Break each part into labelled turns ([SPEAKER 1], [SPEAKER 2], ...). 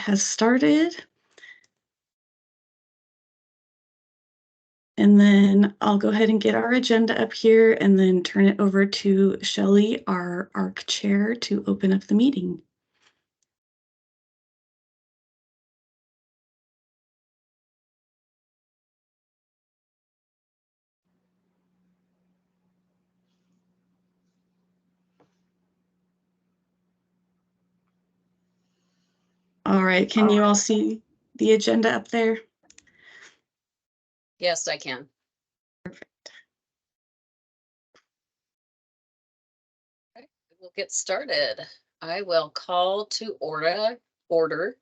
[SPEAKER 1] has started. And then I'll go ahead and get our agenda up here and then turn it over to Shelley, our ARC chair, to open up the meeting. All right, can you all see the agenda up there?
[SPEAKER 2] Yes, I can.
[SPEAKER 1] Perfect.
[SPEAKER 2] Okay, we'll get started. I will call to order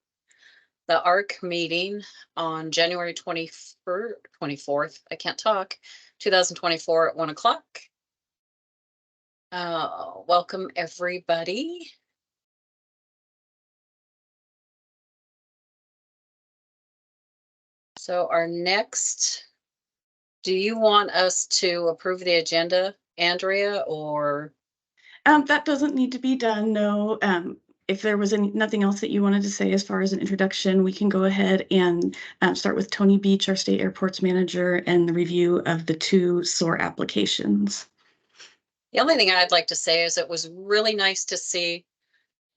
[SPEAKER 2] the ARC meeting on January 24th. I can't talk. 2024 at 1 o'clock. Welcome everybody. So our next, do you want us to approve the agenda, Andrea, or?
[SPEAKER 1] That doesn't need to be done, no. If there was nothing else that you wanted to say as far as an introduction, we can go ahead and start with Tony Beach, our state airports manager, and the review of the 2 SOAR applications.
[SPEAKER 2] The only thing I'd like to say is it was really nice to see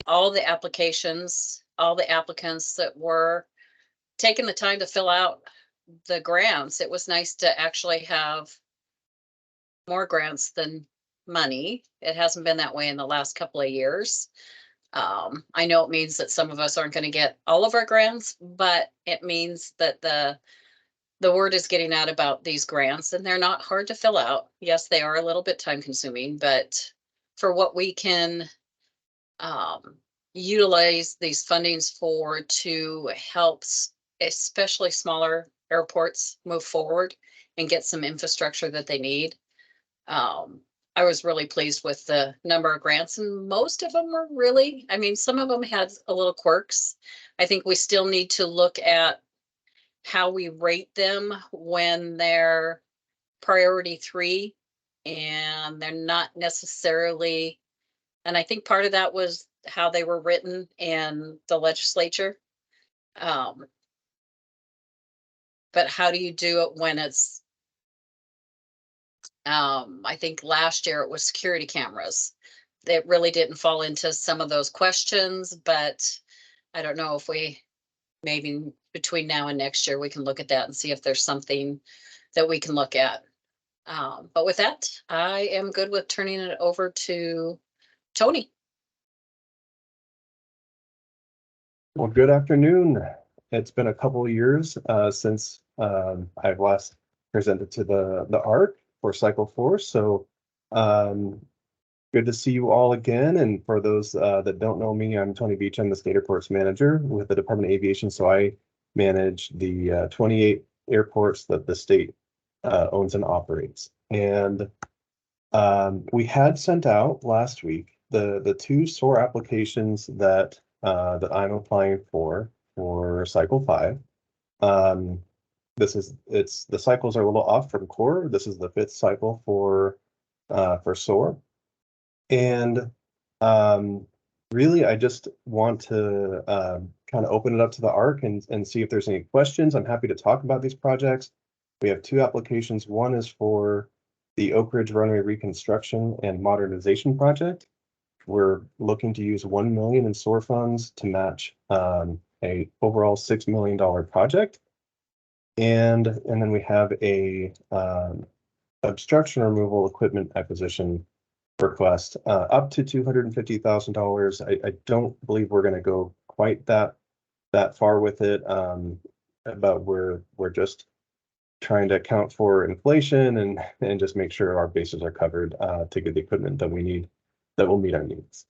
[SPEAKER 2] all the applications, all the applicants that were taking the time to fill out the grants. It was nice to actually have more grants than money. It hasn't been that way in the last couple of years. I know it means that some of us aren't going to get all of our grants, but it means that the word is getting out about these grants, and they're not hard to fill out. Yes, they are a little bit time consuming, but for what we can utilize these fundings for to help especially smaller airports move forward and get some infrastructure that they need. I was really pleased with the number of grants, and most of them were really, I mean, some of them had a little quirks. I think we still need to look at how we rate them when they're priority 3 and they're not necessarily, and I think part of that was how they were written in the legislature. But how do you do it when it's, I think last year it was security cameras. It really didn't fall into some of those questions, but I don't know if we, maybe between now and next year, we can look at that and see if there's something that we can look at. But with that, I am good with turning it over to Tony.
[SPEAKER 3] Well, good afternoon. It's been a couple of years since I've last presented to the ARC for Cycle 4. So good to see you all again. And for those that don't know me, I'm Tony Beach. I'm the state airports manager with the Department of Aviation. So I manage the 28 airports that the state owns and operates. And we had sent out last week the 2 SOAR applications that I'm applying for Cycle 5. The cycles are a little off from core. This is the 5th cycle for SOAR. And really, I just want to kind of open it up to the ARC and see if there's any questions. I'm happy to talk about these projects. We have 2 applications. One is for the Oak Ridge Runway Reconstruction and Modernization Project. We're looking to use $1 million in SOAR funds to match a overall $6 million project. And then we have a obstruction removal equipment acquisition request up to $250,000. I don't believe we're going to go quite that far with it, but we're just trying to account for inflation and just make sure our bases are covered to get the equipment that we need that will meet our needs.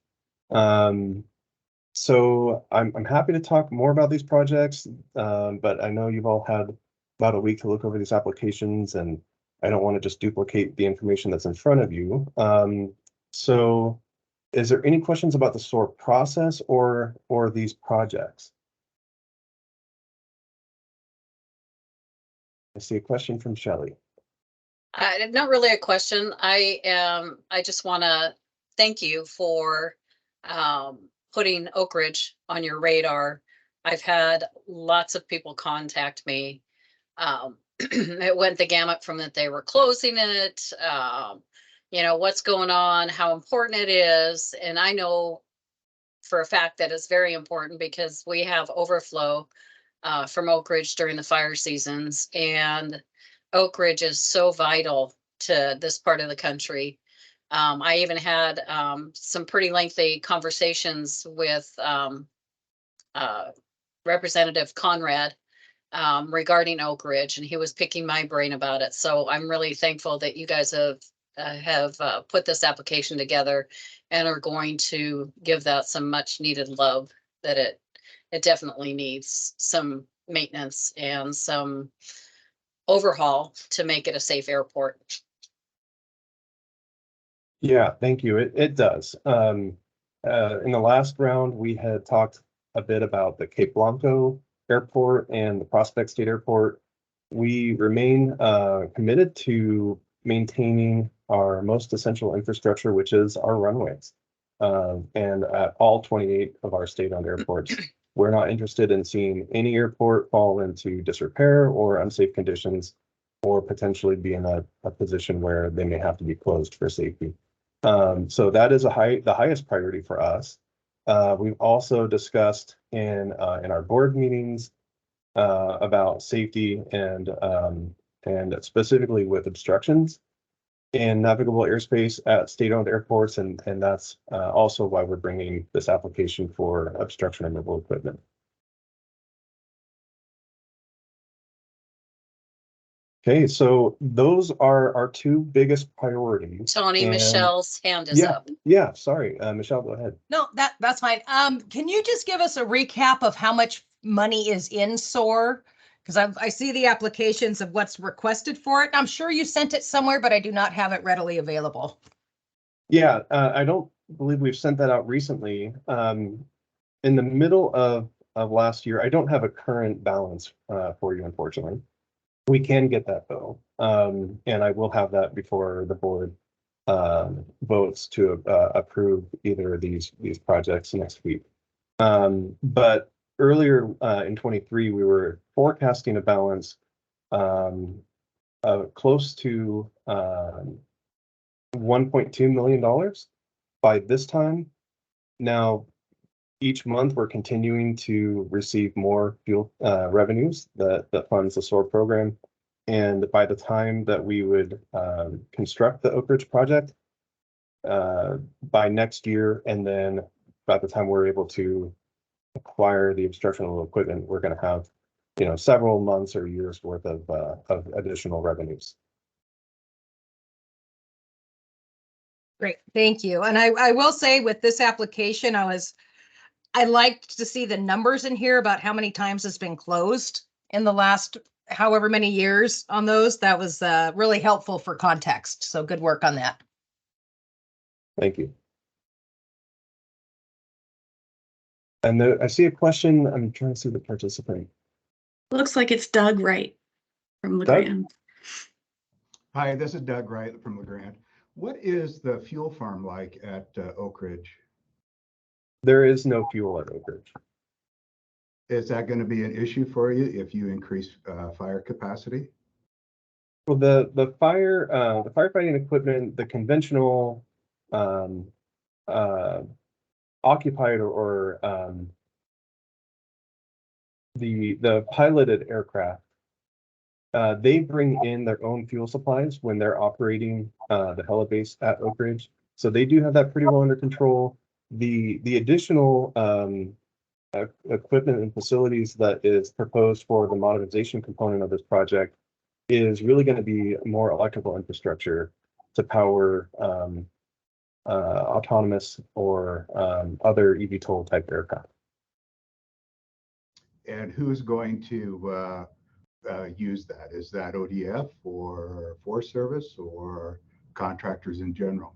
[SPEAKER 3] So I'm happy to talk more about these projects, but I know you've all had about a week to look over these applications, and I don't want to just duplicate the information that's in front of you. So is there any questions about the SOAR process or these projects? I see a question from Shelley.
[SPEAKER 2] Not really a question. I just want to thank you for putting Oak Ridge on your radar. I've had lots of people contact me. It went the gamut from that they were closing it, what's going on, how important it is. And I know for a fact that it's very important because we have overflow from Oak Ridge during the fire seasons. And Oak Ridge is so vital to this part of the country. I even had some pretty lengthy conversations with Representative Conrad regarding Oak Ridge, and he was picking my brain about it. So I'm really thankful that you guys have put this application together and are going to give that some much needed love that it definitely needs some maintenance and some overhaul to make it a safe airport.
[SPEAKER 3] Yeah, thank you. It does. In the last round, we had talked a bit about the Cape Blanco Airport and the Prospect State Airport. We remain committed to maintaining our most essential infrastructure, which is our runways. And at all 28 of our state-owned airports, we're not interested in seeing any airport fall into disrepair or unsafe conditions, or potentially be in a position where they may have to be closed for safety. So that is the highest priority for us. We've also discussed in our board meetings about safety and specifically with obstructions in navigable airspace at state-owned airports, and that's also why we're bringing this application for obstruction removal equipment. Okay, so those are our two biggest priorities.
[SPEAKER 2] Tony,
[SPEAKER 3] And
[SPEAKER 2] Michelle's hand is up.
[SPEAKER 3] Yeah, sorry, Michelle, go ahead.
[SPEAKER 4] No, that's fine. Can you just give us a recap of how much money is in SOAR? Because I see the applications of what's requested for it. I'm sure you sent it somewhere, but I do not have it readily available.
[SPEAKER 3] Yeah, I don't believe we've sent that out recently. In the middle of last year, I don't have a current balance for you, unfortunately. We can get that though, and I will have that before the board votes to approve either of these projects next week. But earlier in 23, we were forecasting a balance close to $1.2 million by this time. Now, each month we're continuing to receive more fuel revenues that funds the SOAR program. And by the time that we would construct the Oak Ridge project by next year, and then by the time we're able to acquire the obstructional equipment, we're going to have, several months or years worth of additional revenues.
[SPEAKER 4] Great, thank you. And I will say with this application, I liked to see the numbers in here about how many times it's been closed in the last however many years on those. That was really helpful for context. So good work on that.
[SPEAKER 3] Thank you. And I see a question. I'm trying to see the participant.
[SPEAKER 1] Looks like it's Doug Wright from LeGrand.
[SPEAKER 5] Hi, this is Doug Wright from LeGrand. What is the fuel farm like at Oak Ridge?
[SPEAKER 3] There is no fuel at Oak Ridge.
[SPEAKER 5] Is that going to be an issue for you if you increase fire capacity?
[SPEAKER 3] Well, the firefighting equipment, the conventional occupied or the piloted aircraft, they bring in their own fuel supplies when they're operating the helibase at Oak Ridge. So they do have that pretty well under control. The additional equipment and facilities that is proposed for the modernization component of this project is really going to be more electrical infrastructure to power autonomous or other eVTOL type aircraft.
[SPEAKER 5] And who's going to use that? Is that ODF or Forest Service or contractors in general?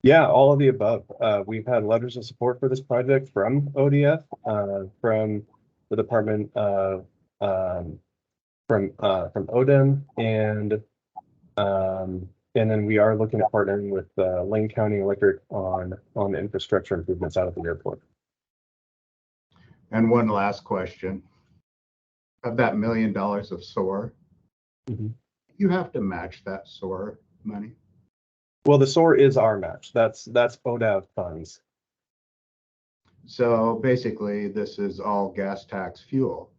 [SPEAKER 3] Yeah, all of the above. We've had letters of support for this project from ODF, from the department, from ODEM, and then we are looking at partnering with Lane County Electric on the infrastructure improvements out at the airport.
[SPEAKER 5] And one last question. Of that $1 million of SOAR,
[SPEAKER 3] Mhm.
[SPEAKER 5] you have to match that SOAR money.
[SPEAKER 3] Well, the SOAR is our match. That's ODAV funds.
[SPEAKER 5] So basically, this is all gas tax fuel.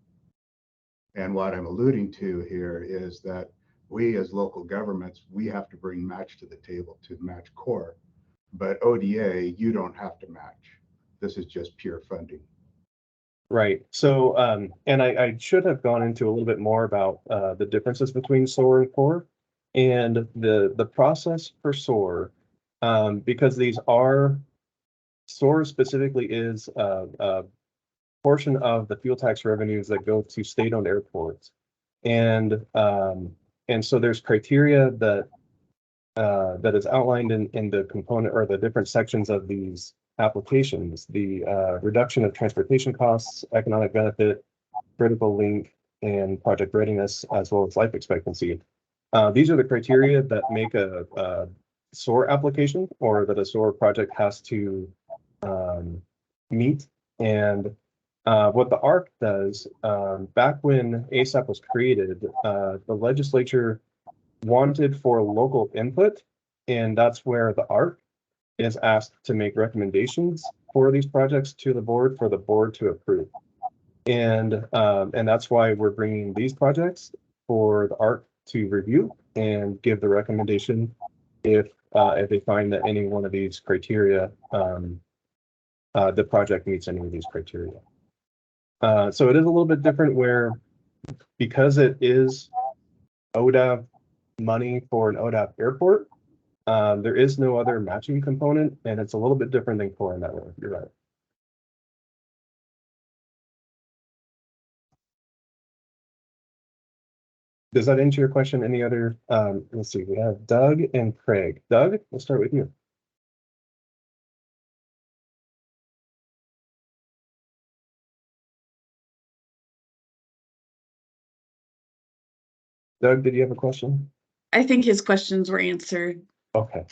[SPEAKER 5] And what I'm alluding to here is that we as local governments, we have to bring match to the table to match core. But ODA, you don't have to match. This is just pure funding.
[SPEAKER 3] Right. So, and I should have gone into a little bit more about the differences between SOAR and core, and the process for SOAR, because these are SOAR specifically is a portion of the fuel tax revenues that go to state-owned airports, and so there's criteria that that is outlined in the component or the different sections of these applications, the reduction of transportation costs, economic benefit, critical link, and project readiness, as well as life expectancy. These are the criteria that make a SOAR application, or that a SOAR project has to meet. And what the ARC does, back when ASAP was created, the legislature wanted for local input, and that's where the ARC is asked to make recommendations for these projects to the board for the board to approve. And that's why we're bringing these projects for the ARC to review and give the recommendation if they find that any one of these criteria, the project meets any of these criteria. So it is a little bit different where, because it is ODAV money for an ODAV airport, there is no other matching component, and it's a little bit different than core network. You're right. Does that answer your question? Any other? Let's see. We have Doug and Craig. Doug, we'll start with you. Doug, did you have a question?
[SPEAKER 1] I think his questions were answered.
[SPEAKER 3] Okay.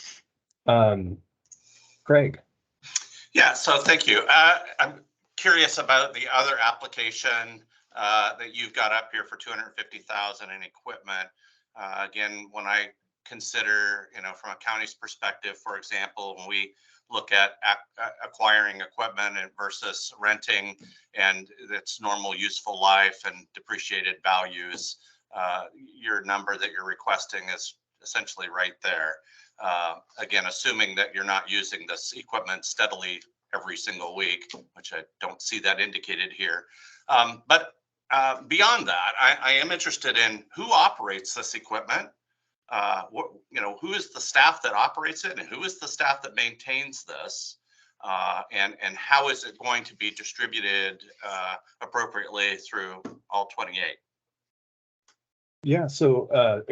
[SPEAKER 3] Craig.
[SPEAKER 6] Yeah, so thank you. I'm curious about the other application that you've got up here for 250,000 in equipment. Again, when I consider, from a county's perspective, for example, when we look at acquiring equipment and versus renting and its normal useful life and depreciated values, your number that you're requesting is essentially right there. Again, assuming that you're not using this equipment steadily every single week, which I don't see that indicated here. But beyond that, I am interested in who operates this equipment. Who is the staff that operates it, and who is the staff that maintains this, and how is it going to be distributed appropriately through all 28?
[SPEAKER 3] Yeah, so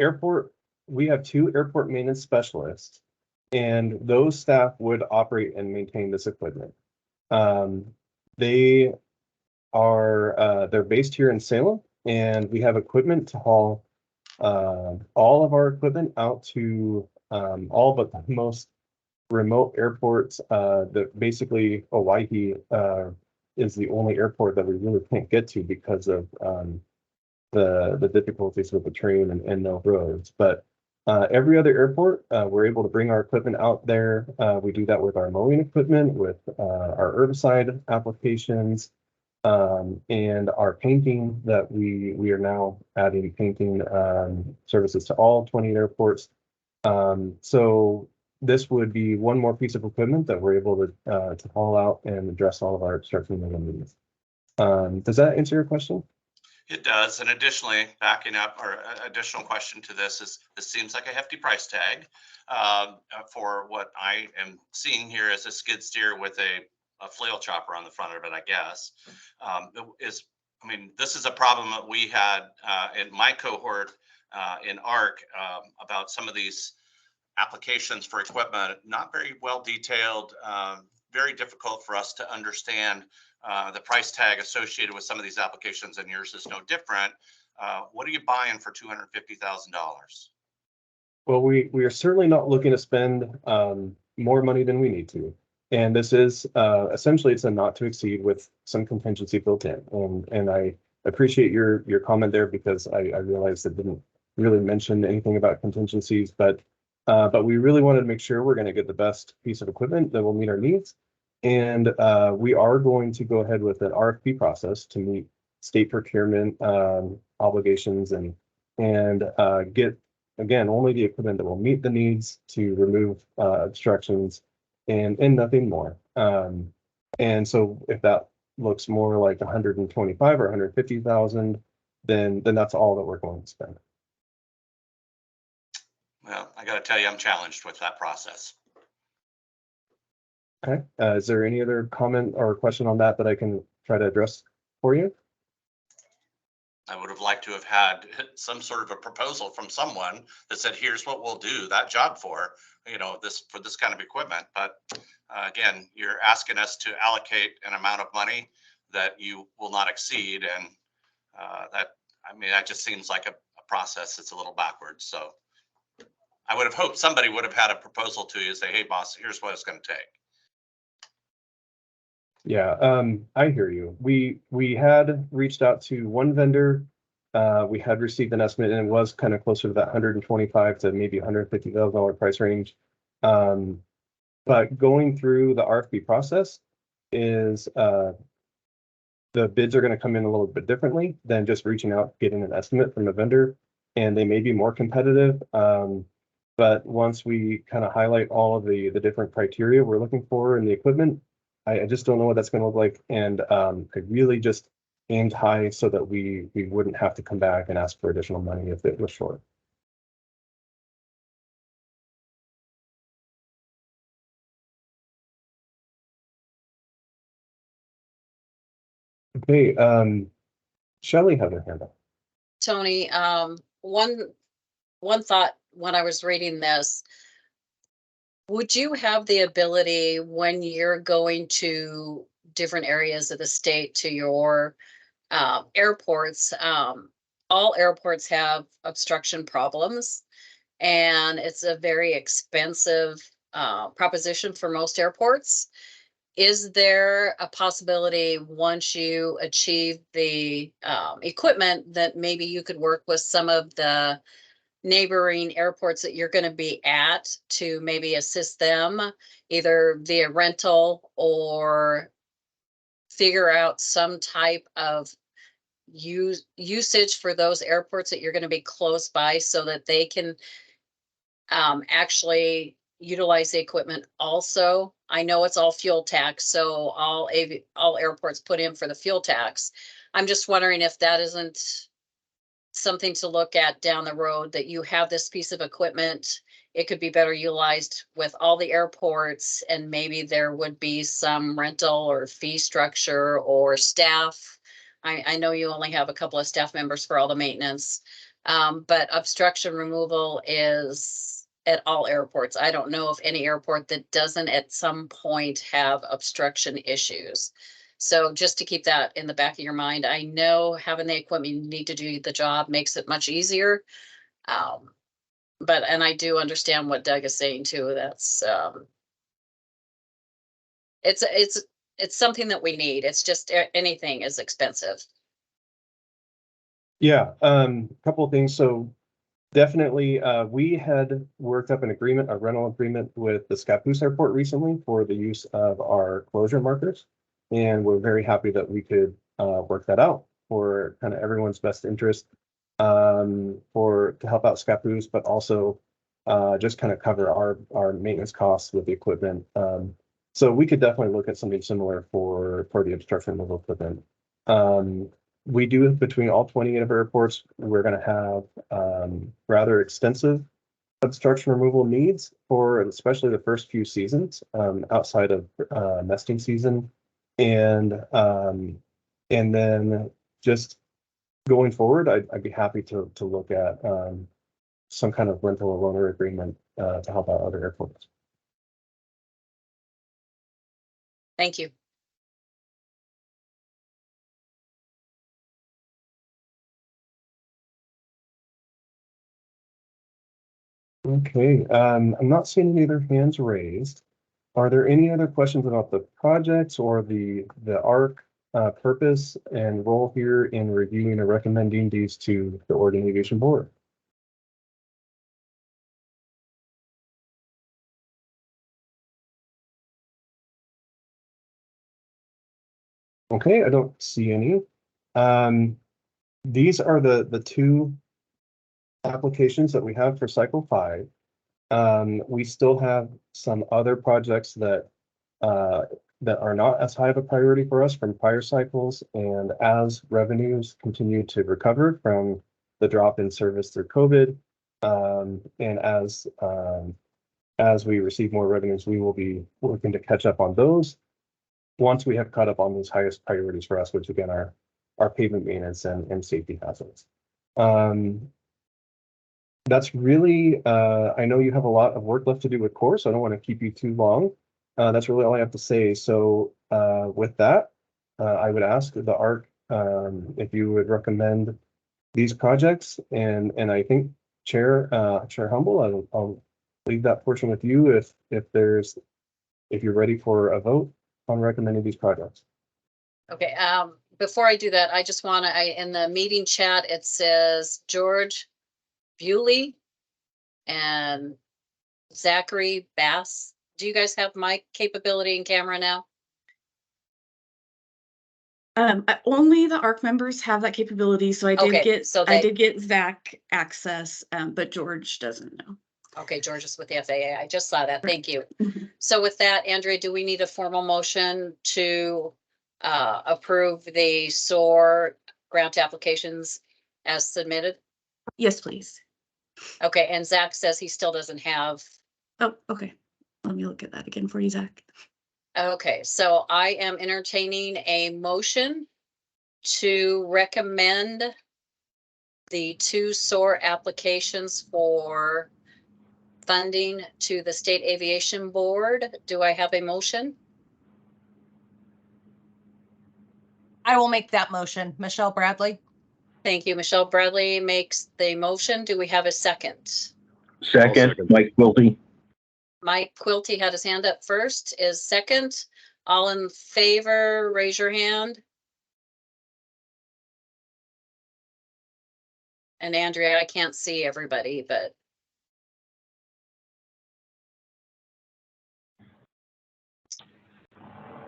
[SPEAKER 3] we have 2 airport maintenance specialists, and those staff would operate and maintain this equipment. They are they're based here in Salem, and we have equipment to haul all of our equipment out to all but the most remote airports. That basically Hawaii is the only airport that we really can't get to because of the difficulties with the train and no roads. But every other airport, we're able to bring our equipment out there. We do that with our mowing equipment, with our herbicide applications, and our painting that we are now adding painting services to all 20 airports. So this would be one more piece of equipment that we're able to haul out and address all of our obstruction needs. Does that answer your question?
[SPEAKER 6] It does. And additionally, backing up, or additional question to this is, this seems like a hefty price tag for what I am seeing here as a skid steer with a flail chopper on the front of it, I guess. This is a problem that we had in my cohort in ARC about some of these applications for equipment, not very well detailed, very difficult for us to understand the price tag associated with some of these applications, and yours is no different. What are you buying for $250,000?
[SPEAKER 3] Well, we are certainly not looking to spend more money than we need to. And this is essentially it's a not to exceed with some contingency built in. And I appreciate your comment there because I realized it didn't really mention anything about contingencies, but we really wanted to make sure we're going to get the best piece of equipment that will meet our needs. And we are going to go ahead with an RFP process to meet state procurement obligations and get, again, only the equipment that will meet the needs to remove obstructions and nothing more. And so if that looks more like 125 or 150,000, then that's all that we're going to spend.
[SPEAKER 6] Well, I got to tell you, I'm challenged with that process.
[SPEAKER 3] Okay. Is there any other comment or question on that I can try to address for you?
[SPEAKER 6] I would have liked to have had some sort of a proposal from someone that said, here's what we'll do that job for, you know, for this kind of equipment. But again, you're asking us to allocate an amount of money that you will not exceed. And that just seems like a process that's a little backwards. So I would have hoped somebody would have had a proposal to you and say, hey, boss, here's what it's going to take.
[SPEAKER 3] Yeah, I hear you. We had reached out to one vendor. We had received an estimate and it was kind of closer to that 125 to maybe $150,000 price range. But going through the RFP process is the bids are going to come in a little bit differently than just reaching out, getting an estimate from the vendor, and they may be more competitive. But once we kind of highlight all of the different criteria we're looking for in the equipment, I just don't know what that's going to look like. And I really just aimed high so that we wouldn't have to come back and ask for additional money if it was short. Okay, Shelley had her hand up.
[SPEAKER 2] Tony, one thought when I was reading this, would you have the ability when you're going to different areas of the state to your airports? All airports have obstruction problems, and it's a very expensive proposition for most airports. Is there a possibility once you achieve the equipment that maybe you could work with some of the neighboring airports that you're going to be at to maybe assist them either via rental or figure out some type of usage for those airports that you're going to be close by so that they can actually utilize the equipment also? I know it's all fuel tax, so all airports put in for the fuel tax. I'm just wondering if that isn't something to look at down the road, that you have this piece of equipment, it could be better utilized with all the airports, and maybe there would be some rental or fee structure or staff. I know you only have a couple of staff members for all the maintenance, but obstruction removal is at all airports. I don't know of any airport that doesn't at some point have obstruction issues. So just to keep that in the back of your mind, I know having the equipment you need to do the job makes it much easier. And I do understand what Doug is saying too. That's it's something that we need. It's just anything is expensive.
[SPEAKER 3] Yeah, a couple of things. So definitely, we had worked up an agreement, a rental agreement with the Scappoose Airport recently for the use of our closure markers. And we're very happy that we could work that out for kind of everyone's best interest, to help out Scappoose, but also just kind of cover our maintenance costs with the equipment. So we could definitely look at something similar for the obstruction removal equipment. We do, between all 28 of our airports, we're going to have rather extensive obstruction removal needs for especially the first few seasons outside of nesting season. And then just going forward, I'd be happy to look at some kind of rental or loaner agreement to help out other airports.
[SPEAKER 2] Thank you.
[SPEAKER 3] Okay, I'm not seeing any other hands raised. Are there any other questions about the projects or the ARC purpose and role here in reviewing or recommending these to the Oregon Aviation Board? Okay, I don't see any. These are the two applications that we have for cycle 5. We still have some other projects that that are not as high of a priority for us from prior cycles, and as revenues continue to recover from the drop in service through COVID, and as we receive more revenues, we will be working to catch up on those once we have caught up on those highest priorities for us, which again are pavement maintenance and safety hazards. That's really, I know you have a lot of work left to do with core, so I don't want to keep you too long. That's really all I have to say. So with that, I would ask the ARC if you would recommend these projects, and I think Chair Humble, I'll leave that portion with you if you're ready for a vote on recommending these projects.
[SPEAKER 2] Okay, before I do that, I just want to, in the meeting chat, it says George Bewley and Zachary Bass. Do you guys have mic capability and camera now?
[SPEAKER 1] Only the ARC members have that capability, so I did
[SPEAKER 2] Okay,
[SPEAKER 1] get
[SPEAKER 2] so
[SPEAKER 1] I
[SPEAKER 2] they-
[SPEAKER 1] did get Zach access, but George doesn't know.
[SPEAKER 2] Okay, George is with the FAA. I just saw that.
[SPEAKER 1] Right.
[SPEAKER 2] Thank you.
[SPEAKER 1] Mhm.
[SPEAKER 2] So with that, Andrea, do we need a formal motion to approve the SOAR grant applications as submitted?
[SPEAKER 1] Yes, please.
[SPEAKER 2] Okay, and Zach says he still doesn't have.
[SPEAKER 1] Oh, okay. Let me look at that again for you, Zach.
[SPEAKER 2] Okay, so I am entertaining a motion to recommend the 2 SOAR applications for funding to the State Aviation Board. Do I have a motion?
[SPEAKER 4] I will make that motion. Michelle Bradley.
[SPEAKER 2] Thank you. Michelle Bradley makes the motion. Do we have a second?
[SPEAKER 7] Second, Mike Quilty.
[SPEAKER 2] Mike Quilty had his hand up first. Is second. All in favor, raise your hand. And Andrea, I can't see everybody, but.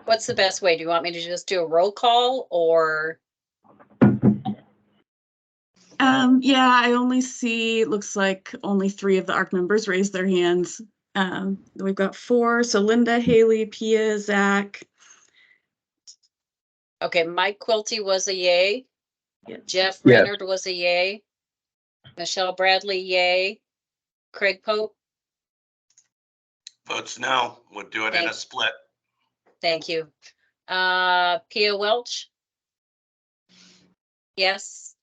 [SPEAKER 2] What's the best way? Do you want me to just do a roll call or?
[SPEAKER 1] Yeah, I only see, it looks like only 3 of the ARC members raised their hands. We've got 4, so Linda, Haley, Pia, Zach.
[SPEAKER 2] Okay, Mike Quilty was a yay.
[SPEAKER 1] Yes.
[SPEAKER 2] Jeff
[SPEAKER 7] Yes.
[SPEAKER 2] Reynard was a yay. Michelle Bradley, yay. Craig Pope,
[SPEAKER 6] Votes no, would do it in a
[SPEAKER 2] Thanks.
[SPEAKER 6] split.
[SPEAKER 2] thank you. Pia Welch? Yes.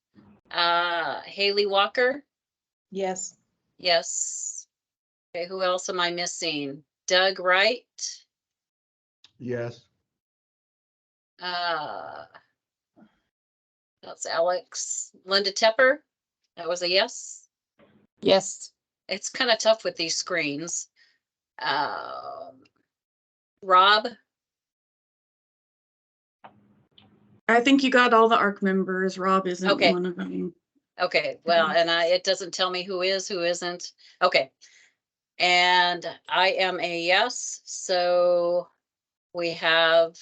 [SPEAKER 2] Haley Walker?
[SPEAKER 4] Yes.
[SPEAKER 2] Yes. Okay, who else am I missing? Doug Wright?
[SPEAKER 5] Yes.
[SPEAKER 2] That's Alex. Linda Tepper? That was a yes.
[SPEAKER 4] Yes.
[SPEAKER 2] It's kind of tough with these screens. Rob?
[SPEAKER 1] I think you got all the ARC members. Rob isn't
[SPEAKER 2] Okay.
[SPEAKER 1] one of them.
[SPEAKER 2] Okay, well, and it doesn't tell me who is, who isn't. Okay. And I am a yes, so we have,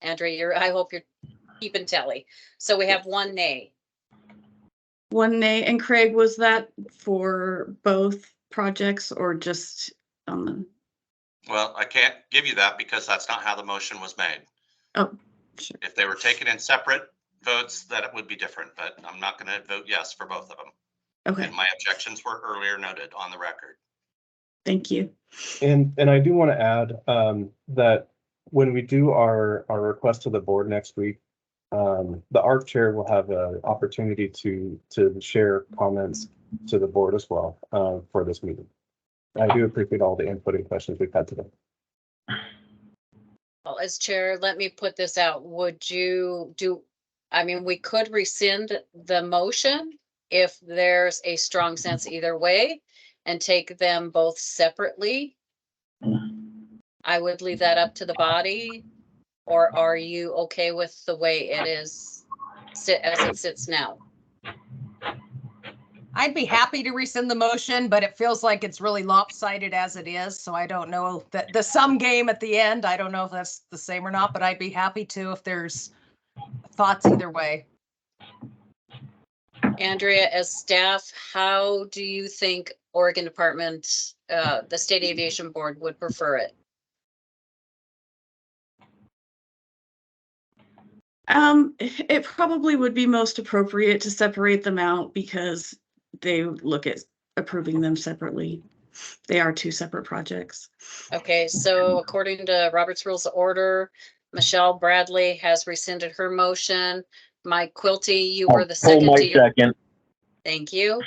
[SPEAKER 2] Andrea, I hope you're keeping tally. So we have 1 nay.
[SPEAKER 1] 1 nay. And Craig, was that for both projects or just on the?
[SPEAKER 6] Well, I can't give you that because that's not how the motion was made.
[SPEAKER 1] Oh, sure.
[SPEAKER 6] If they were taken in separate votes, that it would be different, but I'm not going to vote yes for both of them.
[SPEAKER 1] Okay,
[SPEAKER 6] And my objections were earlier noted on the record.
[SPEAKER 1] thank you.
[SPEAKER 3] And I do want to add that when we do our request to the board next week, the ARC chair will have an opportunity to share comments to the board as well for this meeting. I do appreciate all the input and questions we've had today.
[SPEAKER 2] Well, as chair, let me put this out. Would you do, I mean, we could rescind the motion if there's a strong sense either way and take them both separately. I would leave that up to the body. Or are you okay with the way it is as it sits now?
[SPEAKER 4] I'd be happy to rescind the motion, but it feels like it's really lopsided as it is. So I don't know that the sum game at the end, I don't know if that's the same or not, but I'd be happy to if there's thoughts either way.
[SPEAKER 2] Andrea, as staff, how do you think Oregon Department, the State Aviation Board would prefer it?
[SPEAKER 1] It probably would be most appropriate to separate them out because they look at approving them separately. They are two separate projects.
[SPEAKER 2] Okay, so according to Robert's Rules of Order, Michelle Bradley has rescinded her motion. Mike Quilty, you were the
[SPEAKER 7] Pull
[SPEAKER 2] second.
[SPEAKER 7] my second.
[SPEAKER 2] Thank you.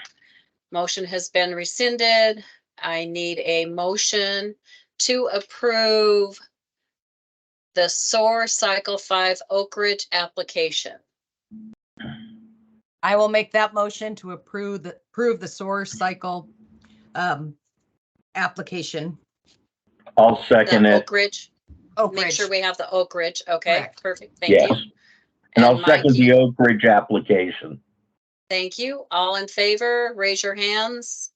[SPEAKER 2] Motion has been rescinded. I need a motion to approve the SOAR Cycle 5 Oak Ridge application.
[SPEAKER 4] I will make that motion to approve the source cycle application.
[SPEAKER 7] I'll second
[SPEAKER 2] The
[SPEAKER 7] it.
[SPEAKER 2] Oak Ridge.
[SPEAKER 4] Oak
[SPEAKER 2] Make
[SPEAKER 4] Ridge.
[SPEAKER 2] sure we have the Oak Ridge. Okay,
[SPEAKER 4] Correct.
[SPEAKER 2] perfect. Thank
[SPEAKER 7] Yes.
[SPEAKER 2] you.
[SPEAKER 7] And I'll
[SPEAKER 2] Mike,
[SPEAKER 7] second the Oak Ridge application.
[SPEAKER 2] thank you. All in favor, raise your hands.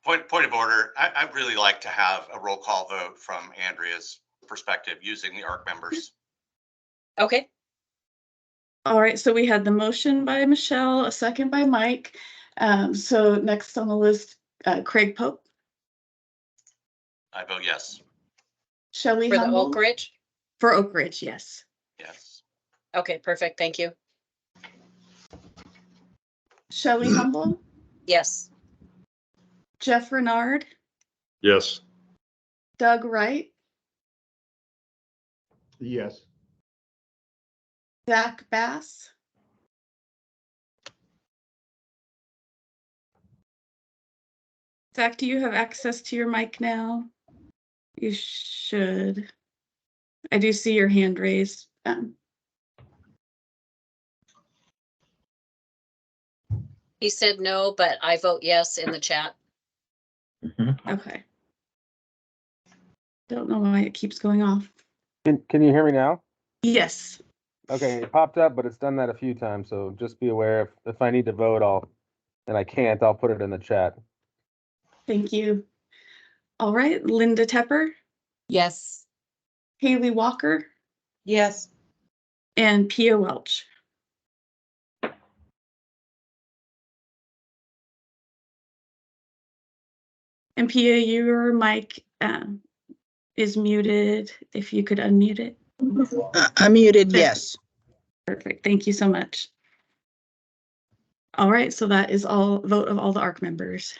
[SPEAKER 6] Point of order. I'd really like to have a roll call vote from Andrea's perspective using the ARC members.
[SPEAKER 2] Okay,
[SPEAKER 1] All right, so we had the motion by Michelle, a second by Mike. So next on the list, Craig Pope,
[SPEAKER 6] I vote yes.
[SPEAKER 1] Shelley
[SPEAKER 2] for the
[SPEAKER 1] Humble.
[SPEAKER 2] Oak Ridge.
[SPEAKER 1] For Oak Ridge, yes.
[SPEAKER 6] Yes.
[SPEAKER 2] Okay, perfect. Thank you.
[SPEAKER 1] Shelley Humble,
[SPEAKER 2] Yes.
[SPEAKER 1] Jeff Renard,
[SPEAKER 8] Yes.
[SPEAKER 1] Doug Wright,
[SPEAKER 5] Yes.
[SPEAKER 1] Zach Bass, Zach, do you have access to your mic now? You should. I do see your hand raised.
[SPEAKER 2] He said no, but I vote yes in the chat.
[SPEAKER 1] Okay. Don't know why it keeps going off.
[SPEAKER 9] Can you hear me now?
[SPEAKER 1] Yes.
[SPEAKER 9] Okay, it popped up, but it's done that a few times, so just be aware if I need to vote, and I can't, I'll put it in the chat.
[SPEAKER 1] Thank you. All right, Linda Tepper,
[SPEAKER 10] Yes.
[SPEAKER 1] Haley Walker,
[SPEAKER 10] Yes.
[SPEAKER 1] and Pia Welch. And Pia, your mic is muted. If you could unmute it.
[SPEAKER 10] Unmuted, yes.
[SPEAKER 1] Perfect. Thank you so much. All right, so that is all vote of all the ARC members.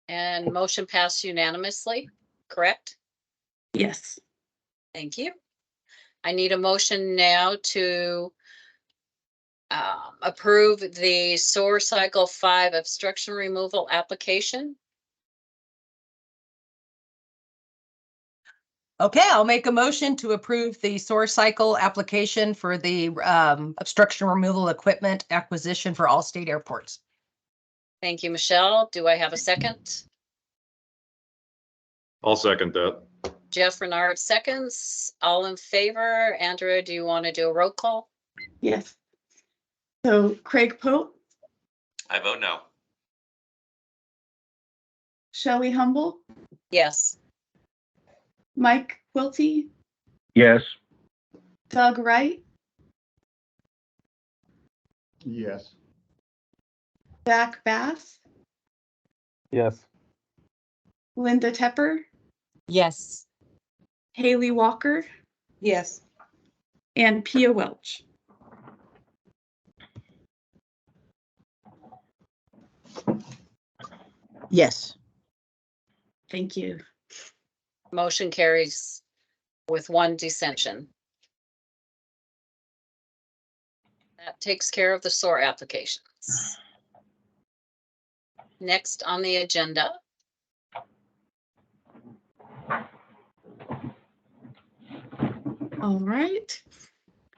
[SPEAKER 2] And motion passed unanimously, correct?
[SPEAKER 1] Yes.
[SPEAKER 2] Thank you. I need a motion now to approve the SOAR Cycle 5 obstruction removal application.
[SPEAKER 4] Okay, I'll make a motion to approve the source cycle application for the obstruction removal equipment acquisition for all state airports.
[SPEAKER 2] Thank you, Michelle. Do I have a second?
[SPEAKER 8] I'll second that.
[SPEAKER 2] Jeff Renard seconds. All in favor? Andrea, do you want to do a roll call?
[SPEAKER 1] Yes. So Craig Pope,
[SPEAKER 6] I vote no.
[SPEAKER 1] Shelley Humble,
[SPEAKER 2] Yes.
[SPEAKER 1] Mike Quilty,
[SPEAKER 7] Yes.
[SPEAKER 1] Doug Wright,
[SPEAKER 5] Yes.
[SPEAKER 1] Zach Bass,
[SPEAKER 9] Yes.
[SPEAKER 1] Linda Tepper,
[SPEAKER 10] Yes.
[SPEAKER 1] Haley Walker,
[SPEAKER 10] Yes.
[SPEAKER 1] and Pia Welch.
[SPEAKER 10] Yes.
[SPEAKER 1] Thank you.
[SPEAKER 2] Motion carries with one dissension. That takes care of the SOAR applications. Next on the agenda.
[SPEAKER 1] All right.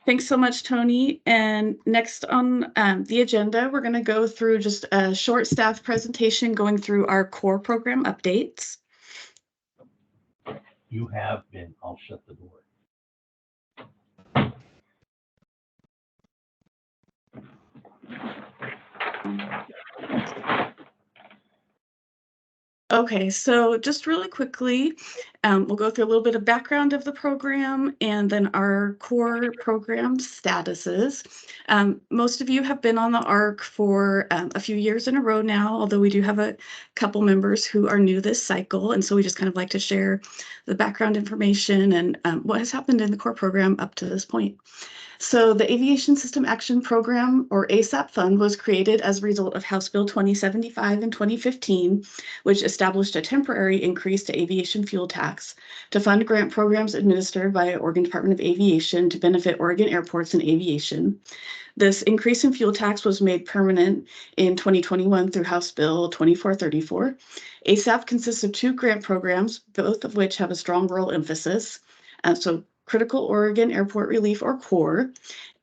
[SPEAKER 1] Thanks so much, Tony. And next on the agenda, we're going to go through just a short staff presentation going through our core program updates.
[SPEAKER 7] You have been. I'll shut the door.
[SPEAKER 1] Okay, so just really quickly, we'll go through a little bit of background of the program and then our core program statuses. Most of you have been on the ARC for a few years in a row now, although we do have a couple members who are new this cycle. And so we just kind of like to share the background information and what has happened in the core program up to this point. So the Aviation System Action Program, or ASAP Fund, was created as a result of House Bill 2075 in 2015, which established a temporary increase to aviation fuel tax to fund grant programs administered by Oregon Department of Aviation to benefit Oregon airports and aviation. This increase in fuel tax was made permanent in 2021 through House Bill 2434. ASAP consists of 2 grant programs, both of which have a strong rural emphasis. So Critical Oregon Airport Relief, or CORE,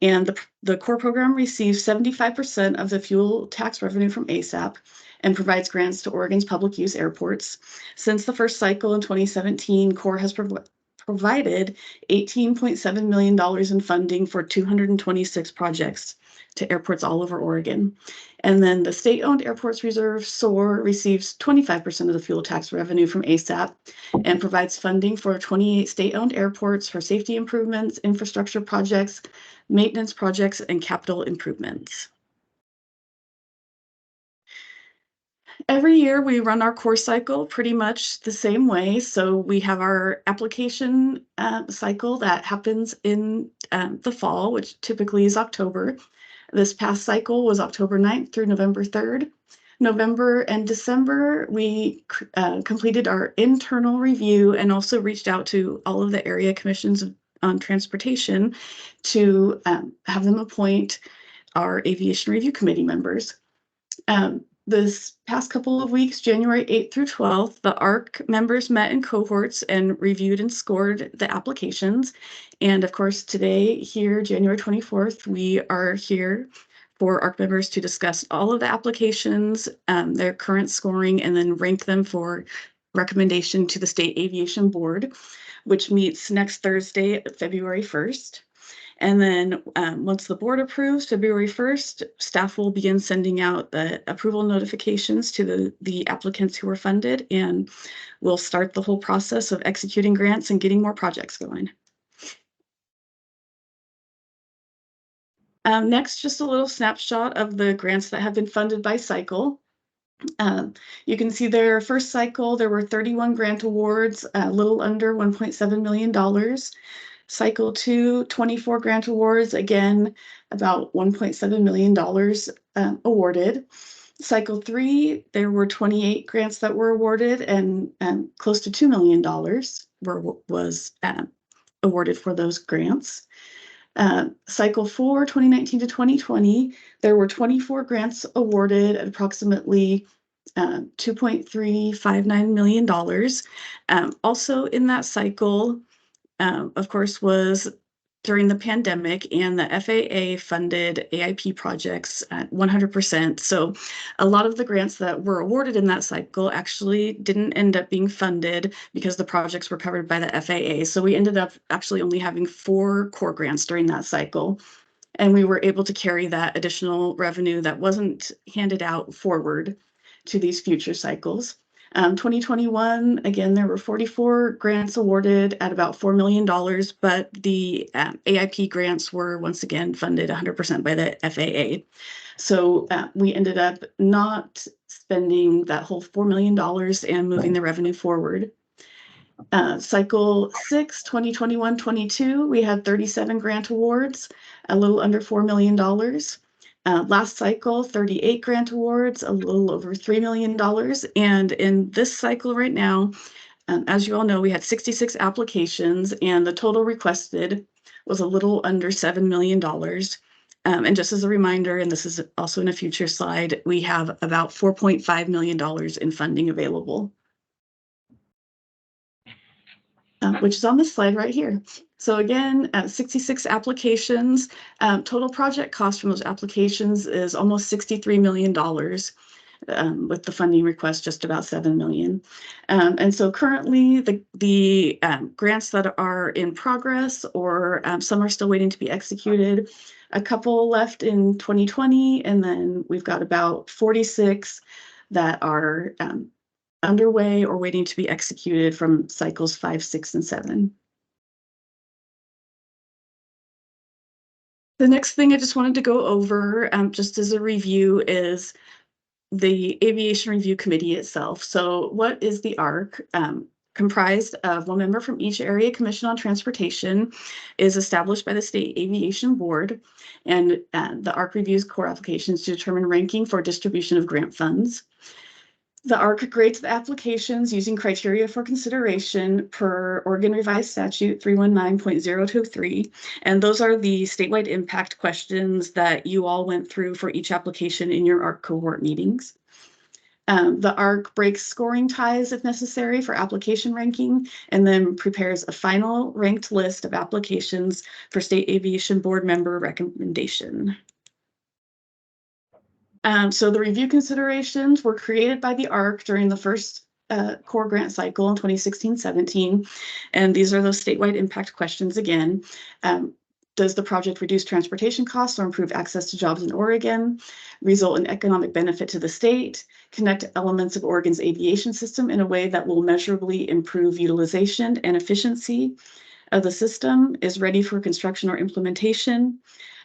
[SPEAKER 1] and the CORE program receives 75% of the fuel tax revenue from ASAP and provides grants to Oregon's public use airports. Since the first cycle in 2017, CORE has provided $18.7 million in funding for 226 projects to airports all over Oregon. And then the state-owned Airports Reserve, SOAR, receives 25% of the fuel tax revenue from ASAP and provides funding for 28 state-owned airports for safety improvements, infrastructure projects, maintenance projects, and capital improvements. Every year we run our course cycle pretty much the same way. So we have our application cycle that happens in the fall, which typically is October. This past cycle was October 9th through November 3rd. November and December, we completed our internal review and also reached out to all of the area commissions on transportation to have them appoint our Aviation Review Committee members. This past couple of weeks, January 8th through 12th, the ARC members met in cohorts and reviewed and scored the applications. And of course, today here, January 24th, we are here for ARC members to discuss all of the applications, their current scoring, and then rank them for recommendation to the State Aviation Board, which meets next Thursday, February 1st. And then once the board approves, February 1st, staff will begin sending out the approval notifications to the applicants who were funded, and we'll start the whole process of executing grants and getting more projects going. Next, just a little snapshot of the grants that have been funded by cycle. You can see their first cycle, there were 31 grant awards, a little under $1.7 million. Cycle 2, 24 grant awards, again, about $1.7 million awarded. Cycle 3, there were 28 grants that were awarded, and close to $2 million was awarded for those grants. Cycle 4, 2019 to 2020, there were 24 grants awarded at approximately $2.359 million. Also in that cycle, of course, was during the pandemic, and the FAA funded AIP projects at 100%. So a lot of the grants that were awarded in that cycle actually didn't end up being funded because the projects were covered by the FAA. So we ended up actually only having 4 core grants during that cycle. And we were able to carry that additional revenue that wasn't handed out forward to these future cycles. 2021, again, there were 44 grants awarded at about $4 million, but the AIP grants were once again funded 100% by the FAA. So we ended up not spending that whole $4 million and moving the revenue forward. Cycle 6, 2021-22, we had 37 grant awards, a little under $4 million. Last cycle, 38 grant awards, a little over $3 million. And in this cycle right now, as you all know, we had 66 applications, and the total requested was a little under $7 million. And just as a reminder, and this is also in a future slide, we have about $4.5 million in funding available, which is on this slide right here. So again, 66 applications, total project cost from those applications is almost $63 million. with the funding request just about 7 million. And so currently the grants that are in progress, or some are still waiting to be executed, a couple left in 2020, and then we've got about 46 that are underway or waiting to be executed from cycles 5, 6, and 7. The next thing I just wanted to go over, just as a review, is the Aviation Review Committee itself. So what is the ARC? Comprised of one member from each area commission on transportation, is established by the State Aviation Board, and the ARC reviews core applications to determine ranking for distribution of grant funds. The ARC grades the applications using criteria for consideration per Oregon Revised Statute 319.023. And those are the statewide impact questions that you all went through for each application in your ARC cohort meetings. The ARC breaks scoring ties if necessary for application ranking, and then prepares a final ranked list of applications for State Aviation Board member recommendation. So the review considerations were created by the ARC during the first core grant cycle in 2016-17. And these are those statewide impact questions again. Does the project reduce transportation costs or improve access to jobs in Oregon? Result in economic benefit to the state? Connect elements of Oregon's aviation system in a way that will measurably improve utilization and efficiency of the system? Is ready for construction or implementation?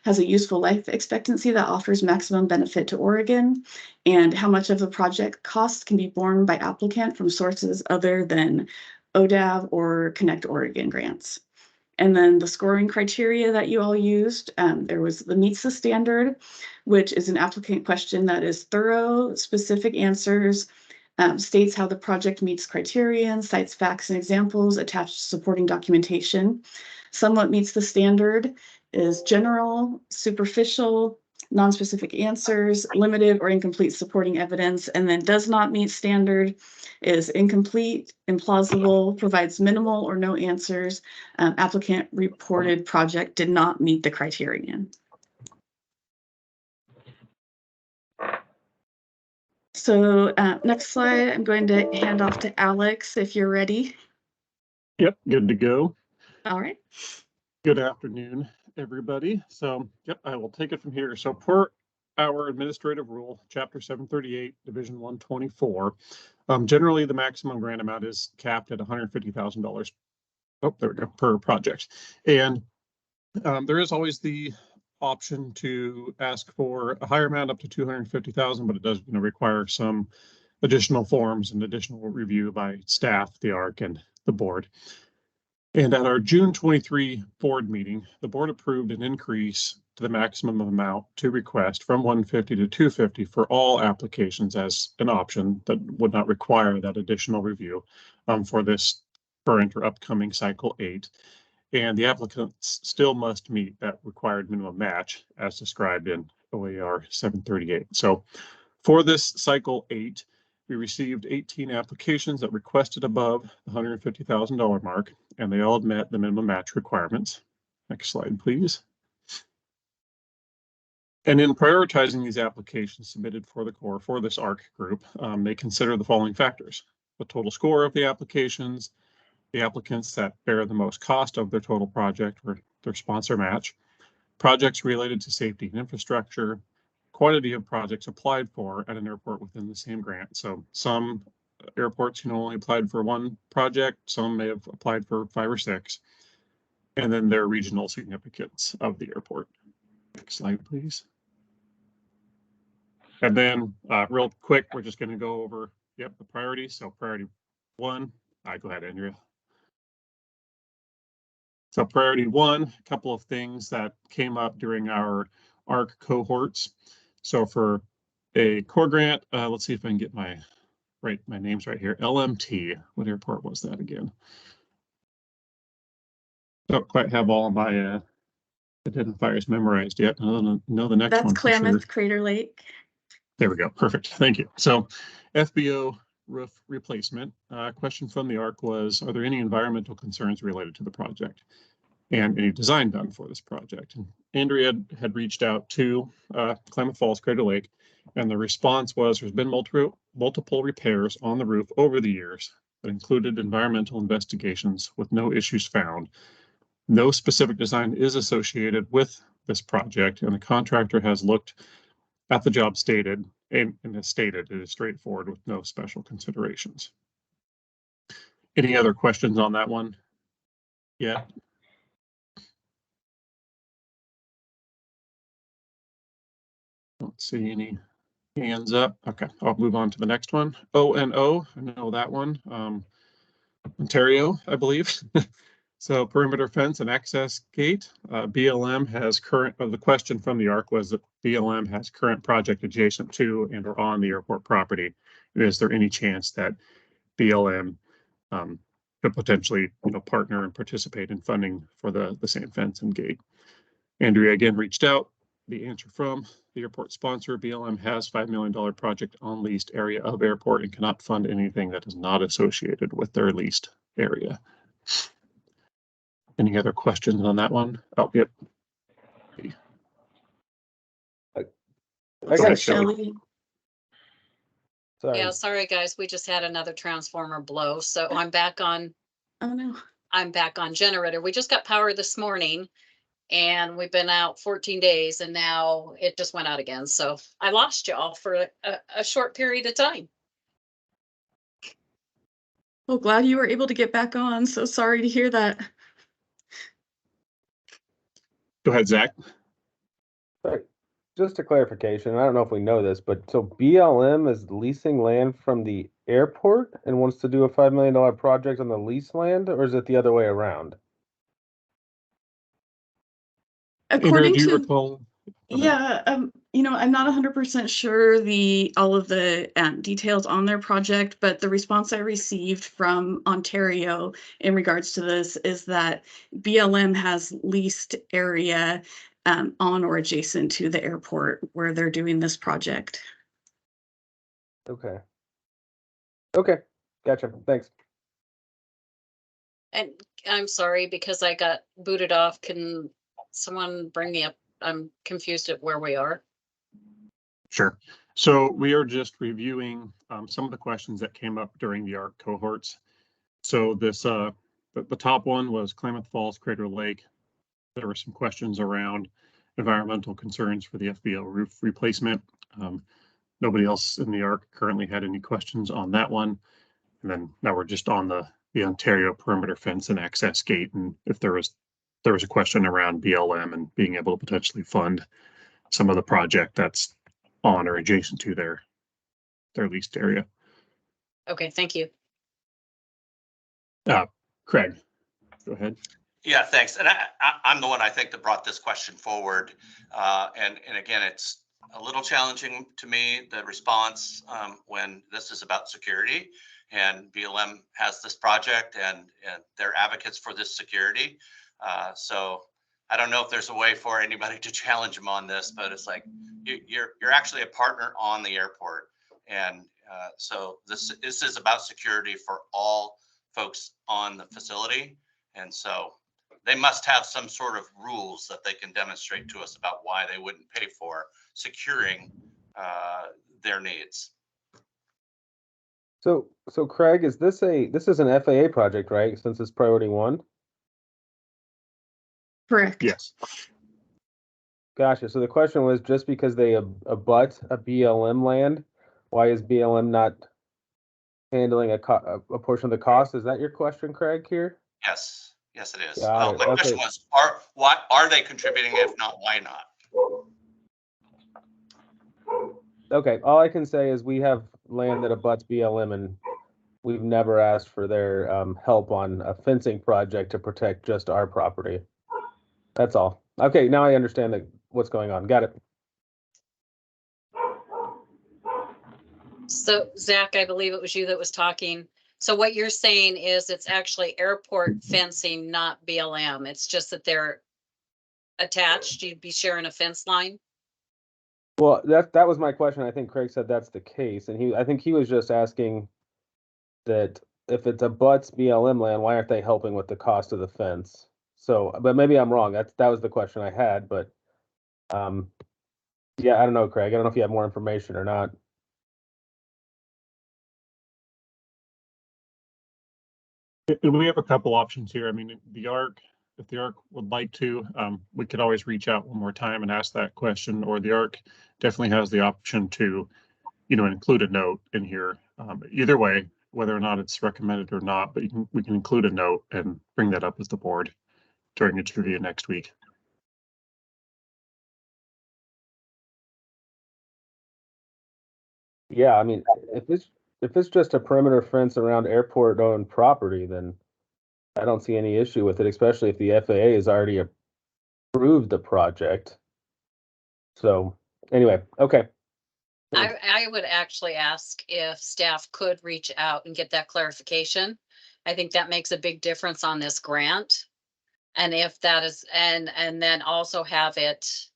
[SPEAKER 1] Has a useful life expectancy that offers maximum benefit to Oregon? And how much of the project costs can be borne by applicant from sources other than ODAV or Connect Oregon grants? And then the scoring criteria that you all used, there was the meets the standard, which is an applicant question that is thorough, specific answers, states how the project meets criterion, cites facts and examples, attached supporting documentation. Somewhat meets the standard is general, superficial, non-specific answers, limited or incomplete supporting evidence, and then does not meet standard is incomplete, implausible, provides minimal or no answers. Applicant reported project did not meet the criterion. So next slide, I'm going to hand off to Alex if you're ready.
[SPEAKER 11] Yep, good to go.
[SPEAKER 1] All right.
[SPEAKER 11] Good afternoon, everybody. So, yep, I will take it from here. So per our administrative rule, Chapter 738, Division 124, generally the maximum grant amount is capped at $150,000. Oh, there we go, per project. And there is always the option to ask for a higher amount up to 250,000, but it does require some additional forms and additional review by staff, the ARC, and the board. And at our June 23 board meeting, the board approved an increase to the maximum amount to request from 150 to 250 for all applications as an option that would not require that additional review for this current or upcoming cycle 8. And the applicants still must meet that required minimum match as described in OAR 738. So for this cycle 8, we received 18 applications that requested above the $150,000 mark, and they all met the minimum match requirements. Next slide, please. And in prioritizing these applications submitted for the core for this ARC group, they consider the following factors: the total score of the applications, the applicants that bear the most cost of their total project or their sponsor match, projects related to safety and infrastructure, quantity of projects applied for at an airport within the same grant. So some airports only applied for one project, some may have applied for 5 or 6, and then their regional significance of the airport. Next slide, please. And then real quick, we're just going to go over, the priorities. So priority 1, go ahead, Andrea. So priority 1, a couple of things that came up during our ARC cohorts. So for a core grant, let's see if I can get my names right here. LMT, what airport was that again? Don't quite have all my identifiers memorized yet. I don't know the next one.
[SPEAKER 1] That's Klamath Crater Lake.
[SPEAKER 11] There we go. Perfect. Thank you. So FBO roof replacement. Question from the ARC was, are there any environmental concerns related to the project? and any design done for this project. And Andrea had reached out to Klamath Falls Crater Lake, and the response was there's been multiple repairs on the roof over the years that included environmental investigations with no issues found. No specific design is associated with this project, and the contractor has looked at the job stated and has stated it is straightforward with no special considerations. Any other questions on that one? Yeah. Don't see any hands up. Okay, I'll move on to the next one. O&O, I know that one. Ontario, I believe. So perimeter fence and access gate. BLM has current, the question from the ARC was that BLM has current project adjacent to and or on the airport property. Is there any chance that BLM could potentially, partner and participate in funding for the same fence and gate? Andrea again reached out. The answer from the airport sponsor, BLM has $5 million project on leased area of airport and cannot fund anything that is not associated with their leased area. Any other questions on that one? Oh, yep.
[SPEAKER 9] I
[SPEAKER 11] Go
[SPEAKER 9] got
[SPEAKER 11] ahead,
[SPEAKER 1] Shelley.
[SPEAKER 9] Sorry.
[SPEAKER 2] Yeah, sorry, guys. We just had another transformer blow. So I'm back on
[SPEAKER 1] Oh, no.
[SPEAKER 2] generator. We just got power this morning and we've been out 14 days and now it just went out again. So I lost y'all for a short period of time.
[SPEAKER 1] Well, glad you were able to get back on. So sorry to hear that.
[SPEAKER 11] Go ahead, Zach.
[SPEAKER 9] Sorry. Just a clarification, I don't know if we know this, but so BLM is leasing land from the airport and wants to do a $5 million project on the lease land, or is it the other way around?
[SPEAKER 11] Andrea,
[SPEAKER 1] According
[SPEAKER 11] do you
[SPEAKER 1] to,
[SPEAKER 11] recall?
[SPEAKER 1] yeah, I'm not 100% sure all of the details on their project, but the response I received from Ontario in regards to this is that BLM has leased area on or adjacent to the airport where they're doing this project.
[SPEAKER 9] Okay. Okay, gotcha, thanks.
[SPEAKER 2] And I'm sorry because I got booted off. Can someone bring me up? I'm confused at where we are.
[SPEAKER 11] Sure. So we are just reviewing some of the questions that came up during the ARC cohorts. So this, the top one was Klamath Falls Crater Lake. There were some questions around environmental concerns for the FBO roof replacement. Nobody else in the ARC currently had any questions on that one. And then now we're just on the Ontario perimeter fence and access gate. And if there was a question around BLM and being able to potentially fund some of the project that's on or adjacent to their leased area.
[SPEAKER 2] Okay, thank you.
[SPEAKER 11] Craig, go ahead.
[SPEAKER 6] Yeah, thanks. And I'm the one I think that brought this question forward. And again, it's a little challenging to me, the response when this is about security and BLM has this project and they're advocates for this security. So I don't know if there's a way for anybody to challenge them on this, but it's like you're actually a partner on the airport. And so this is about security for all folks on the facility. And so they must have some sort of rules that they can demonstrate to us about why they wouldn't pay for securing their needs.
[SPEAKER 9] So Craig, this is an FAA project, right? Since it's priority 1?
[SPEAKER 1] Correct.
[SPEAKER 11] Yes.
[SPEAKER 9] Gotcha. So the question was just because they abut a BLM land, why is BLM not handling a portion of the cost? Is that your question, Craig, here?
[SPEAKER 6] Yes, yes, it is.
[SPEAKER 9] Got it.
[SPEAKER 6] My question was, why are they contributing? If not, why not?
[SPEAKER 9] Okay, all I can say is we have land that abuts BLM and we've never asked for their help on a fencing project to protect just our property. That's all. Okay, now I understand what's going on. Got it.
[SPEAKER 2] So Zach, I believe it was you that was talking. So what you're saying is it's actually airport fencing, not BLM. It's just that they're attached. You'd be sharing a fence line.
[SPEAKER 9] Well, that was my question. I think Craig said that's the case, and I think he was just asking that if it's abuts BLM land, why aren't they helping with the cost of the fence? So, but maybe I'm wrong. That was the question I had, but yeah, I don't know, Craig. I don't know if you have more information or not.
[SPEAKER 11] And we have a couple options here. I mean, if the ARC would like to, we could always reach out one more time and ask that question, or the ARC definitely has the option to, include a note in here. Either way, whether or not it's recommended or not, but we can include a note and bring that up with the board during its review next week.
[SPEAKER 9] Yeah, I mean, if it's just a perimeter fence around airport-owned property, then I don't see any issue with it, especially if the FAA has already approved the project. So anyway, okay.
[SPEAKER 2] I would actually ask if staff could reach out and get that clarification. I think that makes a big difference on this grant. And if that is, and then also have it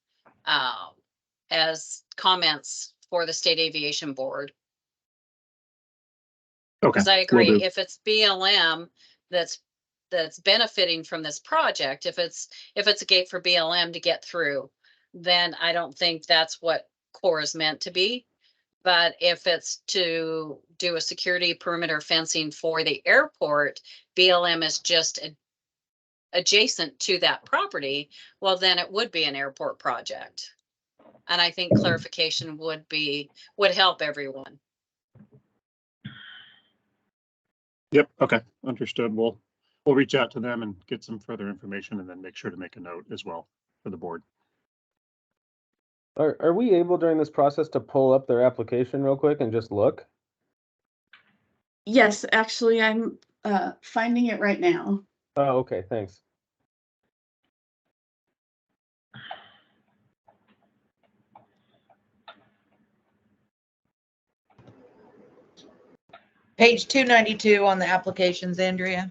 [SPEAKER 2] as comments for the State Aviation Board.
[SPEAKER 11] Okay.
[SPEAKER 2] Because I
[SPEAKER 11] Will
[SPEAKER 2] agree,
[SPEAKER 11] do.
[SPEAKER 2] if it's BLM that's benefiting from this project, if it's a gate for BLM to get through, then I don't think that's what core is meant to be. But if it's to do a security perimeter fencing for the airport, BLM is just adjacent to that property, well, then it would be an airport project. And I think clarification would help everyone.
[SPEAKER 11] Yep. Okay. Understood. We'll reach out to them and get some further information, and then make sure to make a note as well for the board.
[SPEAKER 9] Are we able during this process to pull up their application real quick and just look?
[SPEAKER 1] Yes, actually, I'm finding it right now.
[SPEAKER 9] Oh, okay, thanks.
[SPEAKER 10] Page 292 on the applications, Andrea.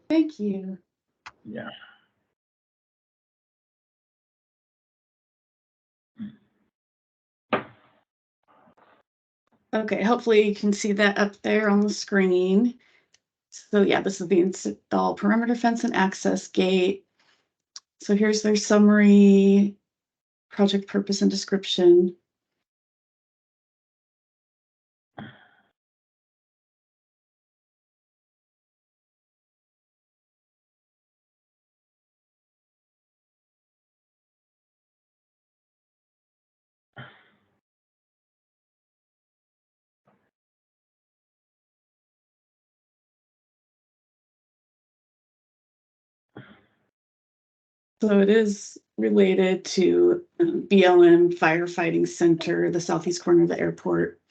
[SPEAKER 1] Thank you.
[SPEAKER 7] Yeah.
[SPEAKER 1] Okay, hopefully you can see that up there on the screen. So yeah, this is the install perimeter fence and access gate. So here's their summary, project purpose and description. So it is related to BLM Firefighting Center, the southeast corner of the airport.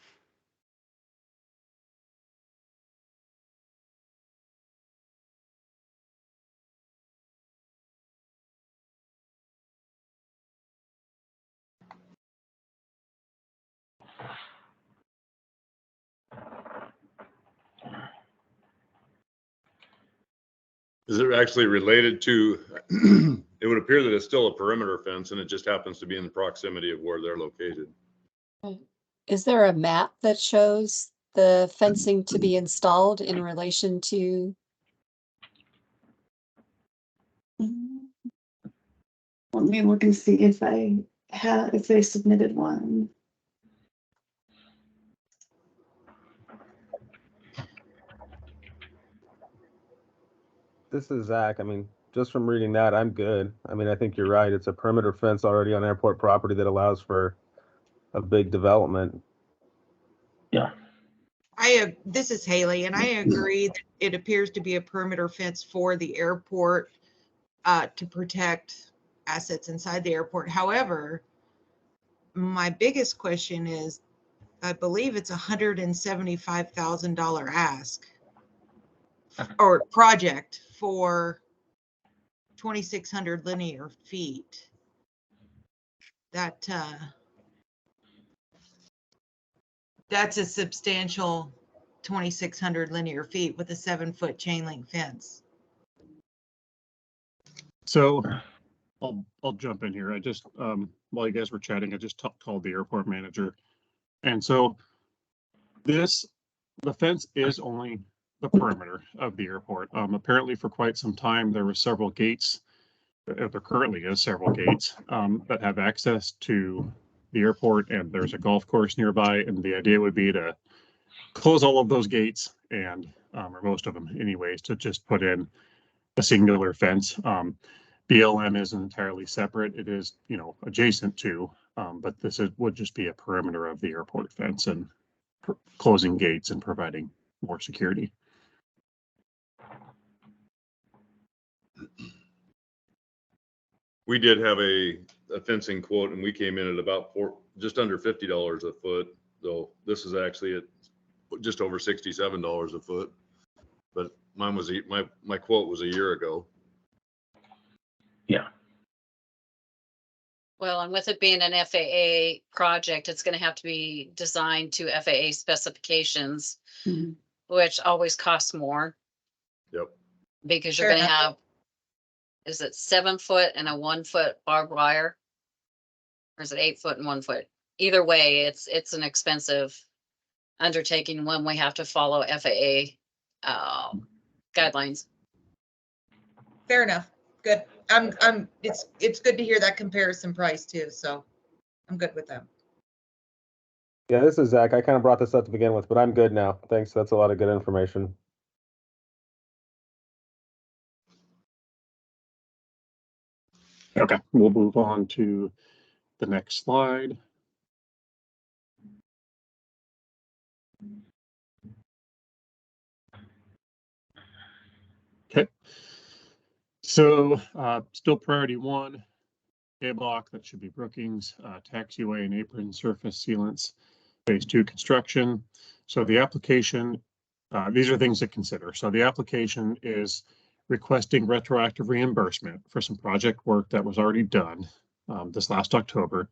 [SPEAKER 8] Is it actually related to, it would appear that it's still a perimeter fence and it just happens to be in the proximity of where they're located.
[SPEAKER 12] Is there a map that shows the fencing to be installed in relation to?
[SPEAKER 1] Let me look and see if they submitted one.
[SPEAKER 9] This is Zach. I mean, just from reading that, I'm good. I mean, I think you're right. It's a perimeter fence already on airport property that allows for a big development.
[SPEAKER 7] Yeah.
[SPEAKER 10] This is Haley, and I agree that it appears to be a perimeter fence for the airport to protect assets inside the airport. However, my biggest question is, I believe it's $175,000 ask or project for 2,600 linear feet. That's a substantial 2,600 linear feet with a 7-foot chain link fence.
[SPEAKER 11] So I'll jump in here. I just, while you guys were chatting, I just called the airport manager. And so the fence is only the perimeter of the airport. Apparently for quite some time, there were several gates, there currently is several gates that have access to the airport, and there's a golf course nearby. And the idea would be to close all of those gates and, or most of them anyways, to just put in a singular fence. BLM isn't entirely separate. It is, you know, adjacent to, but this would just be a perimeter of the airport fence and closing gates and providing more security.
[SPEAKER 8] We did have a fencing quote, and we came in at about just under $50 a foot, though this is actually at just over $67 a foot. But mine was my quote was a year ago.
[SPEAKER 7] Yeah.
[SPEAKER 2] Well, and with it being an FAA project, it's going to have to be designed to FAA specifications,
[SPEAKER 1] Mhm.
[SPEAKER 2] which always costs more
[SPEAKER 8] Yep.
[SPEAKER 2] because you're
[SPEAKER 10] Fair
[SPEAKER 2] going to
[SPEAKER 10] enough.
[SPEAKER 2] have, is it 7 foot and a 1 foot barbed wire? Or is it 8 foot and 1 foot? Either way, it's an expensive undertaking when we have to follow FAA guidelines.
[SPEAKER 10] Fair enough. Good. It's good to hear that comparison price too. So I'm good with that.
[SPEAKER 9] Yeah, this is Zach. I kind of brought this up to begin with, but I'm good now. Thanks. That's a lot of good information.
[SPEAKER 11] Okay, we'll move on to the next slide. Okay. So still priority 1, A block, that should be Brookings, taxiway and apron surface sealants, phase 2 construction. So the application, these are things to consider. So the application is requesting retroactive reimbursement for some project work that was already done this last October.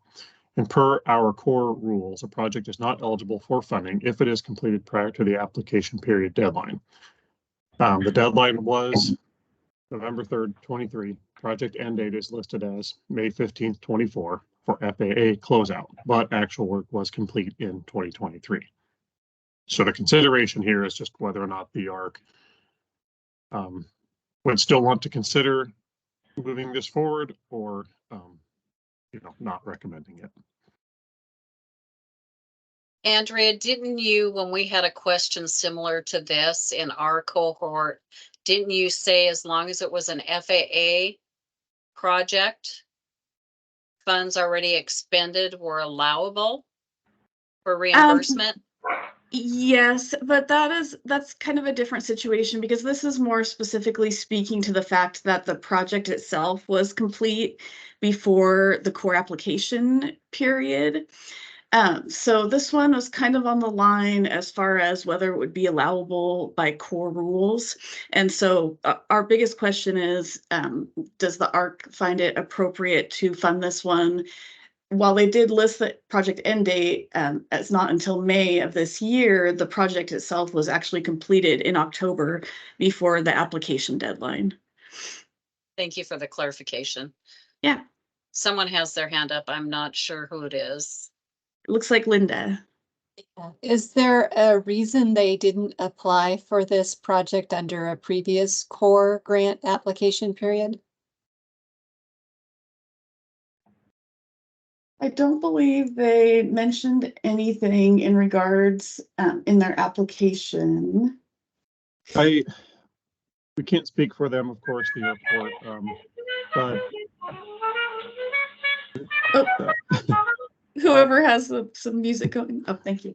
[SPEAKER 11] And per our core rules, a project is not eligible for funding if it is completed prior to the application period deadline. The deadline was November 3rd, 23. Project end date is listed as May 15th, 24 for FAA closeout, but actual work was complete in 2023. So the consideration here is just whether or not the ARC would still want to consider moving this forward or, not recommending it.
[SPEAKER 2] Andrea, didn't you, when we had a question similar to this in our cohort, didn't you say as long as it was an FAA project, funds already expended were allowable for reimbursement?
[SPEAKER 1] Yes, but that's kind of a different situation because this is more specifically speaking to the fact that the project itself was complete before the core application period. So this one was kind of on the line as far as whether it would be allowable by core rules. And so our biggest question is, does the ARC find it appropriate to fund this one? While they did list the project end date as not until May of this year, the project itself was actually completed in October before the application deadline.
[SPEAKER 2] Thank you for the clarification.
[SPEAKER 1] Yeah,
[SPEAKER 2] Someone has their hand up. I'm not sure who it is.
[SPEAKER 1] it looks like Linda.
[SPEAKER 12] Is there a reason they didn't apply for this project under a previous core grant application period?
[SPEAKER 1] I don't believe they mentioned anything in regards in their application.
[SPEAKER 11] We can't speak for them, of course, the airport, but
[SPEAKER 1] Whoever has some music going. Oh, thank you.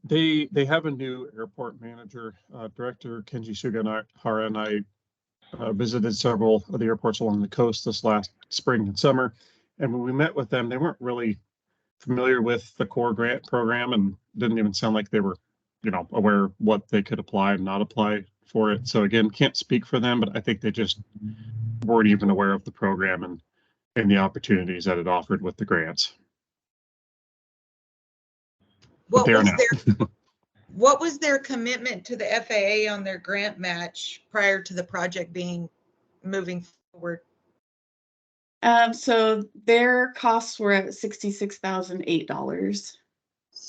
[SPEAKER 11] They have a new airport manager, Director Kenji Sugahara, and I visited several of the airports along the coast this last spring and summer. And when we met with them, they weren't really familiar with the core grant program and didn't even sound like they were, aware of what they could apply and not apply for it. So again, can't speak for them, but I think they just weren't even aware of the program and the opportunities that it offered with the grants.
[SPEAKER 10] What was their commitment to the FAA on their grant match prior to the project moving forward?
[SPEAKER 1] So their costs were at $66,008.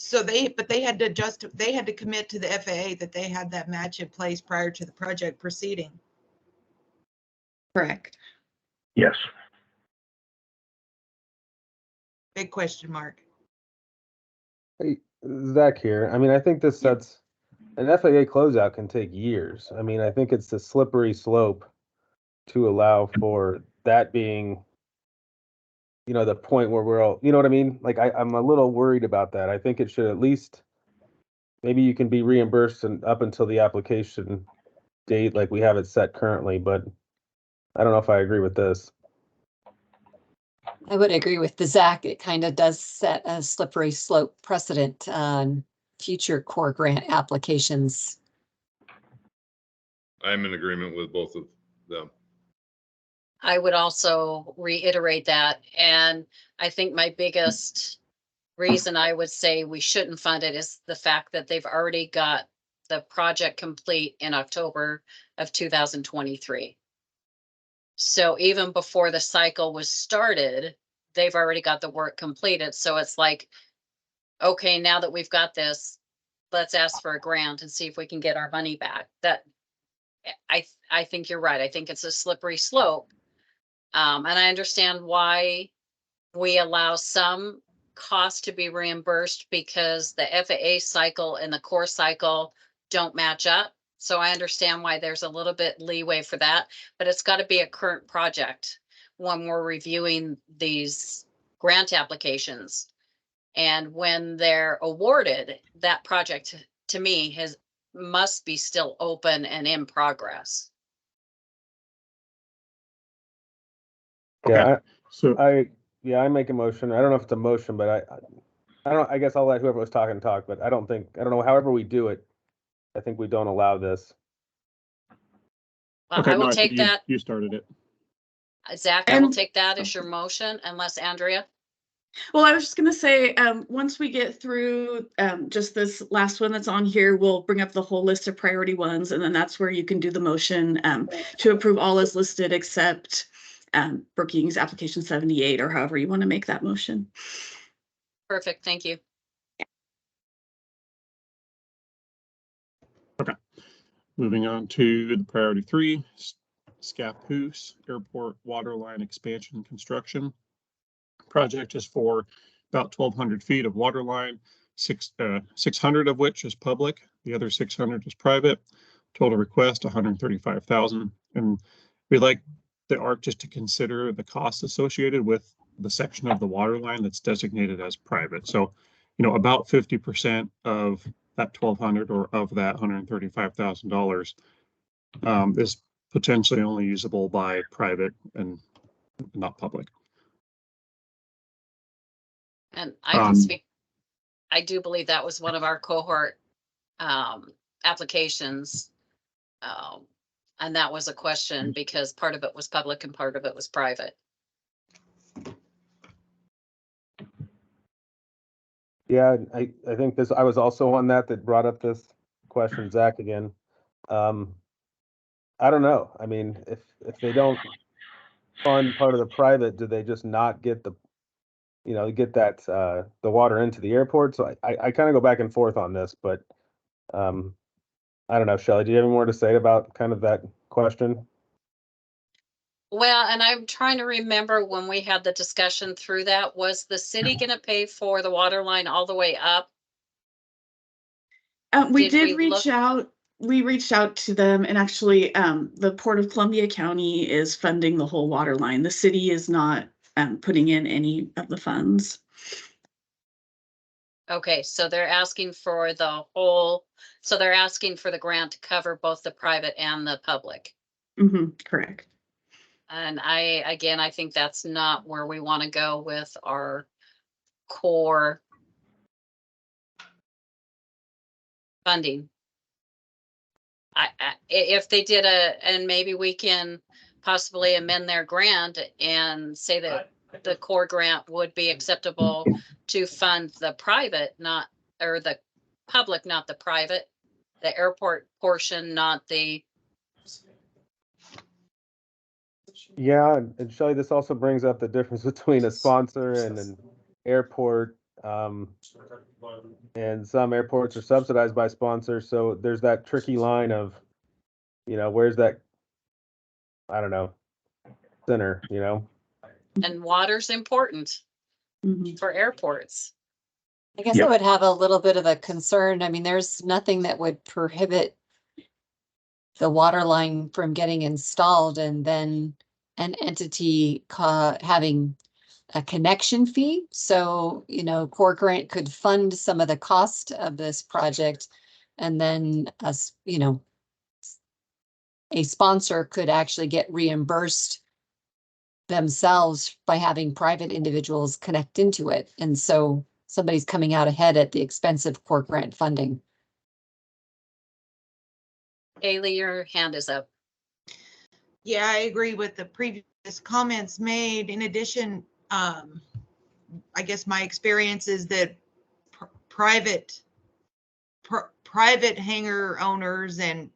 [SPEAKER 10] So but they had to commit to the FAA that they had that match in place prior to the project proceeding.
[SPEAKER 1] Correct.
[SPEAKER 7] Yes.
[SPEAKER 10] Big question mark.
[SPEAKER 9] Hey, Zach here. I mean, I think this
[SPEAKER 1] Yeah.
[SPEAKER 9] sets an FAA closeout can take years. I mean, I think it's the slippery slope to allow for that being, the point where we're all, you know what I mean? Like, I'm a little worried about that. I think it should at least, maybe you can be reimbursed and up until the application date, like we have it set currently, but I don't know if I agree with this.
[SPEAKER 12] I would agree with the Zach. It kind of does set a slippery slope precedent on future core grant applications.
[SPEAKER 8] I'm in agreement with both of them.
[SPEAKER 2] I would also reiterate that. And I think my biggest reason I would say we shouldn't fund it is the fact that they've already got the project complete in October of 2023. So even before the cycle was started, they've already got the work completed. So it's like, okay, now that we've got this, let's ask for a grant and see if we can get our money back. That I think you're right. I think it's a slippery slope. And I understand why we allow some costs to be reimbursed because the FAA cycle and the core cycle don't match up. So I understand why there's a little bit leeway for that, but it's got to be a current project when we're reviewing these grant applications. And when they're awarded, that project to me must be still open and in progress.
[SPEAKER 9] Yeah,
[SPEAKER 11] So
[SPEAKER 9] I make a motion. I don't know if it's a motion, but I don't, I guess I'll let whoever was talking talk, but I don't know, however we do it, I think we don't allow this.
[SPEAKER 2] Well,
[SPEAKER 11] okay,
[SPEAKER 2] I will
[SPEAKER 11] no, I
[SPEAKER 2] take
[SPEAKER 11] think
[SPEAKER 2] that.
[SPEAKER 11] you started it.
[SPEAKER 2] Zach, I will
[SPEAKER 1] And-
[SPEAKER 2] take that as your motion unless Andrea.
[SPEAKER 1] Well, I was just going to say, once we get through just this last one that's on here, we'll bring up the whole list of priority ones, and then that's where you can do the motion to approve all as listed except Brookings application 78, or however you want to make that motion.
[SPEAKER 2] Perfect, thank you.
[SPEAKER 11] Moving on to the priority 3, Scappoose Airport Waterline Expansion Construction. Project is for about 1,200 feet of water line, 600 of which is public. The other 600 is private. Total request 135,000. And we'd like the ARC just to consider the costs associated with the section of the water line that's designated as private. So, about 50% of that 1,200 or of that $135,000 is potentially only usable by private and not public.
[SPEAKER 2] And I can speak, I do believe that was one of our cohort applications. And that was a question because part of it was public and part of it was private.
[SPEAKER 9] Yeah, I think I was also on that brought up this question, Zach, again. I don't know. I mean, if they don't fund part of the private, do they just not get the water into the airport? So I kind of go back and forth on this, but I don't know, Shelley, do you have any more to say about kind of that question?
[SPEAKER 2] Well, and I'm trying to remember when we had the discussion through that, was the city going to pay for the water line all the way up?
[SPEAKER 1] We
[SPEAKER 2] Did we
[SPEAKER 1] did reach out. We reached out to them, and actually, the Port of Columbia County is funding the whole water line. The city is not putting in any of the funds.
[SPEAKER 2] Okay, so they're asking for the whole, so they're asking for the grant to cover both the private and the public.
[SPEAKER 1] Correct.
[SPEAKER 2] And I think that's not where we want to go with our core funding. If they did and maybe we can possibly amend their grant and say that the core grant would be acceptable to fund the private, or the public, not the private, the airport portion, not the.
[SPEAKER 9] Yeah, and Shelley, this also brings up the difference between a sponsor and an airport And some airports are subsidized by sponsors, so there's that tricky line of, where's that, I don't know, center,
[SPEAKER 2] And water's important
[SPEAKER 1] Mhm.
[SPEAKER 2] for airports.
[SPEAKER 12] I guess I
[SPEAKER 7] Yep.
[SPEAKER 12] would have a little bit of a concern. I mean, there's nothing that would prohibit the water line from getting installed and then an entity having a connection fee. So, Core Grant could fund some of the cost of this project, and then us, a sponsor could actually get reimbursed themselves by having private individuals connect into it. And so somebody's coming out ahead at the expense of Core Grant funding.
[SPEAKER 2] Haley, your hand is up.
[SPEAKER 10] Yeah, I agree with the previous comments made. In addition, I guess my experience is that private hangar owners and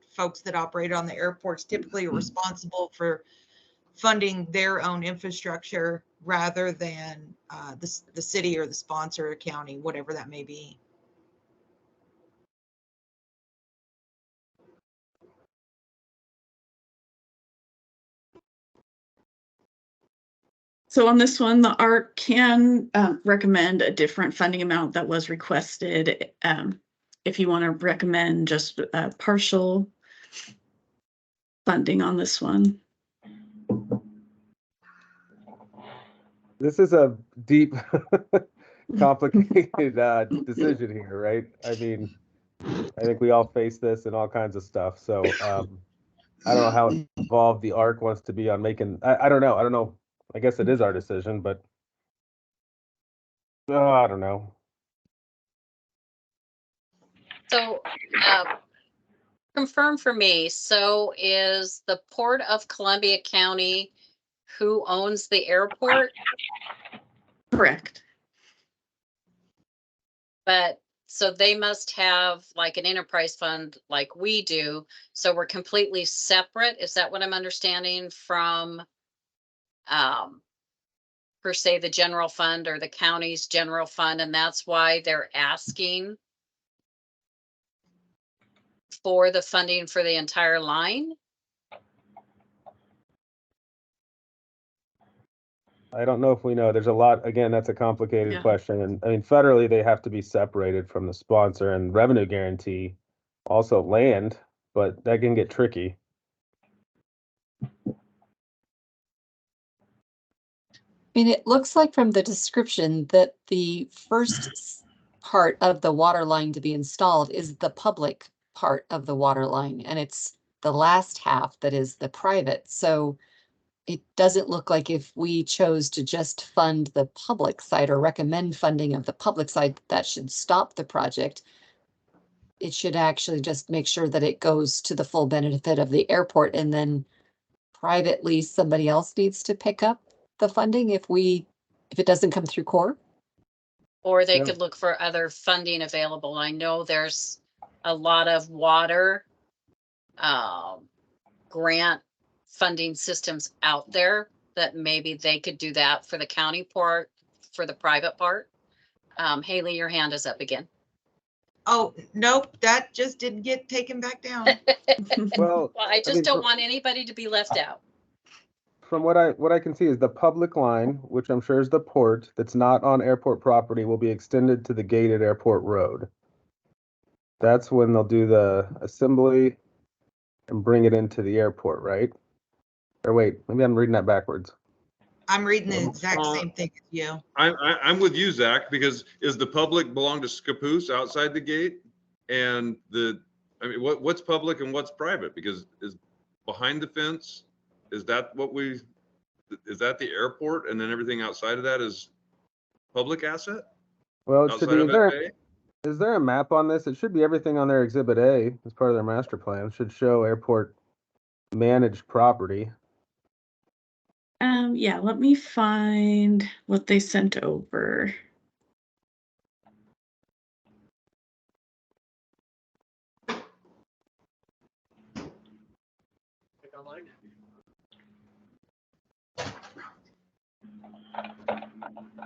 [SPEAKER 10] folks that operate on the airports typically are responsible for funding their own infrastructure rather than the city or the sponsor or county, whatever that may be.
[SPEAKER 1] So on this one, the ARC can recommend a different funding amount that was requested. If you want to recommend just partial funding on this one.
[SPEAKER 9] This is a deep, complicated decision here, right? I mean, I think we all face this and all kinds of stuff. So I don't know how involved the ARC wants to be on making. I don't know. I don't know. I guess it is our decision, but I don't know.
[SPEAKER 2] So confirm for me, so is the Port of Columbia County who owns the airport?
[SPEAKER 1] Correct.
[SPEAKER 2] But so they must have like an enterprise fund like we do. So we're completely separate. Is that what I'm understanding from per se the general fund or the county's general fund? And that's why they're asking for the funding for the entire line?
[SPEAKER 9] I don't know if we know. There's a lot. Again, that's a complicated
[SPEAKER 1] Yeah.
[SPEAKER 9] question. And I mean, federally, they have to be separated from the sponsor and revenue guarantee, also land, but that can get tricky.
[SPEAKER 12] I mean, it looks like from the description that the first part of the water line to be installed is the public part of the water line, and it's the last half that is the private. So it doesn't look like if we chose to just fund the public side or recommend funding of the public side, that should stop the project. It should actually just make sure that it goes to the full benefit of the airport, and then privately somebody else needs to pick up the funding if it doesn't come through core.
[SPEAKER 2] Or they
[SPEAKER 9] Yeah.
[SPEAKER 2] could look for other funding available. I know there's a lot of water grant funding systems out there that maybe they could do that for the county part, for the private part. Haley, your hand is up again.
[SPEAKER 10] Oh, nope, that just didn't get taken back down.
[SPEAKER 9] Well,
[SPEAKER 2] Well, I just
[SPEAKER 9] mean,
[SPEAKER 2] don't want anybody to be left out.
[SPEAKER 9] from what I can see is the public line, which I'm sure is the port that's not on airport property, will be extended to the gated airport road. That's when they'll do the assembly and bring it into the airport, right? Or wait, maybe I'm reading that backwards.
[SPEAKER 10] I'm reading the exact same thing as you.
[SPEAKER 8] I'm with you, Zach, because is the public belong to Scappoose outside the gate? And I mean, what's public and what's private? Because is behind the fence, is that the airport? And then everything outside of that is public asset?
[SPEAKER 9] Well, it should
[SPEAKER 8] Outside
[SPEAKER 9] be.
[SPEAKER 8] of that bay?
[SPEAKER 9] Is there a map on this? It should be everything on their Exhibit A as part of their master plan. It should show airport managed property.
[SPEAKER 1] Yeah, let me find what they sent over.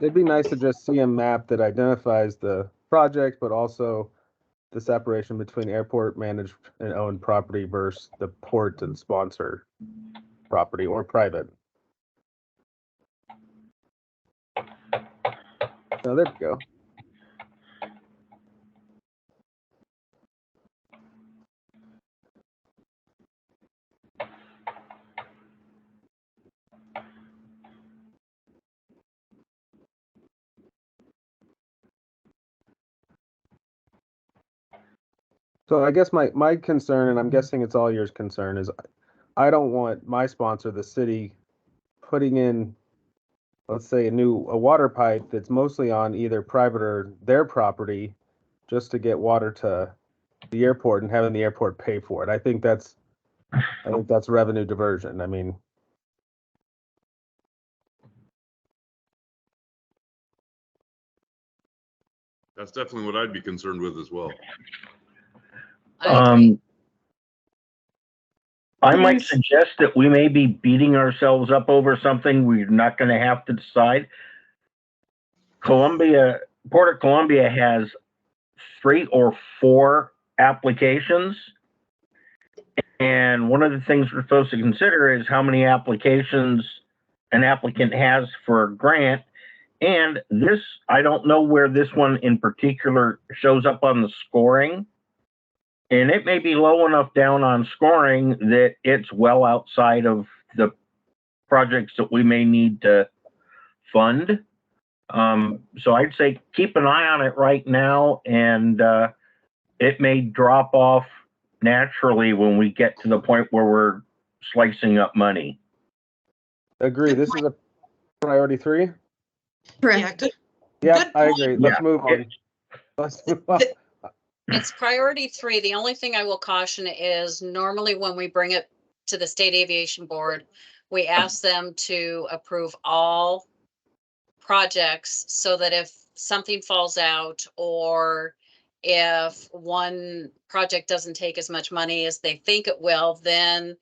[SPEAKER 9] it'd be nice to just see a map that identifies the project, but also the separation between airport managed and owned property versus the port and sponsor property or private. So there we go. So I guess my concern, and I'm guessing it's all yours concern, is I don't want my sponsor, the city, putting in, let's say, a water pipe that's mostly on either private or their property just to get water to the airport and having the airport pay for it. I think that's revenue diversion. I mean,
[SPEAKER 8] That's definitely what I'd be concerned with as well.
[SPEAKER 2] I agree.
[SPEAKER 7] I might suggest that we may be beating ourselves up over something we're not going to have to decide. Port of Columbia has 3 or 4 applications. And one of the things we're supposed to consider is how many applications an applicant has for a grant. And this, I don't know where this one in particular shows up on the scoring. And it may be low enough down on scoring that it's well outside of the projects that we may need to fund. So I'd say keep an eye on it right now, and it may drop off naturally when we get to the point where we're slicing up money.
[SPEAKER 9] agree. This is a priority 3.
[SPEAKER 10] Yeah,
[SPEAKER 1] Correct.
[SPEAKER 10] good.
[SPEAKER 9] Yeah,
[SPEAKER 10] Good
[SPEAKER 9] I
[SPEAKER 10] point.
[SPEAKER 9] agree. Let's move on. Let's move on.
[SPEAKER 2] It's priority 3. The only thing I will caution is normally when we bring it to the State Aviation Board, we ask them to approve all projects so that if something falls out or if one project doesn't take as much money as they think it will, then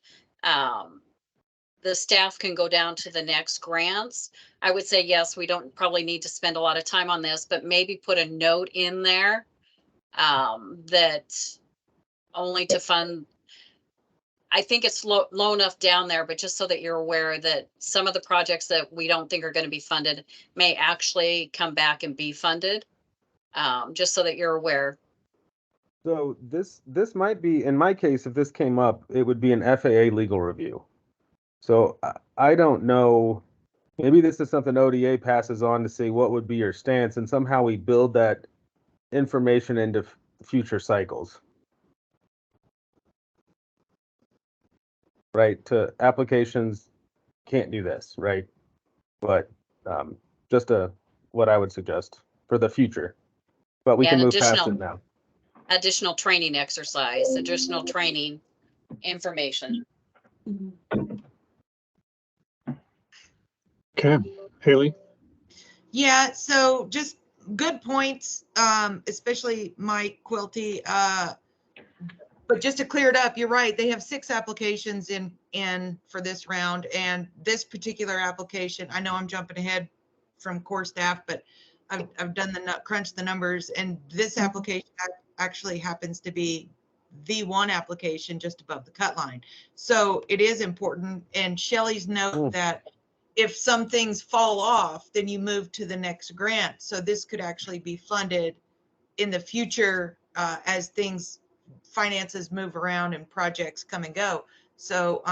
[SPEAKER 2] the staff can go down to the next grants. I would say, yes, we don't probably need to spend a lot of time on this, but maybe put a note in there that only to fund. I think it's low enough down there, but just so that you're aware that some of the projects that we don't think are going to be funded may actually come back and be funded, just so that you're aware.
[SPEAKER 9] So this might be, in my case, if this came up, it would be an FAA legal review. So I don't know, maybe this is something ODA passes on to see what would be your stance, and somehow we build that information into future cycles. Right, to applications can't do this, right? But just what I would suggest for the future. But we
[SPEAKER 2] Yeah,
[SPEAKER 9] can
[SPEAKER 2] an
[SPEAKER 9] move past it now.
[SPEAKER 2] additional training exercise, additional training information.
[SPEAKER 11] Okay, Haley?
[SPEAKER 10] Yeah, so just good points, especially Mike Quilty. But just to clear it up, you're right. They have 6 applications in for this round, and this particular application, I know I'm jumping ahead from core staff, but I've done crunched the numbers, and this application actually happens to be the one application just above the cut line. So it is important. And Shelley's note that if some things fall off, then you move to the next grant. So this could actually be funded in the future as finances move around and projects come and go. So,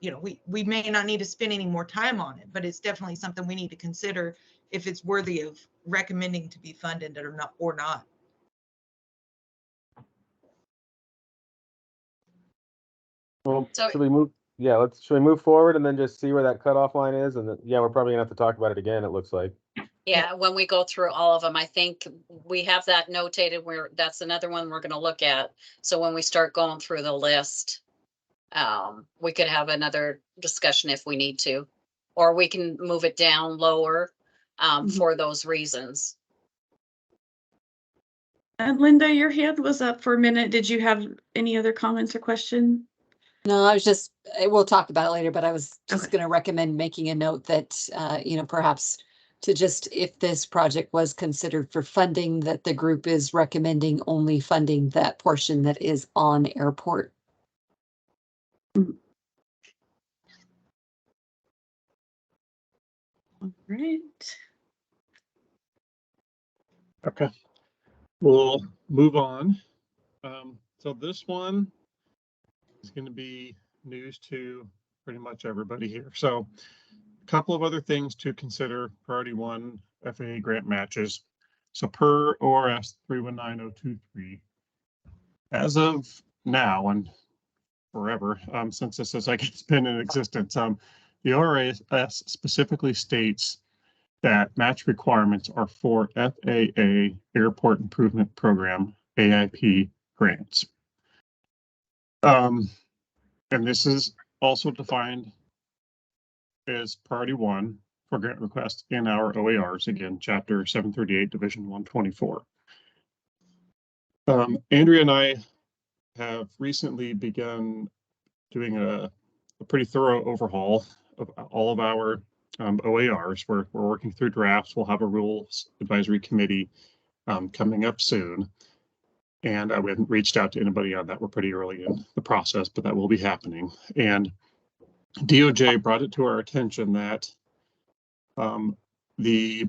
[SPEAKER 10] you know, we may not need to spend any more time on it, but it's definitely something we need to consider if it's worthy of recommending to be funded or not.
[SPEAKER 9] Well,
[SPEAKER 2] So-
[SPEAKER 9] should we move? Yeah, should we move forward and then just see where that cutoff line is? And then, yeah, we're probably gonna have to talk about it again, it looks like.
[SPEAKER 2] Yeah, when we go through all of them, I think we have that notated where that's another one we're going to look at. So when we start going through the list, we could have another discussion if we need to, or we can move it down lower for those reasons.
[SPEAKER 1] Linda, your hand was up for a minute. Did you have any other comments or question?
[SPEAKER 12] No, I was just, we'll talk about it later, but I was just
[SPEAKER 1] Okay.
[SPEAKER 12] going to recommend making a note that, perhaps to just, if this project was considered for funding, that the group is recommending only funding that portion that is on airport.
[SPEAKER 1] All right.
[SPEAKER 11] Okay, we'll move on. So this one is going to be news to pretty much everybody here. So a couple of other things to consider. Priority 1, FAA grant matches. So per ORS 319023, as of now and forever, since this has, I guess, been in existence, the ORS specifically states that match requirements are for FAA Airport Improvement Program, AIP grants. And this is also defined as priority 1 for grant requests in our OARs, again, chapter 738, division 124. Andrea and I have recently begun doing a pretty thorough overhaul of all of our OARs. We're working through drafts. We'll have a rules advisory committee coming up soon. And we haven't reached out to anybody on that. We're pretty early in the process, but that will be happening. And DOJ brought it to our attention that the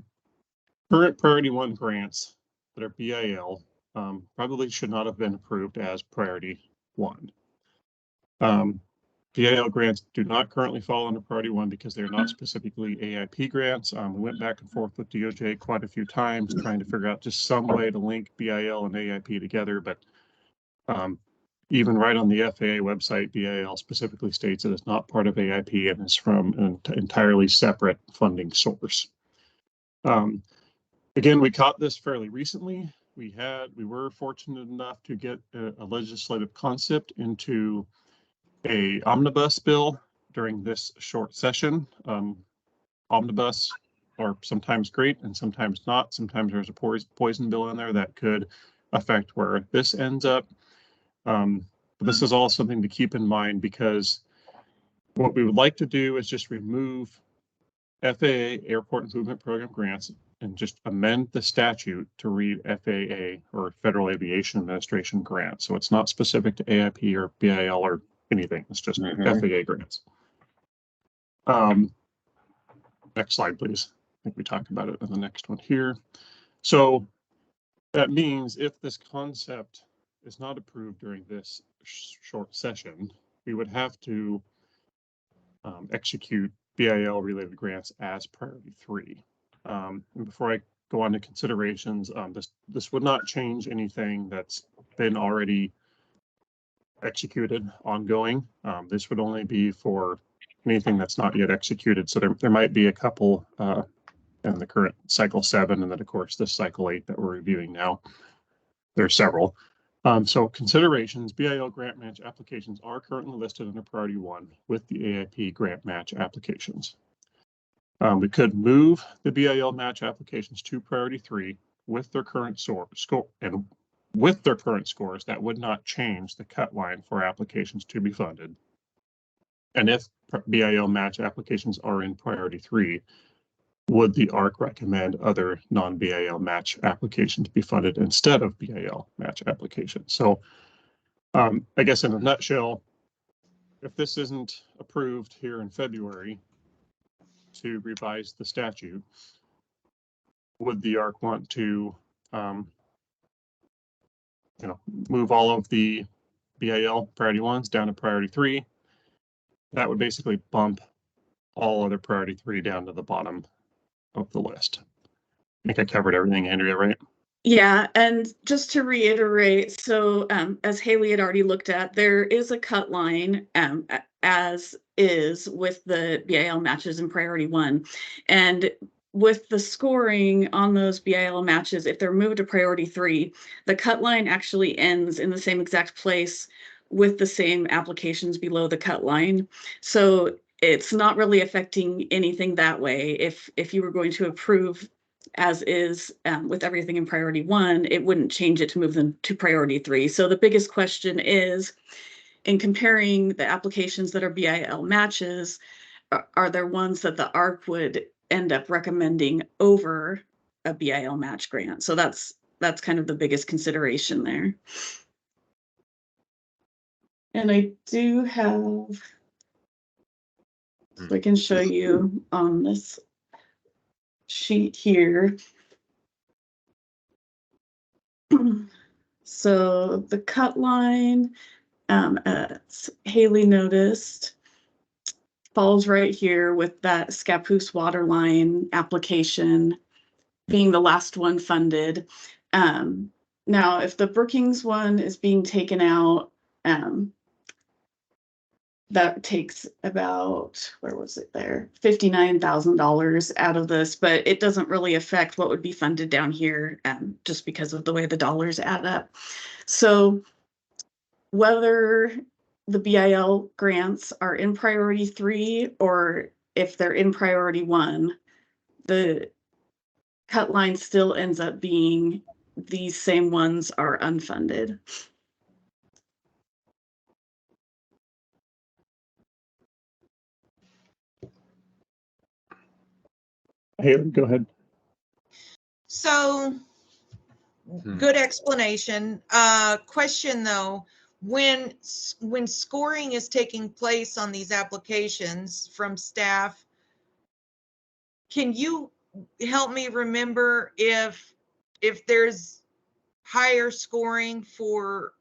[SPEAKER 11] current priority 1 grants that are BIL probably should not have been approved as priority 1. BIL grants do not currently fall under priority 1 because they're not specifically AIP grants. We went back and forth with DOJ quite a few times trying to figure out just some way to link BIL and AIP together, but even right on the FAA website, BIL specifically states it is not part of AIP and is from an entirely separate funding source. Again, we caught this fairly recently. We were fortunate enough to get a legislative concept into a omnibus bill during this short session. Omnibus are sometimes great and sometimes not. Sometimes there's a poison bill in there that could affect where this ends up. This is all something to keep in mind, because what we would like to do is just remove FAA Airport Improvement Program grants and just amend the statute to read FAA or Federal Aviation Administration grants. So it's not specific to AIP or BIL or anything. It's just FAA grants. Next slide, please. I think we talked about it in the next one here. So that means if this concept is not approved during this short session, we would have to execute BIL related grants as priority 3. And before I go on to considerations, this would not change anything that's been already executed ongoing. This would only be for anything that's not yet executed. So there might be a couple in the current cycle 7, and then of course this cycle 8 that we're reviewing now. There are several. So considerations: BIL grant match applications are currently listed under priority 1 with the AIP grant match applications. We could move the BIL match applications to priority 3 with their current score, and with their current scores. That would not change the cut line for applications to be funded. And if BIL match applications are in priority 3, would the ARC recommend other non-BIL match applications be funded instead of BIL match applications? So I guess in a nutshell, if this isn't approved here in February to revise the statute, would the ARC want to move all of the BIL priority 1s down to priority 3? That would basically bump all other priority 3 down to the bottom of the list. I think I covered everything, Andrea, right?
[SPEAKER 1] Yeah, and just to reiterate, so as Haley had already looked at, there is a cut line as is with the BIL matches in priority 1. And with the scoring on those BIL matches, if they're moved to priority 3, the cut line actually ends in the same exact place with the same applications below the cut line. So it's not really affecting anything that way. If you were going to approve as is with everything in priority 1, it wouldn't change it to move them to priority 3. So the biggest question is, in comparing the applications that are BIL matches, are there ones that the ARC would end up recommending over a BIL match grant. So that's kind of the biggest consideration there. And I do have, so I can show you on this sheet here. So the cut line, as Haley noticed, falls right here with that Scappoose water line application being the last one funded. Now, if the Brookings one is being taken out, that takes about, where was it there? $59,000 out of this, but it doesn't really affect what would be funded down here, just because of the way the dollars add up. So whether the BIL grants are in priority 3 or if they're in priority 1, the cut line still ends up being these same ones are unfunded.
[SPEAKER 11] Haley, go ahead.
[SPEAKER 10] So good explanation. Question though, when scoring is taking place on these applications from staff, can you help me remember if there's higher scoring for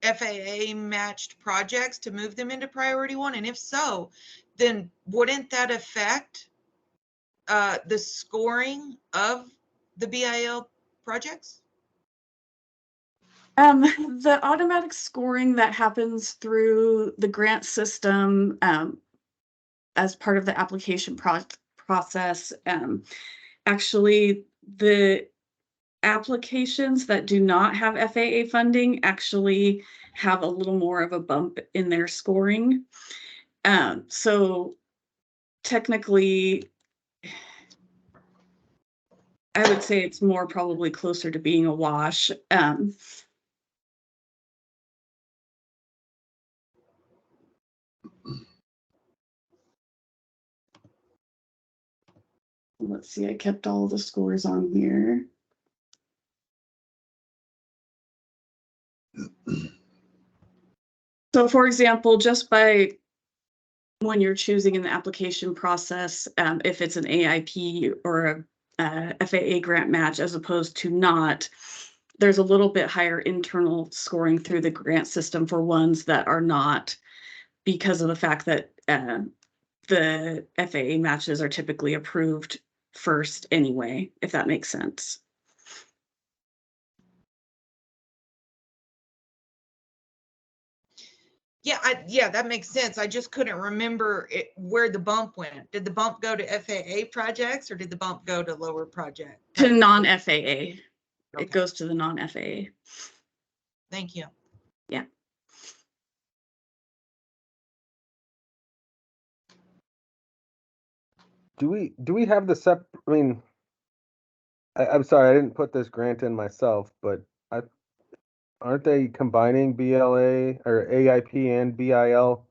[SPEAKER 10] FAA matched projects to move them into priority 1? And if so, then wouldn't that affect the scoring of the BIL projects?
[SPEAKER 1] The automatic scoring that happens through the grant system as part of the application process, actually the applications that do not have FAA funding actually have a little more of a bump in their scoring. So technically, I would say it's more probably closer to being a wash. Let's see, I kept all the scores on here. So for example, just by when you're choosing in the application process, if it's an AIP or a FAA grant match as opposed to not, there's a little bit higher internal scoring through the grant system for ones that are not, because of the fact that the FAA matches are typically approved first anyway, if that makes sense.
[SPEAKER 10] Yeah, that makes sense. I just couldn't remember where the bump went. Did the bump go to FAA projects or did the bump go to lower project?
[SPEAKER 1] To non-FAA.
[SPEAKER 10] Okay.
[SPEAKER 1] It goes to the non-FAA.
[SPEAKER 10] Thank you.
[SPEAKER 1] Yeah.
[SPEAKER 9] Do we have the I mean, I'm sorry, I didn't put this grant in myself, but aren't they combining BLA or AIP and BIL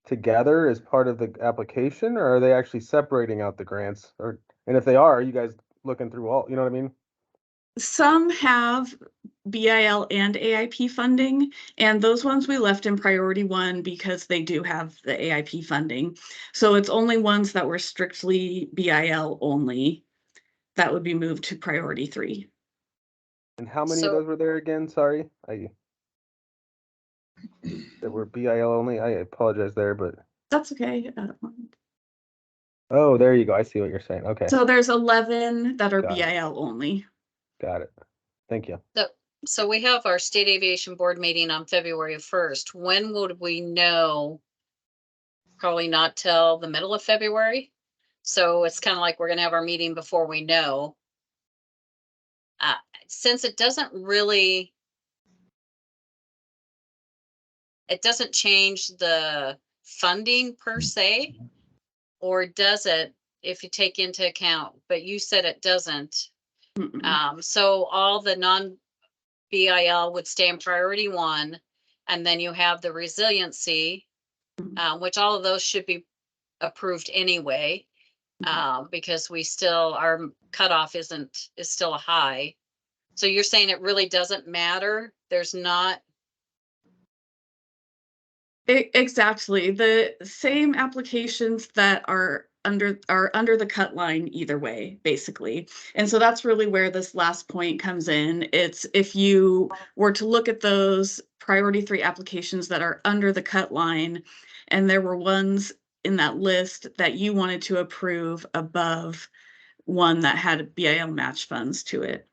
[SPEAKER 9] together as part of the application, or are they actually separating out the grants? And if they are you guys looking through all, you know what I mean?
[SPEAKER 1] Some have BIL and AIP funding, and those ones we left in priority 1 because they do have the AIP funding. So it's only ones that were strictly BIL only that would be moved to priority 3.
[SPEAKER 9] And how many of
[SPEAKER 2] So-
[SPEAKER 9] those were there again? Sorry, that were BIL only. I apologize there, but
[SPEAKER 1] That's okay.
[SPEAKER 9] oh, there you go. I see what you're saying. Okay,
[SPEAKER 1] So there's 11 that are
[SPEAKER 9] Got it.
[SPEAKER 1] BIL only.
[SPEAKER 9] got it. Thank you.
[SPEAKER 2] So we have our state aviation board meeting on February 1st. When would we know? Probably not till the middle of February. So it's kind of like we're gonna have our meeting before we know. Since it doesn't change the funding per se, or does it if you take into account, but you said it doesn't. So all the non-BIL would stay in priority 1, and then you have the resiliency, which all of those should be approved anyway. because we still, our cutoff is still a high. So you're saying it really doesn't matter? There's not,
[SPEAKER 1] Exactly. The same applications that are under the cut line either way, basically. And so that's really where this last point comes in. It's if you were to look at those priority 3 applications that are under the cut line, and there were ones in that list that you wanted to approve above one that had BIL match funds to it.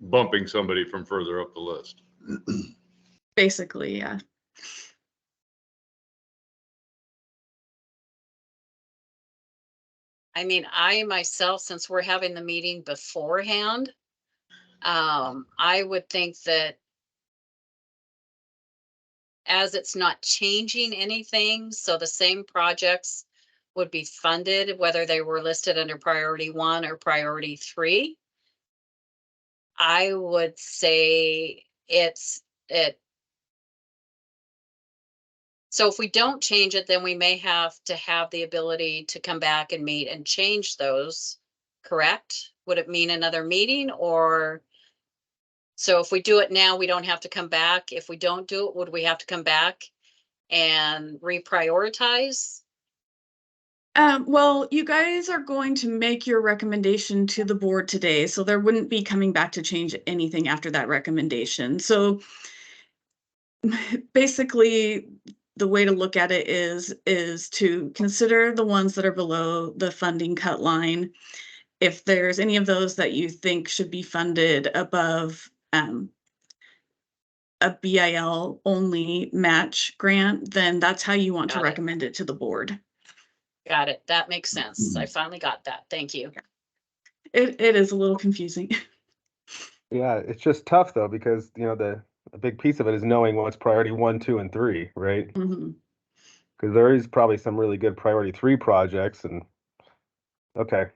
[SPEAKER 8] Bumping somebody from further up the list.
[SPEAKER 1] Basically, yeah.
[SPEAKER 2] I mean, I myself, since we're having the meeting beforehand, I would think that as it's not changing anything, so the same projects would be funded, whether they were listed under priority 1 or priority 3. I would say so if we don't change it, then we may have to have the ability to come back and meet and change those, correct? Would it mean another meeting, or? So if we do it now, we don't have to come back. If we don't do it, would we have to come back and reprioritize?
[SPEAKER 1] Well, you guys are going to make your recommendation to the board today, so there wouldn't be coming back to change anything after that recommendation. So basically, the way to look at it is to consider the ones that are below the funding cut line. If there's any of those that you think should be funded above a BIL only match grant, then that's how you want to
[SPEAKER 2] Got it.
[SPEAKER 1] recommend it to the board.
[SPEAKER 2] Got it. That makes sense. I finally got that. Thank you.
[SPEAKER 1] It is a little confusing.
[SPEAKER 9] Yeah, it's just tough though, because a big piece of it is knowing what's priority 1, 2, and 3, right?
[SPEAKER 1] Mhm.
[SPEAKER 9] Because there is probably some really good priority 3 projects, and okay.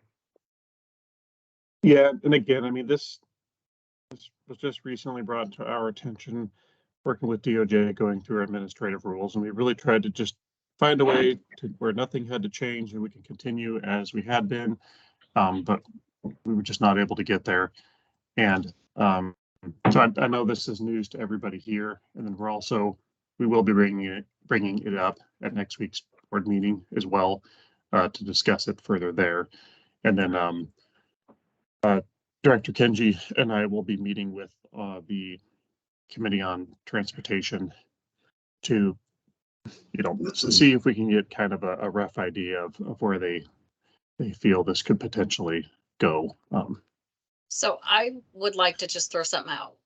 [SPEAKER 11] Yeah, and again, I mean, this was just recently brought to our attention, working with DOJ, going through administrative rules, and we really tried to just find a way to where nothing had to change and we can continue as we had been, but we were just not able to get there. And so I know this is news to everybody here, and then we will be bringing it up at next week's board meeting as well, to discuss it further there. And then Director Kenji and I will be meeting with the Committee on Transportation to, see if we can get kind of a rough idea of where they feel this could potentially go.
[SPEAKER 2] So I would like to just throw something out.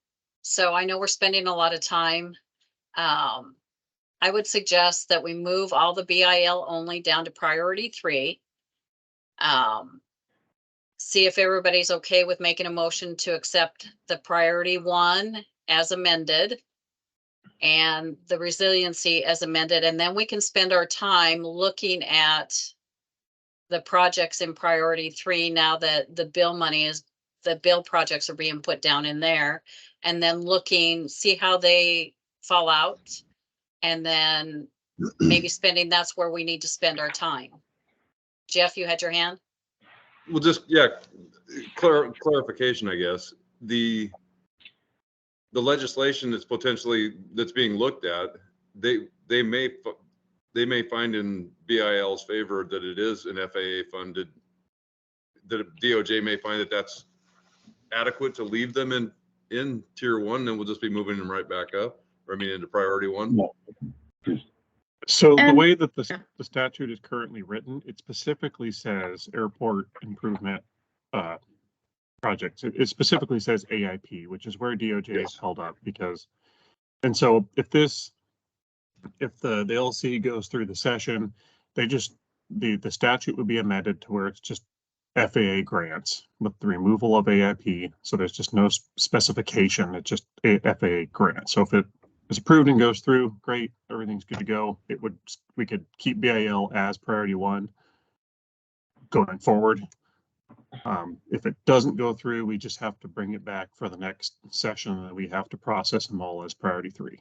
[SPEAKER 2] So I know we're spending a lot of time. I would suggest that we move all the BIL only down to priority 3. See if everybody's okay with making a motion to accept the priority 1 as amended and the resiliency as amended. And then we can spend our time looking at the projects in priority 3 now that the bill projects are being put down in there, and then see how they fall out, and then maybe that's where we need to spend our time. Jeff, you had your hand?
[SPEAKER 8] Well, just, yeah, clarification, I guess. The legislation that's being looked at, they may find in BIL's favor that it is an FAA funded, that DOJ may find that that's adequate to leave them in tier 1, then we'll just be moving them right back up, or I mean into priority 1.
[SPEAKER 11] So the
[SPEAKER 1] And-
[SPEAKER 11] way that the statute is currently written, it specifically says airport improvement projects. It specifically says AIP, which is where DOJ is held up and so if the LC goes through the session, the statute would be amended to where it's just FAA grants with the removal of AIP. So there's just no specification. It's just a FAA grant. So if it is approved and goes through, great, everything's good to go. We could keep BIL as priority 1 going forward. If it doesn't go through, we just have to bring it back for the next session, and we have to process them all as priority 3.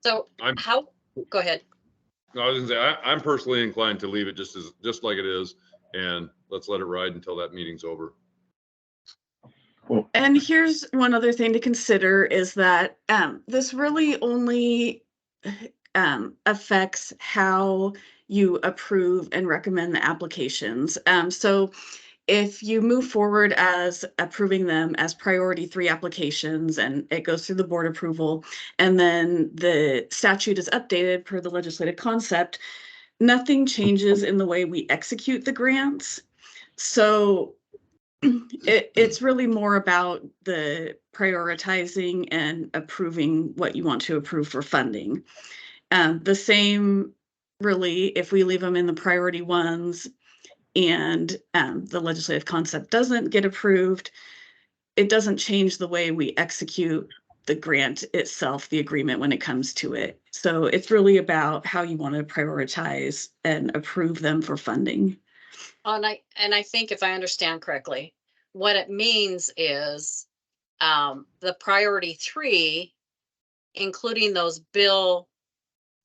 [SPEAKER 2] So go ahead.
[SPEAKER 8] No, I was gonna say, I'm personally inclined to leave it just like it is, and let's let it ride until that meeting's over.
[SPEAKER 1] And here's one other thing to consider is that this really only affects how you approve and recommend the applications. So if you move forward as approving them as priority 3 applications and it goes through the board approval, and then the statute is updated per the legislative concept, nothing changes in the way we execute the grants. So it's really more about the prioritizing and approving what you want to approve for funding. The same really if we leave them in the priority ones and the legislative concept doesn't get approved, it doesn't change the way we execute the grant itself, the agreement when it comes to it. So it's really about how you want to prioritize and approve them for funding.
[SPEAKER 2] And I think if I understand correctly, what it means is the priority 3, including those bill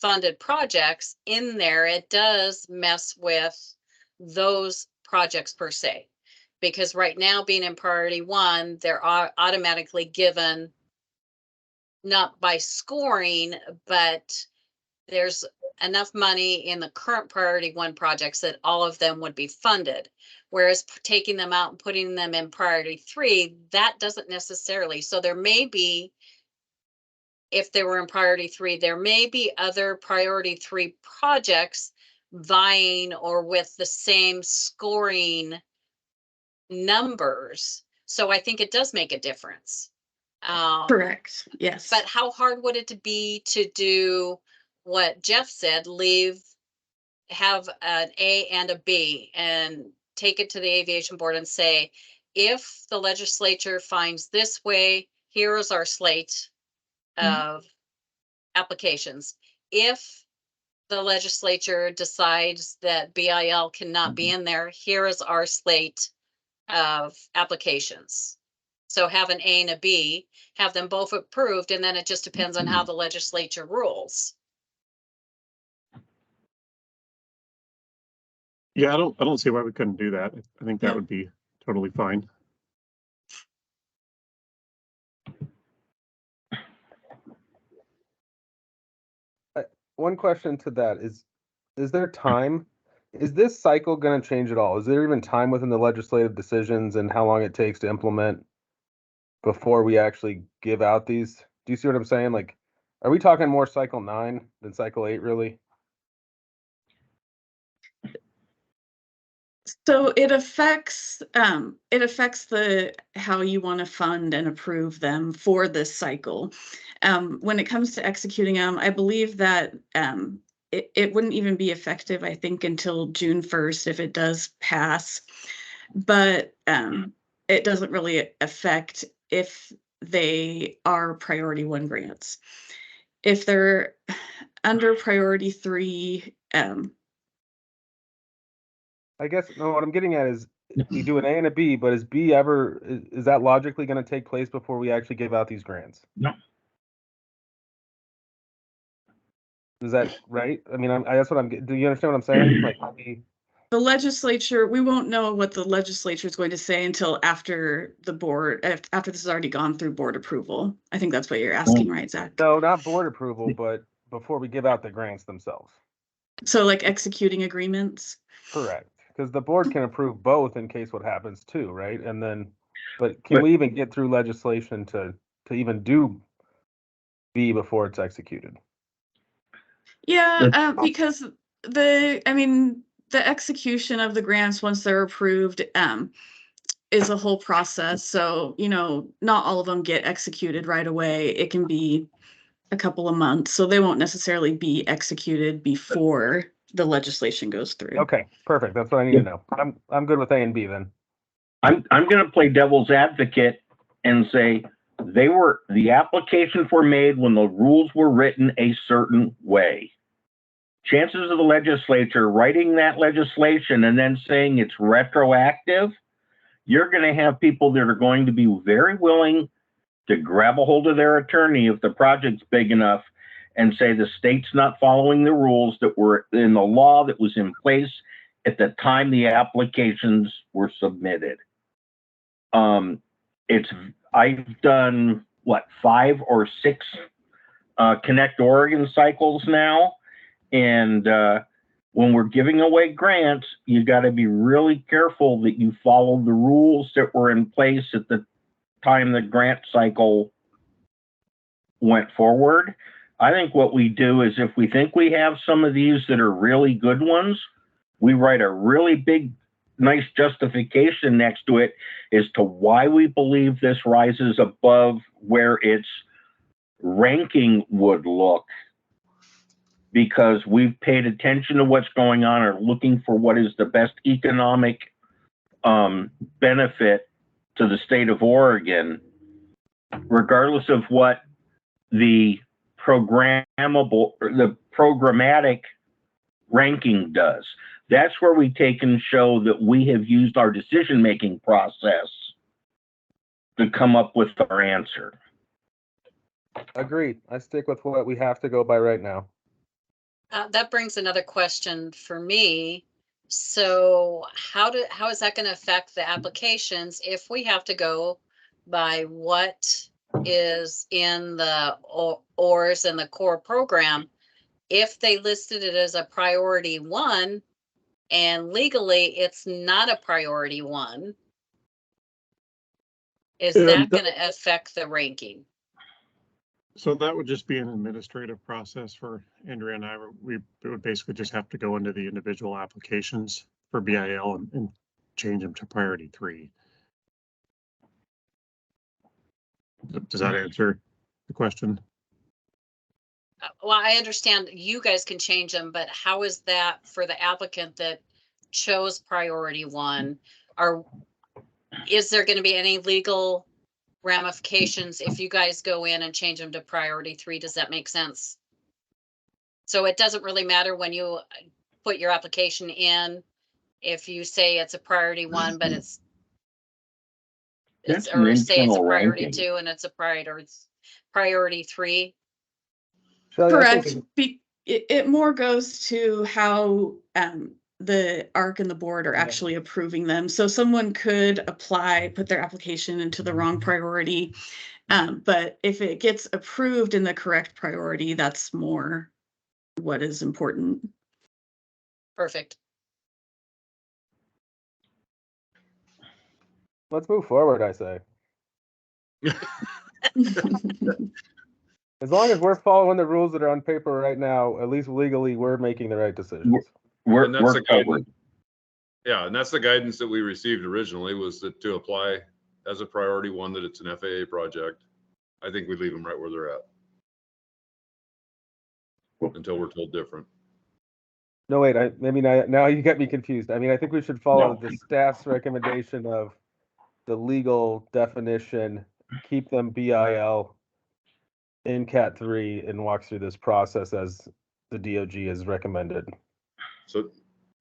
[SPEAKER 2] funded projects in there, it does mess with those projects per se. Because right now, being in priority 1, they're automatically given, not by scoring, but there's enough money in the current priority 1 projects that all of them would be funded. Whereas taking them out and putting them in priority 3, that doesn't necessarily. So there may be, if they were in priority 3, there may be other priority 3 projects vying or with the same scoring numbers. So I think it does make a difference.
[SPEAKER 1] Correct. Yes.
[SPEAKER 2] But how hard would it be to do what Jeff said, have an A and a B and take it to the aviation board and say, if the legislature finds this way, here is our slate of applications. If the legislature decides that BIL cannot be in there, here is our slate of applications. So have an A and a B, have them both approved, and then it just depends on how the legislature rules.
[SPEAKER 11] Yeah, I don't see why we couldn't do that. I think that would be totally fine.
[SPEAKER 9] One question to that is there time? Is this cycle going to change at all? Is there even time within the legislative decisions and how long it takes to implement before we actually give out these? Do you see what I'm saying? Like, are we talking more cycle 9 than cycle 8 really?
[SPEAKER 1] So it affects the how you want to fund and approve them for this cycle. When it comes to executing them, I believe that it wouldn't even be effective, I think, until June 1st if it does pass. But it doesn't really affect if they are priority 1 grants. If they're under priority 3,
[SPEAKER 9] I guess no, what I'm getting at is we do an A and a B, but is that logically going to take place before we actually give out these grants?
[SPEAKER 7] No.
[SPEAKER 9] Is that right? I mean, that's what do you understand what I'm saying? Like,
[SPEAKER 1] the legislature, we won't know what the legislature is going to say until after the board, after this has already gone through board approval. I think that's what you're asking, right, Zach?
[SPEAKER 9] No, not board approval, but before we give out the grants themselves.
[SPEAKER 1] So like executing agreements?
[SPEAKER 9] Correct. Because the board can approve both in case what happens too, right? And then, but can we even get through legislation to even do B before it's executed?
[SPEAKER 1] Yeah, because the execution of the grants once they're approved is a whole process. So, not all of them get executed right away. It can be a couple of months. So they won't necessarily be executed before the legislation goes through.
[SPEAKER 9] Okay, perfect. That's what I need to know. I'm good with A and B then.
[SPEAKER 7] I'm going to play devil's advocate and say the applications were made when the rules were written a certain way. Chances of the legislature writing that legislation and then saying it's retroactive, you're going to have people that are going to be very willing to grab a hold of their attorney if the project's big enough and say the state's not following the rules that were in the law that was in place at the time the applications were submitted. I've done what, 5 or 6 Connect Oregon cycles now, and when we're giving away grants, you got to be really careful that you follow the rules that were in place at the time the grant cycle went forward. I think what we do is if we think we have some of these that are really good ones, we write a really big, nice justification next to it as to why we believe this rises above where its ranking would look, because we've paid attention to what's going on or looking for what is the best economic benefit to the state of Oregon, regardless of what the programmatic ranking does. That's where we take and show that we have used our decision-making process to come up with our answer.
[SPEAKER 9] Agreed. I stick with what we have to go by right now.
[SPEAKER 2] That brings another question for me. So how is that going to affect the applications if we have to go by what is in the ORs and the core program? If they listed it as a priority 1 and legally it's not a priority 1, is that going to affect the ranking?
[SPEAKER 11] So that would just be an administrative process for Andrea and I. We would basically just have to go into the individual applications for BIL and change them to priority 3. Does that answer the question?
[SPEAKER 2] Well, I understand you guys can change them, but how is that for the applicant that chose priority 1? Is there going to be any legal ramifications if you guys go in and change them to priority 3? Does that make sense? So it doesn't really matter when you put your application in, if you say it's a priority 1, but it's or say it's a priority ranking. 2 and it's a priority 3.
[SPEAKER 9] Shelley,
[SPEAKER 1] Correct. It more goes to how the ARC and the board are actually approving them. So someone could put their application into the wrong priority. But if it gets approved in the correct priority, that's more what is important.
[SPEAKER 2] Perfect.
[SPEAKER 9] Let's move forward, I say. As long as we're following the rules that are on paper right now, at least legally, we're making the right decisions.
[SPEAKER 8] And that's the guidance. Yeah, and that's the guidance that we received originally, was that to apply as a priority 1, that it's an FAA project. I think we leave them right where they're at until we're told different.
[SPEAKER 9] No, wait, maybe now you get me confused. I mean, I think we should follow the staff's recommendation of the legal definition, keep them BIL in Cat 3, and walk through this process as the DOG has recommended.
[SPEAKER 8] So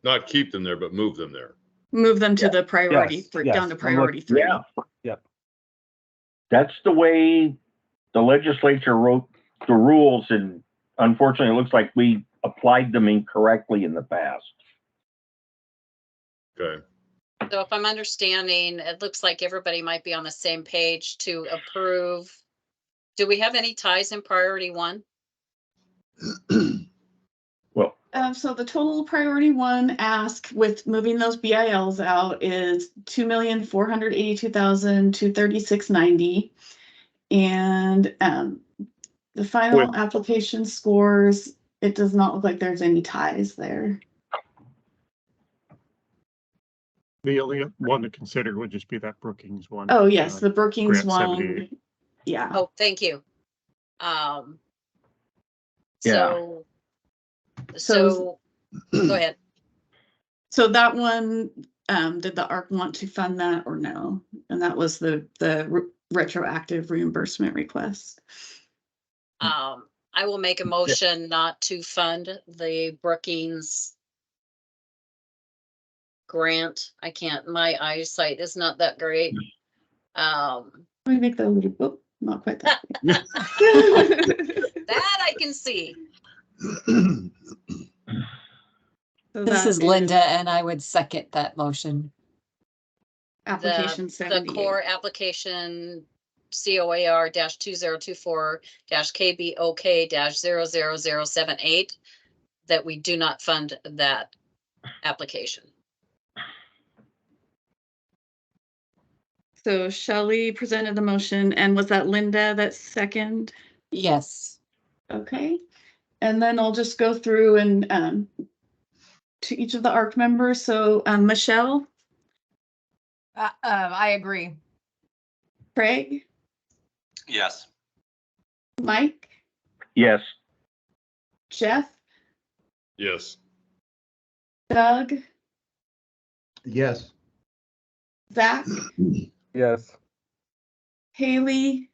[SPEAKER 8] not keep them there, but move them there.
[SPEAKER 1] Move them to the priority 3, down to priority 3.
[SPEAKER 7] Yeah.
[SPEAKER 9] Yep.
[SPEAKER 7] That's the way the legislature wrote the rules, and unfortunately, it looks like we applied them incorrectly in the past.
[SPEAKER 8] Okay.
[SPEAKER 2] So if I'm understanding, it looks like everybody might be on the same page to approve. Do we have any ties in priority 1?
[SPEAKER 7] Well,
[SPEAKER 1] so the total priority 1 ask with moving those BILs out is $2,482,236.90, and the final application scores, it does not look like there's any ties there.
[SPEAKER 11] The only one to consider would just be that Brookings one.
[SPEAKER 1] Oh yes, the Brookings one.
[SPEAKER 11] 78.
[SPEAKER 1] Yeah.
[SPEAKER 2] Oh, thank you. So go ahead.
[SPEAKER 1] So that one, did the ARC want to fund that or no? And that was the retroactive reimbursement request.
[SPEAKER 2] I will make a motion not to fund the Brookings grant. I can't, my eyesight is not that great.
[SPEAKER 1] Let me make that a little, not quite that.
[SPEAKER 2] That I can see.
[SPEAKER 1] So
[SPEAKER 12] This
[SPEAKER 1] that
[SPEAKER 12] is Linda, and I would second that motion.
[SPEAKER 1] Application
[SPEAKER 2] The
[SPEAKER 1] 78.
[SPEAKER 2] core application COAR -2024 KBOK -00078, that we do not fund that application.
[SPEAKER 1] So Shelley presented the motion, and was that Linda that second?
[SPEAKER 12] Yes.
[SPEAKER 1] Okay. And then I'll just go through and to each of the ARC members. So Michelle,
[SPEAKER 4] I agree.
[SPEAKER 1] Craig,
[SPEAKER 6] Yes.
[SPEAKER 1] Mike,
[SPEAKER 7] Yes.
[SPEAKER 1] Jeff,
[SPEAKER 8] Yes.
[SPEAKER 1] Doug,
[SPEAKER 5] Yes.
[SPEAKER 1] Zach,
[SPEAKER 9] Yes.
[SPEAKER 1] Haley,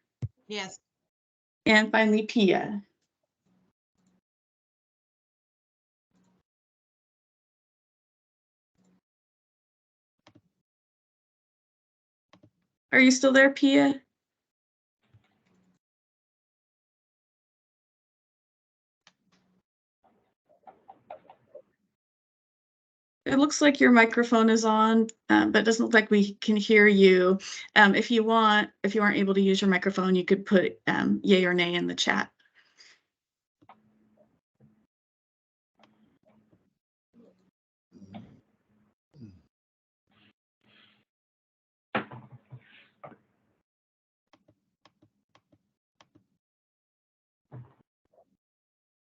[SPEAKER 10] Yes.
[SPEAKER 1] and finally Pia. Are you still there, Pia? It looks like your microphone is on, but it doesn't look like we can hear you. If you aren't able to use your microphone, you could put yay or nay in the chat.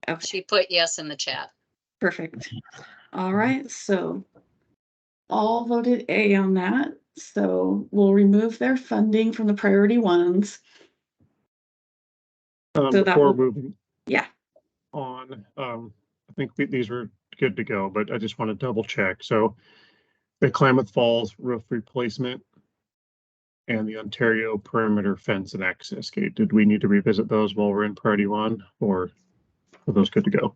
[SPEAKER 1] Okay.
[SPEAKER 2] She put yes in the chat.
[SPEAKER 1] Perfect. All right, so all voted A on that. So we'll remove their funding from the priority ones. So that
[SPEAKER 11] Before
[SPEAKER 1] will,
[SPEAKER 11] moving
[SPEAKER 1] yeah,
[SPEAKER 11] on, I think these are good to go, but I just want to double check. So the Klamath Falls roof replacement and the Ontario perimeter fence and access gate, did we need to revisit those while we're in priority one, or are those good to go?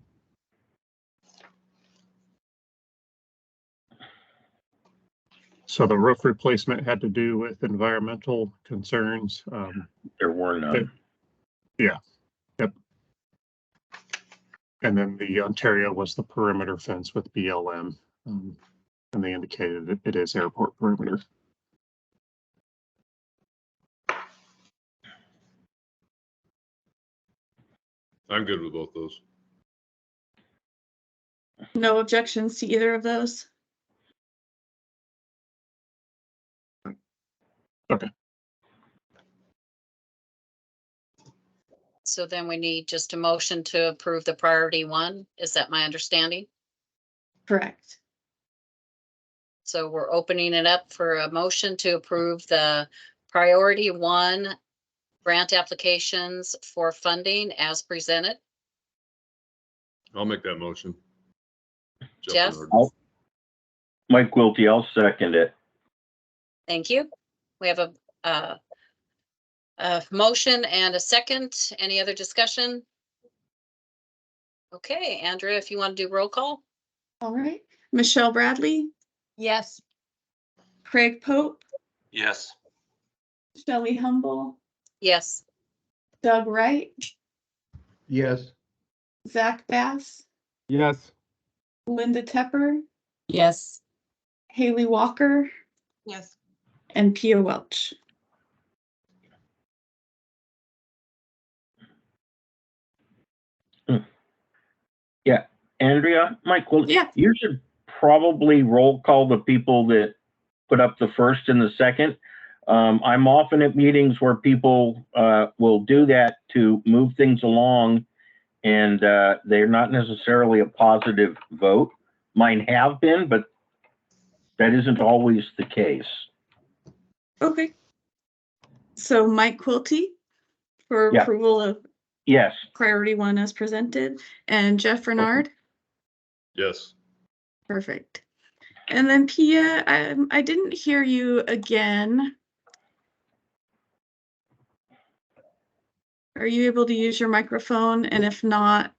[SPEAKER 11] So the roof replacement had to do with environmental concerns.
[SPEAKER 7] There were none.
[SPEAKER 11] Yeah. Yep. And then the Ontario was the perimeter fence with BLM. And they indicated that it is airport perimeter.
[SPEAKER 8] I'm good with both those.
[SPEAKER 1] no objections to either of those.
[SPEAKER 11] Okay.
[SPEAKER 2] So then we need just a motion to approve the priority one. Is that my understanding?
[SPEAKER 1] Correct.
[SPEAKER 2] So we're opening it up for a motion to approve the priority one grant applications for funding as presented.
[SPEAKER 8] I'll make that motion.
[SPEAKER 2] Jeff?
[SPEAKER 7] Mike Quilty, I'll second it.
[SPEAKER 2] Thank you. We have a motion and a second. Any other discussion? Okay, Andrea, if you want to do roll call.
[SPEAKER 1] All right. Michelle Bradley,
[SPEAKER 4] Yes.
[SPEAKER 1] Craig Pope,
[SPEAKER 6] Yes.
[SPEAKER 1] Shelley Humble,
[SPEAKER 2] Yes.
[SPEAKER 1] Doug Wright,
[SPEAKER 5] Yes.
[SPEAKER 1] Zach Bass,
[SPEAKER 9] Yes.
[SPEAKER 1] Linda Tepper,
[SPEAKER 12] Yes.
[SPEAKER 1] Haley Walker,
[SPEAKER 10] Yes.
[SPEAKER 1] and Pia Welch.
[SPEAKER 7] Yeah, Andrea, Mike, well,
[SPEAKER 1] Yeah.
[SPEAKER 7] you should probably roll call the people that put up the first and the second. I'm often at meetings where people will do that to move things along, and they're not necessarily a positive vote. Mine have been, but that isn't always the case.
[SPEAKER 1] Okay. So Mike Quilty for
[SPEAKER 7] Yeah.
[SPEAKER 1] approval of
[SPEAKER 7] Yes.
[SPEAKER 1] priority one as presented, and Jeff Renard.
[SPEAKER 8] Yes.
[SPEAKER 1] Perfect. And then Pia, I didn't hear you again. Are you able to use your microphone? And if not,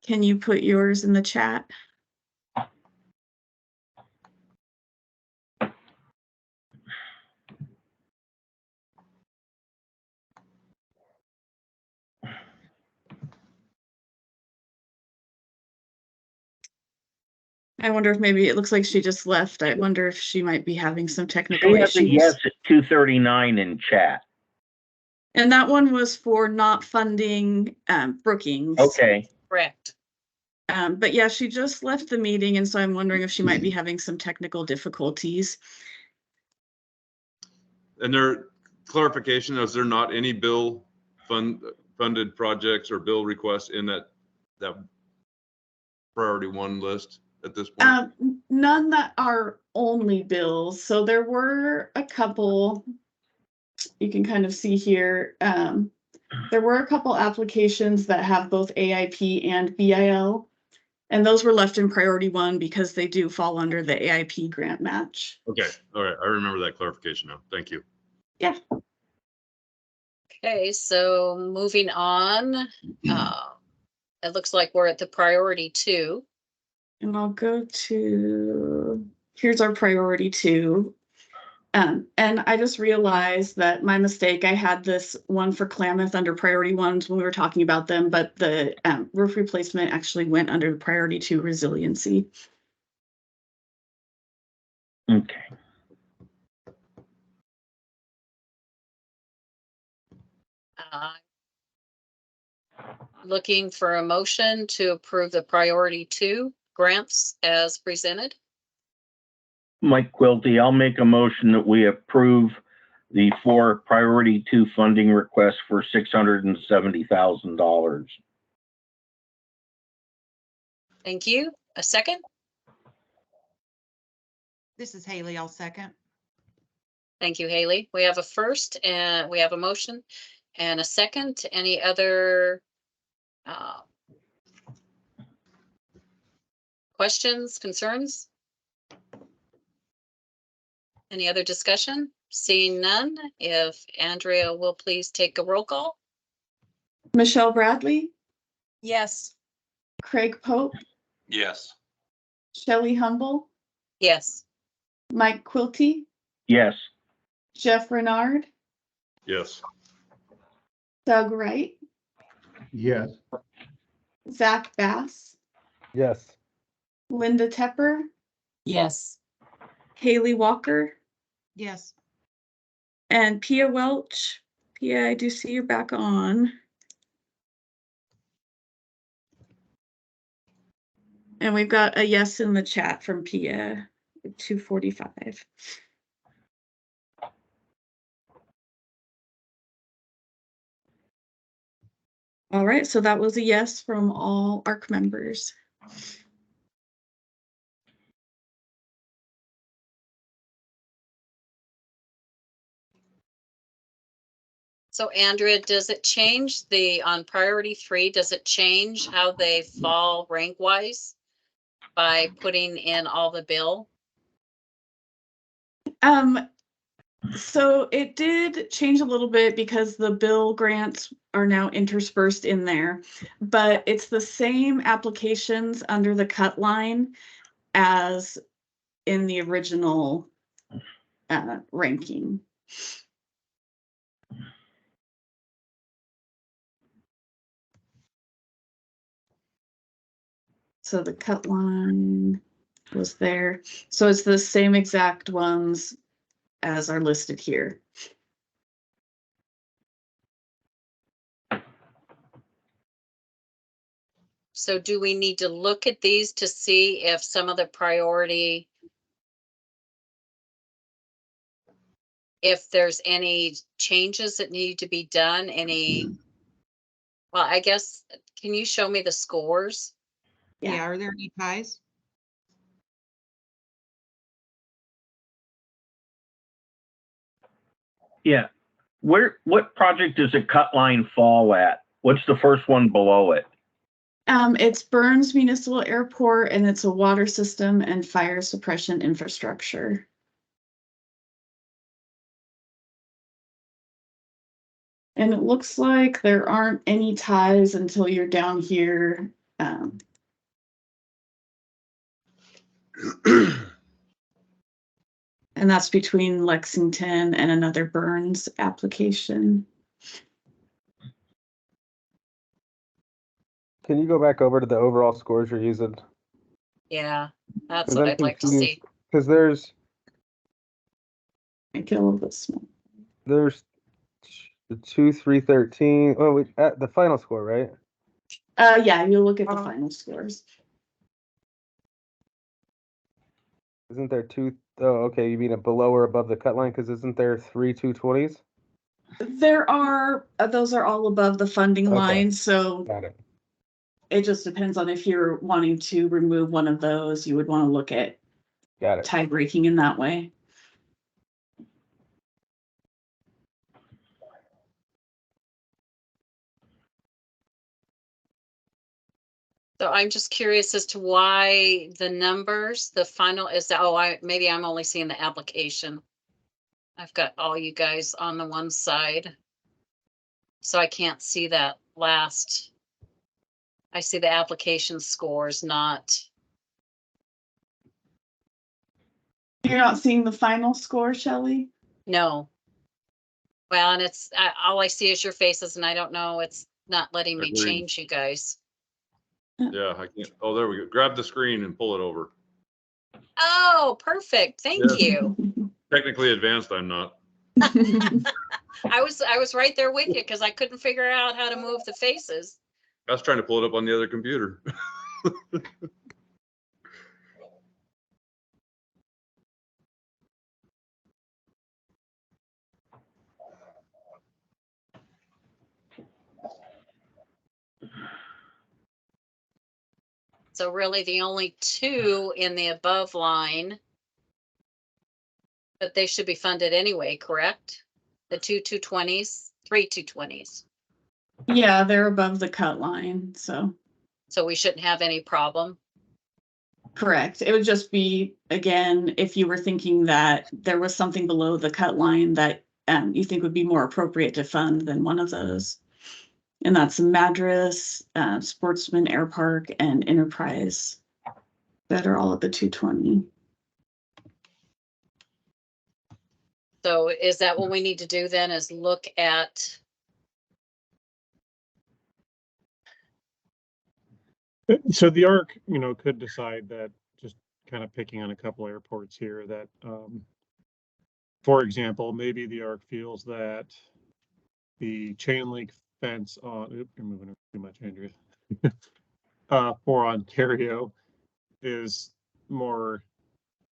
[SPEAKER 1] can you put yours in the chat? I wonder if maybe it looks like she just left. I wonder if she might be having some technical
[SPEAKER 7] She has a
[SPEAKER 1] issues.
[SPEAKER 7] yes at 2:39 in chat.
[SPEAKER 1] And that one was for not funding Brookings.
[SPEAKER 7] Okay.
[SPEAKER 2] Correct.
[SPEAKER 1] But yeah, she just left the meeting, and so I'm wondering if she might be having some technical difficulties.
[SPEAKER 8] And there, clarification, is there not any bill funded projects or bill requests in that priority one list at this point?
[SPEAKER 1] None that are only bills. So there were a couple, you can kind of see here. There were a couple applications that have both AIP and BIL, and those were left in priority one because they do fall under the AIP grant match.
[SPEAKER 8] Okay, all right, I remember that clarification now. Thank you.
[SPEAKER 1] Yeah.
[SPEAKER 2] Okay, so moving on, it looks like we're at the priority 2.
[SPEAKER 1] And I'll go to, here's our priority 2. And I just realized that my mistake, I had this one for Klamath under priority 1s when we were talking about them, but the roof replacement actually went under priority 2 resiliency.
[SPEAKER 7] Okay.
[SPEAKER 2] Looking for a motion to approve the priority 2 grants as presented.
[SPEAKER 7] Mike Quilty, I'll make a motion that we approve the 4 priority 2 funding requests for $670,000.
[SPEAKER 2] Thank you. A second?
[SPEAKER 10] This is Haley. I'll second.
[SPEAKER 2] Thank you, Haley. We have a first and we have a motion and a second. Any other questions, concerns? Any other discussion? Seeing none, if Andrea will please take a roll call.
[SPEAKER 1] Michelle Bradley,
[SPEAKER 4] Yes.
[SPEAKER 1] Craig Pope,
[SPEAKER 6] Yes.
[SPEAKER 1] Shelley Humble,
[SPEAKER 2] Yes.
[SPEAKER 1] Mike Quilty,
[SPEAKER 7] Yes.
[SPEAKER 1] Jeff Renard,
[SPEAKER 8] Yes.
[SPEAKER 1] Doug Wright,
[SPEAKER 5] Yes.
[SPEAKER 1] Zach Bass,
[SPEAKER 9] Yes.
[SPEAKER 1] Linda Tepper,
[SPEAKER 12] Yes.
[SPEAKER 1] Haley Walker,
[SPEAKER 10] Yes.
[SPEAKER 1] and Pia Welch. Pia, I do see you're back on. And we've got a yes in the chat from Pia, 245. All right, so that was a yes from all ARC members.
[SPEAKER 2] So Andrea, does it change on priority 3, does it change how they fall rank wise by putting in all the bill?
[SPEAKER 1] So it did change a little bit because the bill grants are now interspersed in there, but it's the same applications under the cut line as in the original ranking. So the cut line was there. So it's the same exact ones as are listed here.
[SPEAKER 2] So do we need to look at these to see if some of the priority, if there's any changes that need to be done, well, I guess, can you show me the scores?
[SPEAKER 1] Yeah.
[SPEAKER 10] Yeah. Are there any ties?
[SPEAKER 7] Yeah. What project does the cut line fall at? What's the first one below it?
[SPEAKER 1] It's Burns Municipal Airport, and it's a water system and fire suppression infrastructure. And it looks like there aren't any ties until you're down here. And that's between Lexington and another Burns application.
[SPEAKER 9] Can you go back over to the overall scores you're using?
[SPEAKER 2] Yeah, that's
[SPEAKER 9] Because
[SPEAKER 2] what
[SPEAKER 9] I'm
[SPEAKER 2] I'd like to
[SPEAKER 9] confused,
[SPEAKER 2] see.
[SPEAKER 9] because
[SPEAKER 1] Make it a little bit small.
[SPEAKER 9] there's the 2, 3, 13. Oh, wait, at the final score, right?
[SPEAKER 1] Yeah, you'll look at the final scores.
[SPEAKER 9] Isn't there two? Oh, okay. You mean it below or above the cut line? Because isn't there 3 220s?
[SPEAKER 1] There are, those are all above the funding
[SPEAKER 9] Okay.
[SPEAKER 1] line, so
[SPEAKER 9] Got it.
[SPEAKER 1] it just depends on if you're wanting to remove one of those, you would want to look at
[SPEAKER 9] Got it.
[SPEAKER 1] tie breaking in that way.
[SPEAKER 2] So I'm just curious as to why the numbers, the final is, maybe I'm only seeing the application. I've got all you guys on the one side. So I can't see that last. I see the application scores, not,
[SPEAKER 1] You're not seeing the final score, Shelley?
[SPEAKER 2] no. Well, and it's, all I see is your faces and I don't know, it's not letting me
[SPEAKER 8] Agreed.
[SPEAKER 2] change you guys.
[SPEAKER 8] Yeah, I can't. Oh, there we go. Grab the screen and pull it over.
[SPEAKER 2] Oh, perfect. Thank
[SPEAKER 8] Yes.
[SPEAKER 2] you.
[SPEAKER 8] Technically advanced, I'm not.
[SPEAKER 2] I was right there with you because I couldn't figure out how to move the faces.
[SPEAKER 8] I was trying to pull it up on the other computer.
[SPEAKER 2] So really the only two in the above line, but they should be funded anyway, correct? The 220s, 220s.
[SPEAKER 1] Yeah, they're above the cut line, so
[SPEAKER 2] So we shouldn't have any problem.
[SPEAKER 1] correct. It would just be, again, if you were thinking that there was something below the cut line that you think would be more appropriate to fund than one of those. And that's Madras, Sportsman Air Park, and Enterprise that are all at the 220.
[SPEAKER 2] So is that what we need to do then, is look at,
[SPEAKER 11] So the ARC, could decide that, just kind of picking on a couple airports here, that, for example, maybe the ARC feels that the chain link fence on, you're moving too much, Andrea, for Ontario is more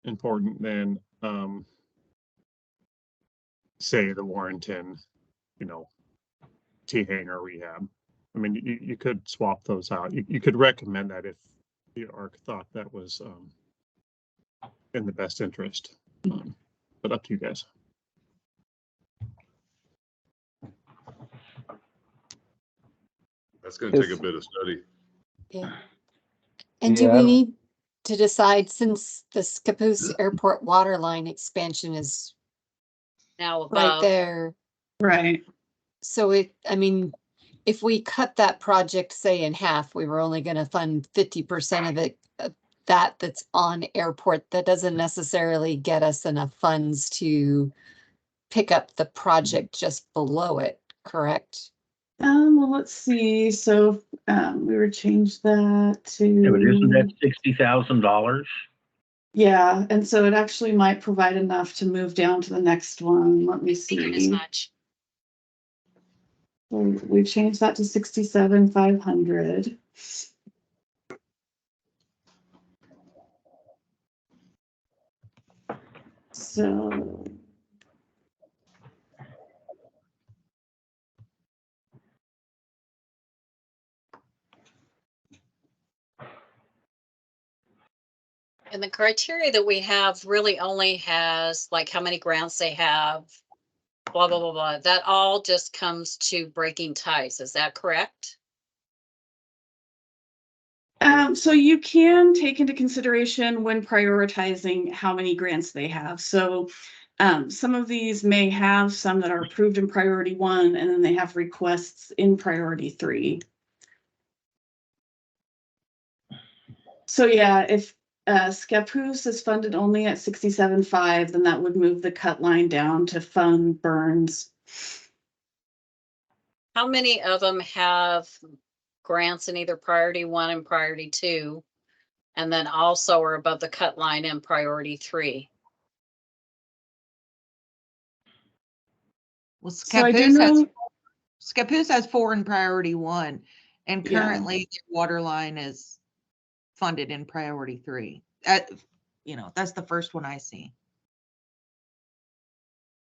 [SPEAKER 11] important than, say, the Warrenton, T hangar rehab. I mean, you could swap those out. You could recommend that if the ARC thought that was in the best interest. But up to you guys.
[SPEAKER 8] That's going to take a bit of study.
[SPEAKER 12] Yeah. And do
[SPEAKER 9] Yeah,
[SPEAKER 12] we need to decide, since the Scappoose Airport water line expansion is
[SPEAKER 2] now
[SPEAKER 12] right
[SPEAKER 2] above,
[SPEAKER 12] there?
[SPEAKER 1] Right.
[SPEAKER 12] So if we cut that project, say, in half, we were only going to fund 50% of it, that's on airport, that doesn't necessarily get us enough funds to pick up the project just below it, correct?
[SPEAKER 1] Well, let's see. So we would change that
[SPEAKER 7] Yeah, but isn't that
[SPEAKER 1] to,
[SPEAKER 7] $60,000?
[SPEAKER 1] yeah, and so it actually might provide enough to move down to the next one. Let me
[SPEAKER 2] thinking as
[SPEAKER 1] see.
[SPEAKER 2] much.
[SPEAKER 1] So we changed that to 67,500. So
[SPEAKER 2] And the criteria that we have really only has like how many grants they have, blah, blah, blah, blah. That all just comes to breaking ties. Is that correct?
[SPEAKER 1] so you can take into consideration when prioritizing how many grants they have. So some of these may have some that are approved in priority 1, and then they have requests in priority 3. So yeah, if Scappoose is funded only at 67.5, then that would move the cut line down to fund Burns.
[SPEAKER 2] How many of them have grants in either priority 1 and priority 2? and then also are above the cut line in priority 3.
[SPEAKER 10] Well,
[SPEAKER 1] So I do
[SPEAKER 10] Scappoose has 4 in priority 1, and
[SPEAKER 1] Yeah.
[SPEAKER 10] currently the water line is funded in priority 3. That's the first one I see.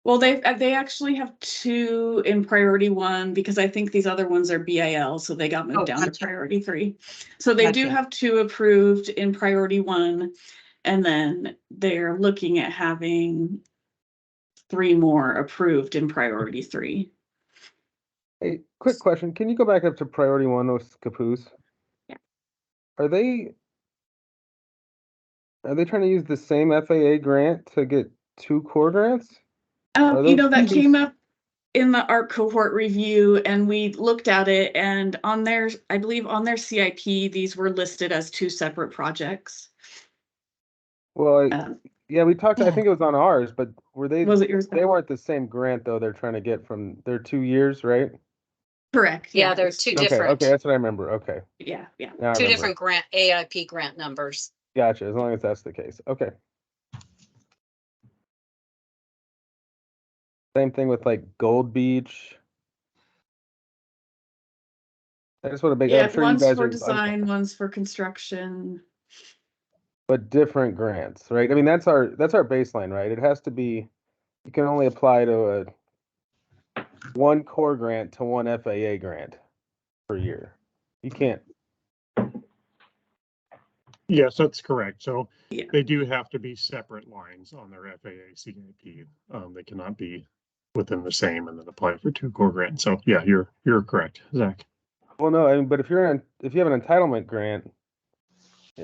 [SPEAKER 1] Well, they actually have 2 in priority 1 because I think these other ones are BIL, so they got moved
[SPEAKER 10] Oh,
[SPEAKER 1] down to
[SPEAKER 10] gotcha.
[SPEAKER 1] priority 3. So they do
[SPEAKER 10] Gotcha.
[SPEAKER 1] have 2 approved in priority 1, and then they're looking at having 3 more approved in priority 3.
[SPEAKER 9] Hey, quick question. Can you go back up to priority 1 with Capoose?
[SPEAKER 1] Yeah.
[SPEAKER 9] Are they trying to use the same FAA grant to get 2 core grants? Are
[SPEAKER 1] You
[SPEAKER 9] those
[SPEAKER 1] know, that
[SPEAKER 9] two
[SPEAKER 1] came up in the ARC cohort review, and we looked at it, and I believe on their CIP, these were listed as 2 separate projects.
[SPEAKER 9] Well,
[SPEAKER 1] Um,
[SPEAKER 9] yeah, we talked, I think it was on ours, but were they
[SPEAKER 1] Was it yours?
[SPEAKER 9] they weren't the same grant though they're trying to get from their 2 years, right?
[SPEAKER 1] Correct.
[SPEAKER 2] Yeah,
[SPEAKER 1] it
[SPEAKER 2] they're
[SPEAKER 1] was
[SPEAKER 2] 2
[SPEAKER 1] 2.
[SPEAKER 2] different.
[SPEAKER 9] Okay, that's what I remember. Okay.
[SPEAKER 1] Yeah.
[SPEAKER 9] Now I
[SPEAKER 2] 2
[SPEAKER 9] remember.
[SPEAKER 2] different grant AIP grant numbers.
[SPEAKER 9] Gotcha, as long as that's the case. Okay. Same thing with like Gold Beach. I just want to make,
[SPEAKER 1] Yeah,
[SPEAKER 9] I'm sure you
[SPEAKER 1] one's
[SPEAKER 9] guys
[SPEAKER 1] for
[SPEAKER 9] are,
[SPEAKER 1] design, one's for construction.
[SPEAKER 9] but different grants, right? I mean, that's our baseline, right? It has to be, you can only apply to a 1 core grant to 1 FAA grant per year. You can't.
[SPEAKER 11] Yes, that's correct. So
[SPEAKER 1] Yeah.
[SPEAKER 11] they do have to be separate lines on their FAA CIP. They cannot be within the same and then apply for 2 core grants. So yeah, you're correct, Zach.
[SPEAKER 9] Well, no, I mean, but if you have an entitlement grant,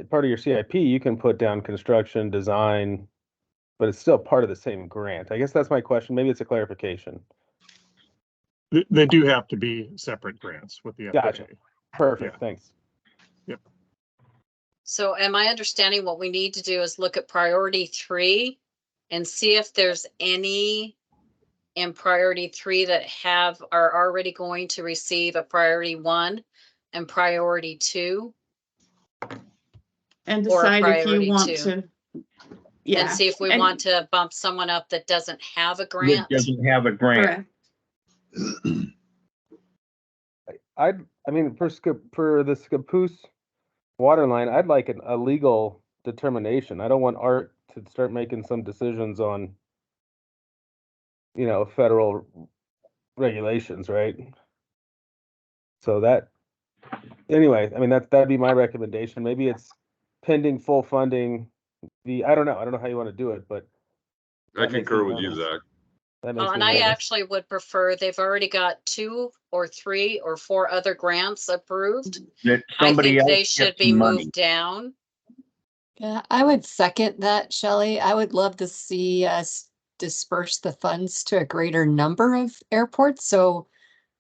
[SPEAKER 9] part of your CIP, you can put down construction, design, but it's still part of the same grant. I guess that's my question. Maybe it's a clarification.
[SPEAKER 11] They do have to be separate grants with the FAA.
[SPEAKER 9] Gotcha. Perfect.
[SPEAKER 11] Yeah.
[SPEAKER 9] Thanks.
[SPEAKER 11] Yep.
[SPEAKER 2] So am I understanding what we need to do is look at priority 3 and see if there's any in priority 3 that are already going to receive a priority 1 and priority 2?
[SPEAKER 1] And
[SPEAKER 2] Or
[SPEAKER 1] decide if you
[SPEAKER 2] priority
[SPEAKER 1] want
[SPEAKER 2] 2.
[SPEAKER 1] to. Yeah.
[SPEAKER 2] And see if we want to bump someone up that doesn't have a
[SPEAKER 7] That
[SPEAKER 2] grant.
[SPEAKER 7] doesn't have a grant.
[SPEAKER 1] Correct.
[SPEAKER 9] I mean, for the Scappoose water line, I'd like a legal determination. I don't want Art to start making some decisions on, federal regulations, right? So anyway, I mean, that'd be my recommendation. Maybe it's pending full funding. I don't know how you want to do it, but
[SPEAKER 8] I
[SPEAKER 9] that makes
[SPEAKER 8] concur
[SPEAKER 9] me
[SPEAKER 8] with you,
[SPEAKER 9] nervous.
[SPEAKER 8] Zach.
[SPEAKER 9] That
[SPEAKER 2] Well,
[SPEAKER 9] makes
[SPEAKER 2] and
[SPEAKER 9] me
[SPEAKER 2] I
[SPEAKER 9] nervous.
[SPEAKER 2] actually would prefer, they've already got 2 or 3 or 4 other grants approved.
[SPEAKER 7] That
[SPEAKER 2] I
[SPEAKER 7] somebody
[SPEAKER 2] think
[SPEAKER 7] else
[SPEAKER 2] they
[SPEAKER 7] gets
[SPEAKER 2] should be
[SPEAKER 7] some money.
[SPEAKER 2] moved down.
[SPEAKER 12] Yeah, I would second that, Shelley. I would love to see us disperse the funds to a greater number of airports. So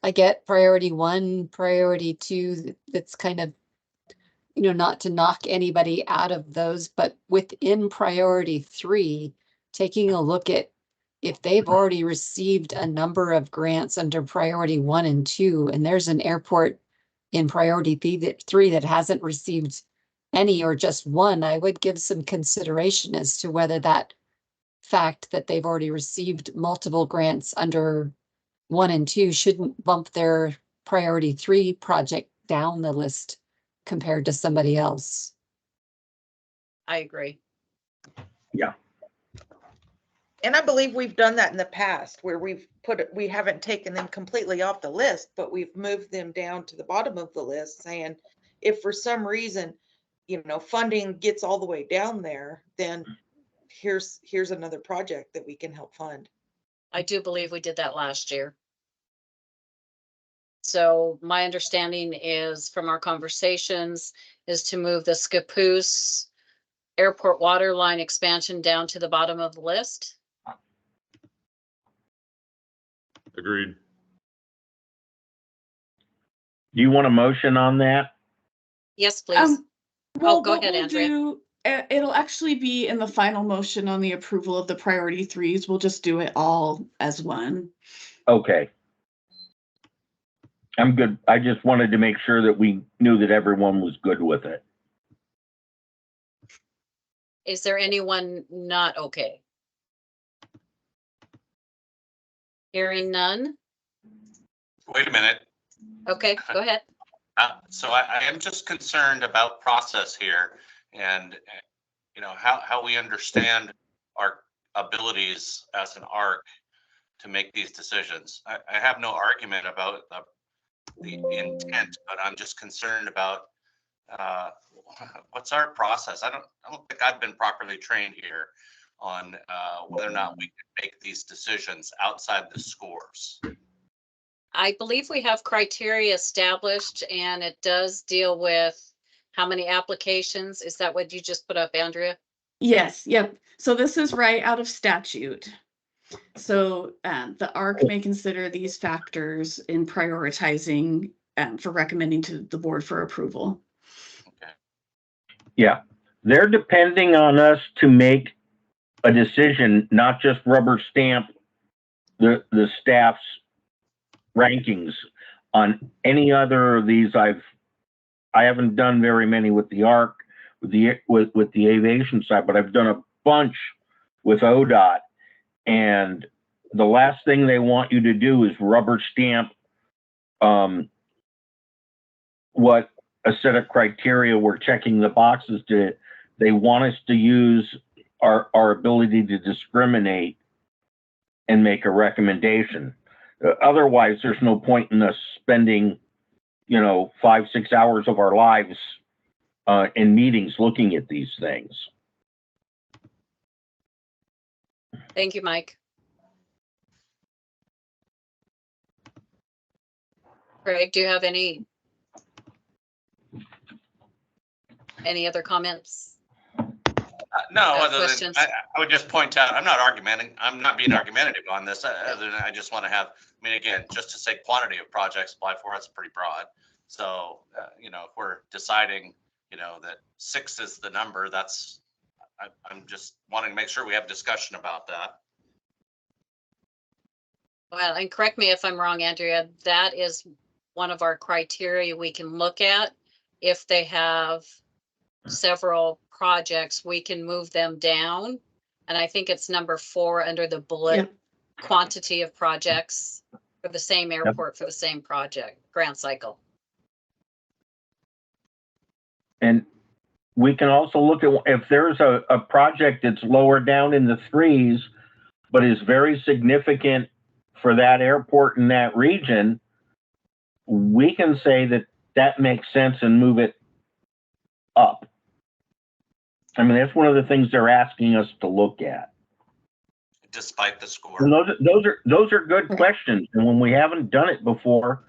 [SPEAKER 12] I get priority 1, priority 2, that's kind of, not to knock anybody out of those, but within priority 3, taking a look at if they've already received a number of grants under priority 1 and 2, and there's an airport in priority 3 that hasn't received any or just 1, I would give some consideration as to whether that fact that they've already received multiple grants under 1 and 2 shouldn't bump their priority 3 project down the list compared to somebody else.
[SPEAKER 2] I agree.
[SPEAKER 7] Yeah.
[SPEAKER 10] And I believe we've done that in the past where we haven't taken them completely off the list, but we've moved them down to the bottom of the list saying, if for some reason, funding gets all the way down there, then here's another project that we can help fund.
[SPEAKER 2] I do believe we did that last year. So my understanding is from our conversations is to move the Scappoose airport water line expansion down to the bottom of the list.
[SPEAKER 8] Agreed.
[SPEAKER 7] Do you want a motion on that?
[SPEAKER 2] Yes, please.
[SPEAKER 1] Well,
[SPEAKER 2] go
[SPEAKER 1] what
[SPEAKER 2] ahead,
[SPEAKER 1] we'll
[SPEAKER 2] Andrea.
[SPEAKER 1] do, it'll actually be in the final motion on the approval of the priority 3s. We'll just do it all as one.
[SPEAKER 7] Okay. I'm good. I just wanted to make sure that we knew that everyone was good with it.
[SPEAKER 2] Is there anyone not okay? Hearing none?
[SPEAKER 6] Wait a minute.
[SPEAKER 2] Okay, go ahead.
[SPEAKER 6] So I am just concerned about process here and, you know, how we understand our abilities as an ARC to make these decisions. I have no argument about the intent, but I'm just concerned about what's our process. I don't think I've been properly trained here on whether or not we can make these decisions outside the scores.
[SPEAKER 2] I believe we have criteria established and it does deal with how many applications. Is that what you just put up, Andrea?
[SPEAKER 1] Yes, yep. So this is right out of statute. So the ARC may consider these factors in prioritizing for recommending to the board for approval.
[SPEAKER 6] Okay.
[SPEAKER 7] Yeah, they're depending on us to make a decision, not just rubber stamp the staff's rankings on any other of these. I haven't done very many with the ARC, with the aviation side, but I've done a bunch with ODOT. And the last thing they want you to do is rubber stamp what a set of criteria we're checking the boxes to. They want us to use our ability to discriminate and make a recommendation. Otherwise, there's no point in us spending, 5-6 hours of our lives in meetings looking at these things.
[SPEAKER 2] Thank you, Mike. Craig, do you have any other comments?
[SPEAKER 6] No, other than
[SPEAKER 2] questions?
[SPEAKER 6] I would just point out, I'm not being argumentative on this. Other than I just want to have, again, just to say quantity of projects applied for, that's pretty broad. So, if we're deciding, that 6 is the number, I'm just wanting to make sure we have discussion about that.
[SPEAKER 2] Well, and correct me if I'm wrong, Andrea, that is one of our criteria we can look at. If they have several projects, we can move them down. And I think it's number 4 under the bullet,
[SPEAKER 1] Yep.
[SPEAKER 2] quantity of projects for the same airport for the same project, grant cycle.
[SPEAKER 7] And we can also look at if there's a project that's lower down in the 3s, but is very significant for that airport in that region, we can say that makes sense and move it up. That's one of the things they're asking us to look at.
[SPEAKER 6] Despite the score.
[SPEAKER 7] And those are good questions. And when we haven't done it before,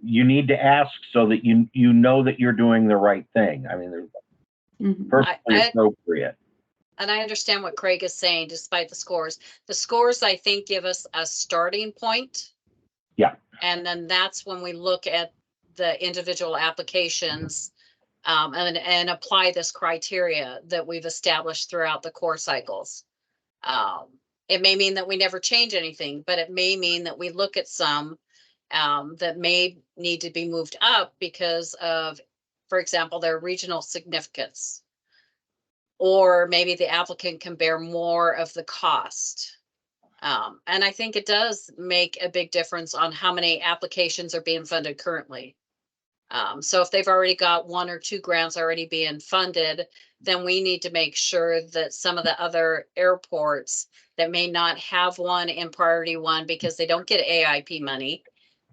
[SPEAKER 7] you need to ask so that you know that you're doing the right thing. They're perfectly appropriate.
[SPEAKER 2] And I understand what Craig is saying, despite the scores. The scores, I think, give us a starting point.
[SPEAKER 7] Yeah.
[SPEAKER 2] And then that's when we look at the individual applications and apply this criteria that we've established throughout the core cycles. It may mean that we never change anything, but it may mean that we look at some that may need to be moved up because of, for example, their regional significance. Or maybe the applicant can bear more of the cost. And I think it does make a big difference on how many applications are being funded currently. So if they've already got 1 or 2 grants already being funded, then we need to make sure that some of the other airports that may not have one in priority 1 because they don't get AIP money,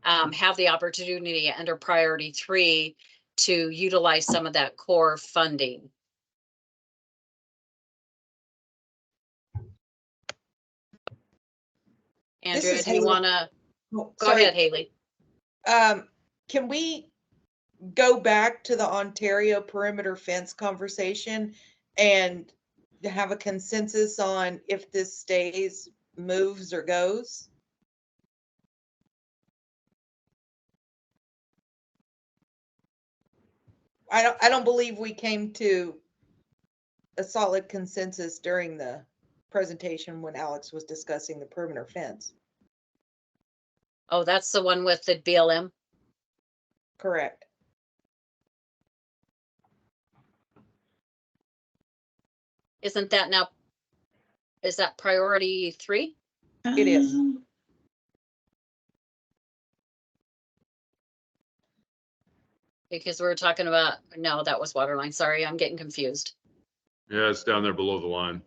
[SPEAKER 2] have the opportunity under priority 3 to utilize some of that core funding. Andrea, do you want to go ahead, Haley?
[SPEAKER 10] Can we go back to the Ontario perimeter fence conversation and have a consensus on if this stays, moves, or goes? I don't believe we came to a solid consensus during the presentation when Alex was discussing the perimeter fence.
[SPEAKER 2] Oh, that's the one with the BLM?
[SPEAKER 10] Correct.
[SPEAKER 2] Isn't that now, is that priority 3?
[SPEAKER 10] It is.
[SPEAKER 2] Because we were talking about, no, that was Waterline. Sorry, I'm getting confused.
[SPEAKER 8] Yeah, it's down there below the line.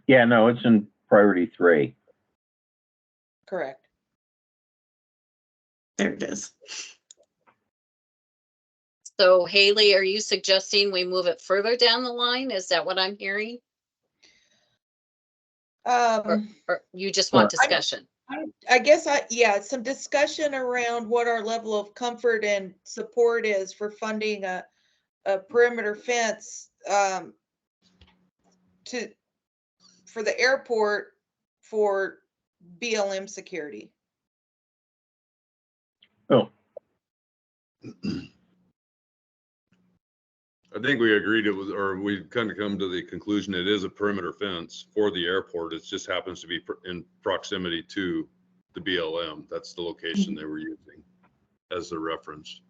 [SPEAKER 7] Yeah, no, it's in priority 3.
[SPEAKER 10] Correct.
[SPEAKER 1] There it is.
[SPEAKER 2] So Haley, are you suggesting we move it further down the line? Is that what I'm hearing? Or you just want discussion?
[SPEAKER 10] I guess yeah, some discussion around what our level of comfort and support is for funding a perimeter fence for the airport for BLM security.
[SPEAKER 7] Oh,
[SPEAKER 8] I think we agreed it was, or we kind of come to the conclusion it is a perimeter fence for the airport. It just happens to be in proximity to the BLM. That's the location they were using as the reference,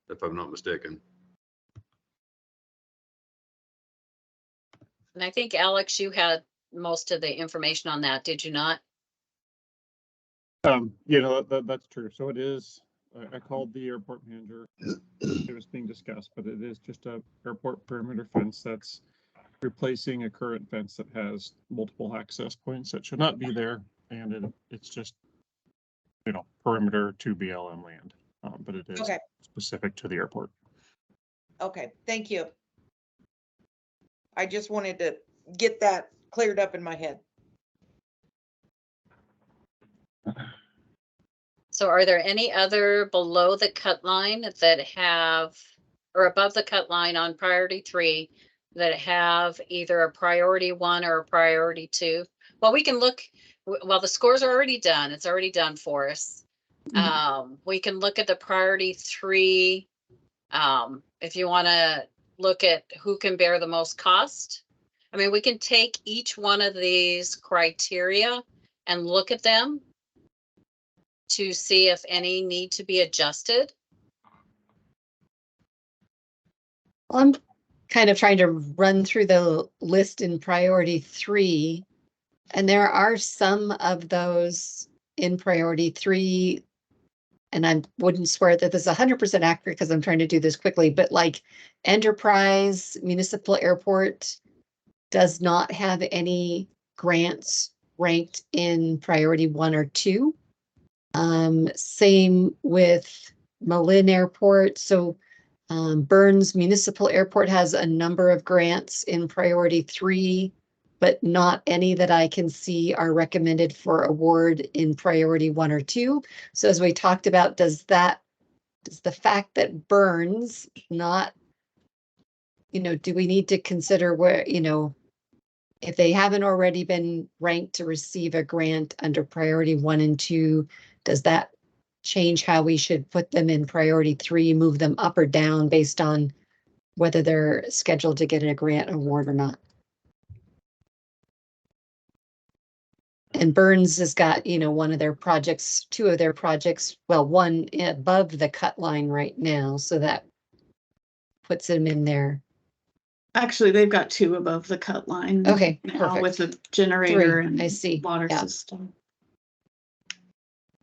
[SPEAKER 8] if I'm not mistaken.
[SPEAKER 2] And I think, Alex, you had most of the information on that, did you not?
[SPEAKER 11] You know, that's true. So it is, I called the airport manager. It was being discussed, but it is just a airport perimeter fence that's replacing a current fence that has multiple access points that should not be there. And it's just, you know, perimeter to BLM land, but it is
[SPEAKER 10] Okay.
[SPEAKER 11] specific to the airport.
[SPEAKER 10] Okay, thank you. I just wanted to get that cleared up in my head.
[SPEAKER 2] So are there any other below the cut line that have, or above the cut line on priority 3 that have either a priority 1 or a priority 2? Well, we can look, well, the scores are already done. It's already done for us. We can look at the priority 3. If you want to look at who can bear the most cost. I mean, we can take each one of these criteria and look at them to see if any need to be adjusted.
[SPEAKER 12] Well, I'm kind of trying to run through the list in priority 3, and there are some of those in priority 3, and I wouldn't swear that this is 100% accurate because I'm trying to do this quickly, but like Enterprise Municipal Airport does not have any grants ranked in priority 1 or 2. Same with Malin Airport. So Burns Municipal Airport has a number of grants in priority 3, but not any that I can see are recommended for award in priority 1 or 2. So as we talked about, does the fact that Burns not, you know, do we need to consider where, you know, if they haven't already been ranked to receive a grant under priority 1 and 2, does that change how we should put them in priority 3, move them up or down based on whether they're scheduled to get a grant award or not? And Burns has got, you know, one of their projects, 2 of their projects, well, one above the cut line right now, so that puts them in there.
[SPEAKER 1] Actually, they've got 2 above the cut line.
[SPEAKER 12] Okay,
[SPEAKER 1] Now with
[SPEAKER 12] perfect.
[SPEAKER 1] the generator
[SPEAKER 12] 3,
[SPEAKER 1] and
[SPEAKER 12] I see.
[SPEAKER 1] water
[SPEAKER 12] Yeah.
[SPEAKER 1] system.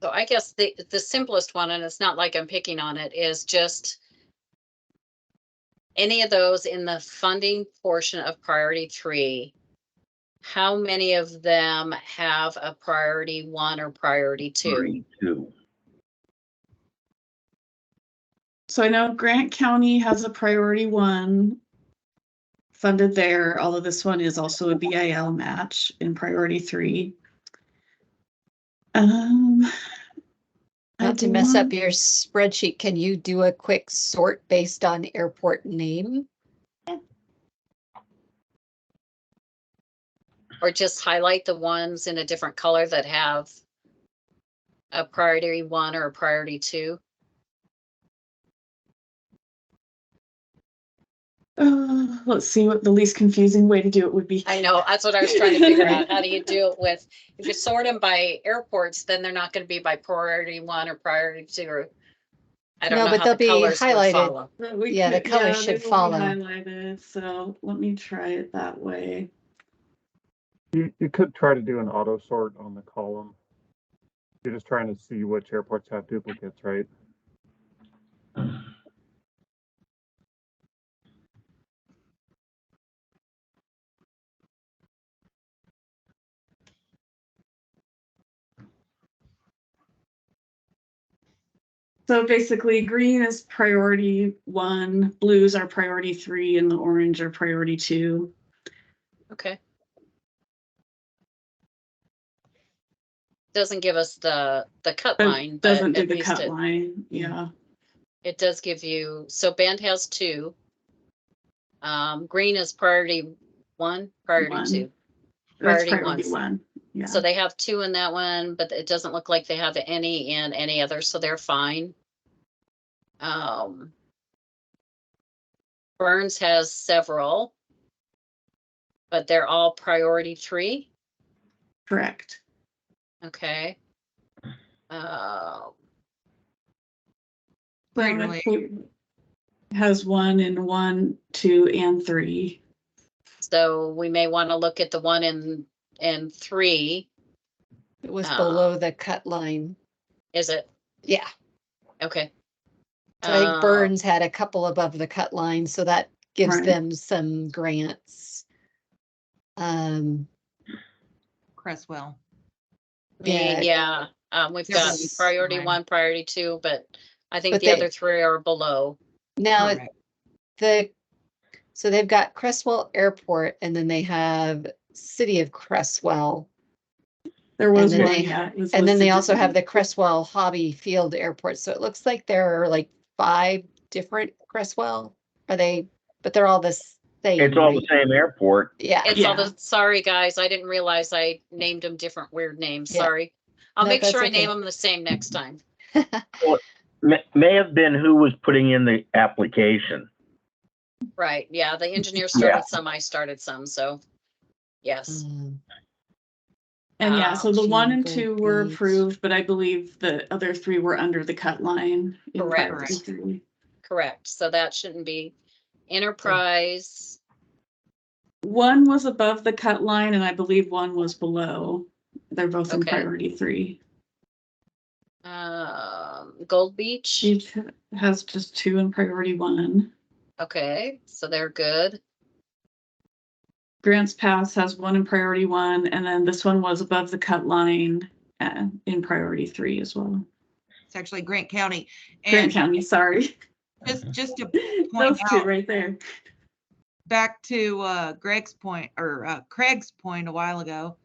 [SPEAKER 2] So I guess the simplest one, and it's not like I'm picking on it, is just any of those in the funding portion of priority 3. How many of them have a priority 1 or priority 2?
[SPEAKER 7] priority 2.
[SPEAKER 1] So I know Grant County has a priority 1 funded there, although this one is also a BIL match in priority 3.
[SPEAKER 12] Not to mess up your spreadsheet, can you do a quick sort based on airport name?
[SPEAKER 2] Or just highlight the ones in a different color that have a priority 1 or a priority 2?
[SPEAKER 1] Let's see what the least confusing way to do it would be.
[SPEAKER 2] I know, that's what I was trying to figure out. How do you do it with, if you sort them by airports, then they're not going to be by priority 1 or priority 2. I don't
[SPEAKER 12] No,
[SPEAKER 2] know
[SPEAKER 12] but
[SPEAKER 2] how
[SPEAKER 12] they'll
[SPEAKER 2] the
[SPEAKER 12] be
[SPEAKER 2] colors would
[SPEAKER 12] highlighted.
[SPEAKER 2] follow.
[SPEAKER 12] Yeah, the colors
[SPEAKER 1] they
[SPEAKER 12] should
[SPEAKER 1] will be
[SPEAKER 12] follow.
[SPEAKER 1] highlighted, so let me try it that way.
[SPEAKER 11] You could try to do an auto sort on the column. You're just trying to see which airports have duplicates, right?
[SPEAKER 1] So basically, green is priority 1, blues are priority 3, and the orange are priority 2.
[SPEAKER 2] Okay. Doesn't give us the cut
[SPEAKER 1] But
[SPEAKER 2] line,
[SPEAKER 1] doesn't
[SPEAKER 2] but
[SPEAKER 1] do
[SPEAKER 2] at
[SPEAKER 1] the
[SPEAKER 2] least
[SPEAKER 1] cut line, yeah.
[SPEAKER 2] it does give you, so Bend has 2. Green is priority 1, priority
[SPEAKER 1] 1.
[SPEAKER 2] 2.
[SPEAKER 1] That's
[SPEAKER 2] Priority
[SPEAKER 1] priority
[SPEAKER 2] 1.
[SPEAKER 1] 1, yeah.
[SPEAKER 2] So they have 2 in that one, but it doesn't look like they have any in any other, so they're fine. Burns has several, but they're all priority 3.
[SPEAKER 1] Correct.
[SPEAKER 2] Okay.
[SPEAKER 10] Crater
[SPEAKER 1] Lake
[SPEAKER 10] Lake.
[SPEAKER 1] has 1 and 1, 2, and 3.
[SPEAKER 2] So we may want to look at the 1 and 3.
[SPEAKER 12] It was below the cut line.
[SPEAKER 2] Is it?
[SPEAKER 12] Yeah.
[SPEAKER 2] Okay.
[SPEAKER 12] So I think Burns had a couple above the cut line, so that gives
[SPEAKER 1] Right.
[SPEAKER 12] them some grants.
[SPEAKER 10] Cresswell.
[SPEAKER 12] Yeah.
[SPEAKER 2] Yeah. We've got
[SPEAKER 12] Yes.
[SPEAKER 2] priority
[SPEAKER 10] Fine.
[SPEAKER 2] 1, priority 2, but I think
[SPEAKER 12] But
[SPEAKER 2] the
[SPEAKER 12] they-
[SPEAKER 2] other 3 are below.
[SPEAKER 12] Now
[SPEAKER 10] Correct.
[SPEAKER 12] so they've got Cresswell Airport, and then they have City of Cresswell,
[SPEAKER 1] There was
[SPEAKER 12] And then
[SPEAKER 1] one,
[SPEAKER 12] they-
[SPEAKER 1] yeah. it was
[SPEAKER 12] and then they
[SPEAKER 1] listed
[SPEAKER 12] also have
[SPEAKER 1] differently.
[SPEAKER 12] the Cresswell Hobby Field Airport. So it looks like there are like 5 different Cresswell. Are they? But they're all the same.
[SPEAKER 7] It's all the
[SPEAKER 12] right?
[SPEAKER 7] same airport.
[SPEAKER 12] Yeah.
[SPEAKER 2] It's all
[SPEAKER 1] Yeah.
[SPEAKER 2] the, sorry, guys, I didn't realize I named them different weird names.
[SPEAKER 12] Yeah.
[SPEAKER 2] Sorry. I'll
[SPEAKER 12] No,
[SPEAKER 2] make sure I
[SPEAKER 12] that's
[SPEAKER 2] name
[SPEAKER 12] okay.
[SPEAKER 2] them the same next time.
[SPEAKER 7] May have been who was putting in the application.
[SPEAKER 2] Right. Yeah. The engineer
[SPEAKER 7] Yeah.
[SPEAKER 2] started some, I started some. So yes.
[SPEAKER 1] And yeah, so the 1 and
[SPEAKER 12] Jingle
[SPEAKER 1] 2 were
[SPEAKER 12] Beach.
[SPEAKER 1] approved, but I believe the other 3 were under the cut line. In
[SPEAKER 2] Correct.
[SPEAKER 1] priority 3.
[SPEAKER 2] Correct. So that shouldn't be Enterprise.
[SPEAKER 1] 1 was above the cut line, and I believe 1 was below. They're both in
[SPEAKER 2] Okay.
[SPEAKER 1] priority 3.
[SPEAKER 2] Gold Beach.
[SPEAKER 1] Beach has just 2 in priority 1.
[SPEAKER 2] Okay. So they're good.
[SPEAKER 1] Grants Pass has 1 in priority 1, and then this one was above the cut line in priority 3 as well.
[SPEAKER 10] It's actually Grant County.
[SPEAKER 1] Grant
[SPEAKER 10] And
[SPEAKER 1] County, sorry.
[SPEAKER 10] just to point
[SPEAKER 1] Those 2
[SPEAKER 10] out,
[SPEAKER 1] right there.
[SPEAKER 10] back to Greg's point, or Craig's point a while ago,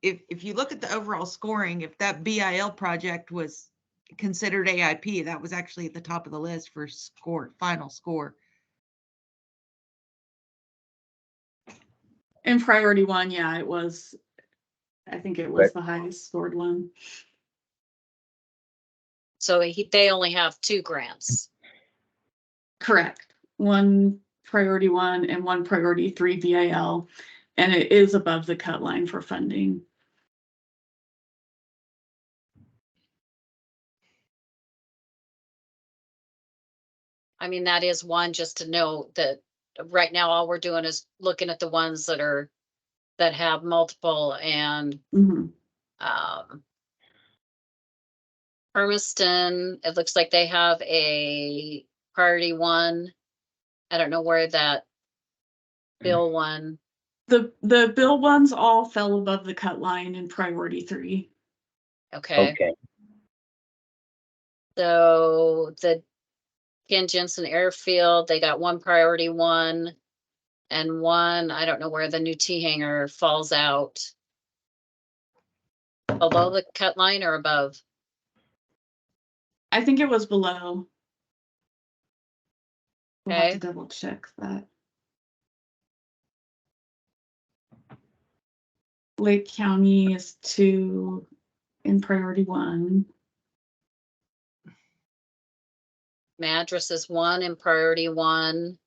[SPEAKER 10] if you look at the overall scoring, if that BIL project was considered AIP, that was actually at the top of the list for final score.
[SPEAKER 1] In priority 1, yeah, it was. I think it was the highest scored one.
[SPEAKER 2] So they only have 2 grants.
[SPEAKER 1] Correct. 1 priority 1 and 1 priority 3 BIL, and it is above the cut line for funding.
[SPEAKER 2] I mean, that is one just to know that right now all we're doing is looking at the ones that have multiple, and Hermiston, it looks like they have a priority 1. I don't know where that bill 1.
[SPEAKER 1] The bill ones all fell above the cut line in priority 3.
[SPEAKER 2] Okay. So the Ken Jensen Airfield, they got 1 priority 1 and 1, I don't know where the new T hangar falls out. Below the cut line or above?
[SPEAKER 1] I think it was below. We'll have to
[SPEAKER 2] Okay.
[SPEAKER 1] double check that. Lake County is 2 in priority 1.
[SPEAKER 2] Madras is 1 in priority 1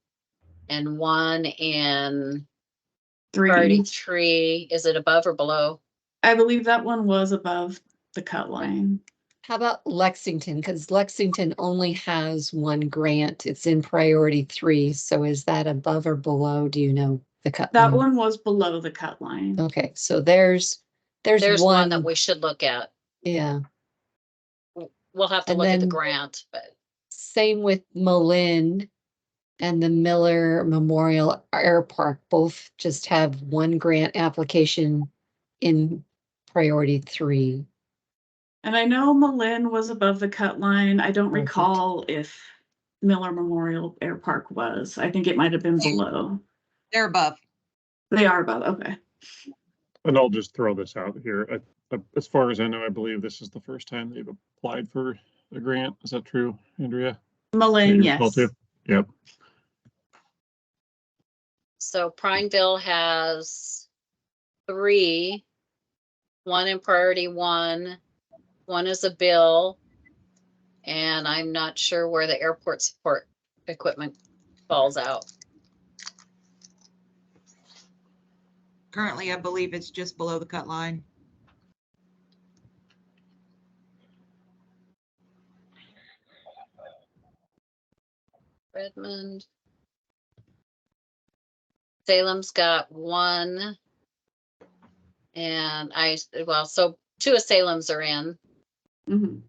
[SPEAKER 2] and 1 in
[SPEAKER 1] 3.
[SPEAKER 2] priority 3. Is it above or below?
[SPEAKER 1] I believe that one was above the cut line.
[SPEAKER 12] How about Lexington? Because Lexington only has one grant. It's in priority 3. So is that above or below? Do you know the cut
[SPEAKER 1] That
[SPEAKER 12] line?
[SPEAKER 1] one was below the cut line.
[SPEAKER 12] Okay, so there's
[SPEAKER 2] There's one that
[SPEAKER 12] one.
[SPEAKER 2] we should look at.
[SPEAKER 12] Yeah.
[SPEAKER 2] We'll have to
[SPEAKER 12] And
[SPEAKER 2] look at the
[SPEAKER 12] then-
[SPEAKER 2] grant, but
[SPEAKER 12] Same with Malin and the Miller Memorial Air Park. Both just have one grant application in priority 3.
[SPEAKER 1] And I know Malin was above the cut line. I don't
[SPEAKER 12] Perfect.
[SPEAKER 1] recall if Miller Memorial Air Park was. I think it might have been below.
[SPEAKER 10] They're above.
[SPEAKER 1] They are above, okay.
[SPEAKER 11] And I'll just throw this out here. As far as I know, I believe this is the first time they've applied for a grant. Is that true, Andrea?
[SPEAKER 1] Malin,
[SPEAKER 11] You recall
[SPEAKER 1] yes.
[SPEAKER 11] too? Yep.
[SPEAKER 2] so Prineville has 3, 1 in priority 1, 1 is a bill, and I'm not sure where the airport support equipment falls out.
[SPEAKER 10] Currently, I believe it's just below the cut line.
[SPEAKER 2] Redmond. Salem's got 1. And so 2 of Salem's are in.
[SPEAKER 1] Mhm.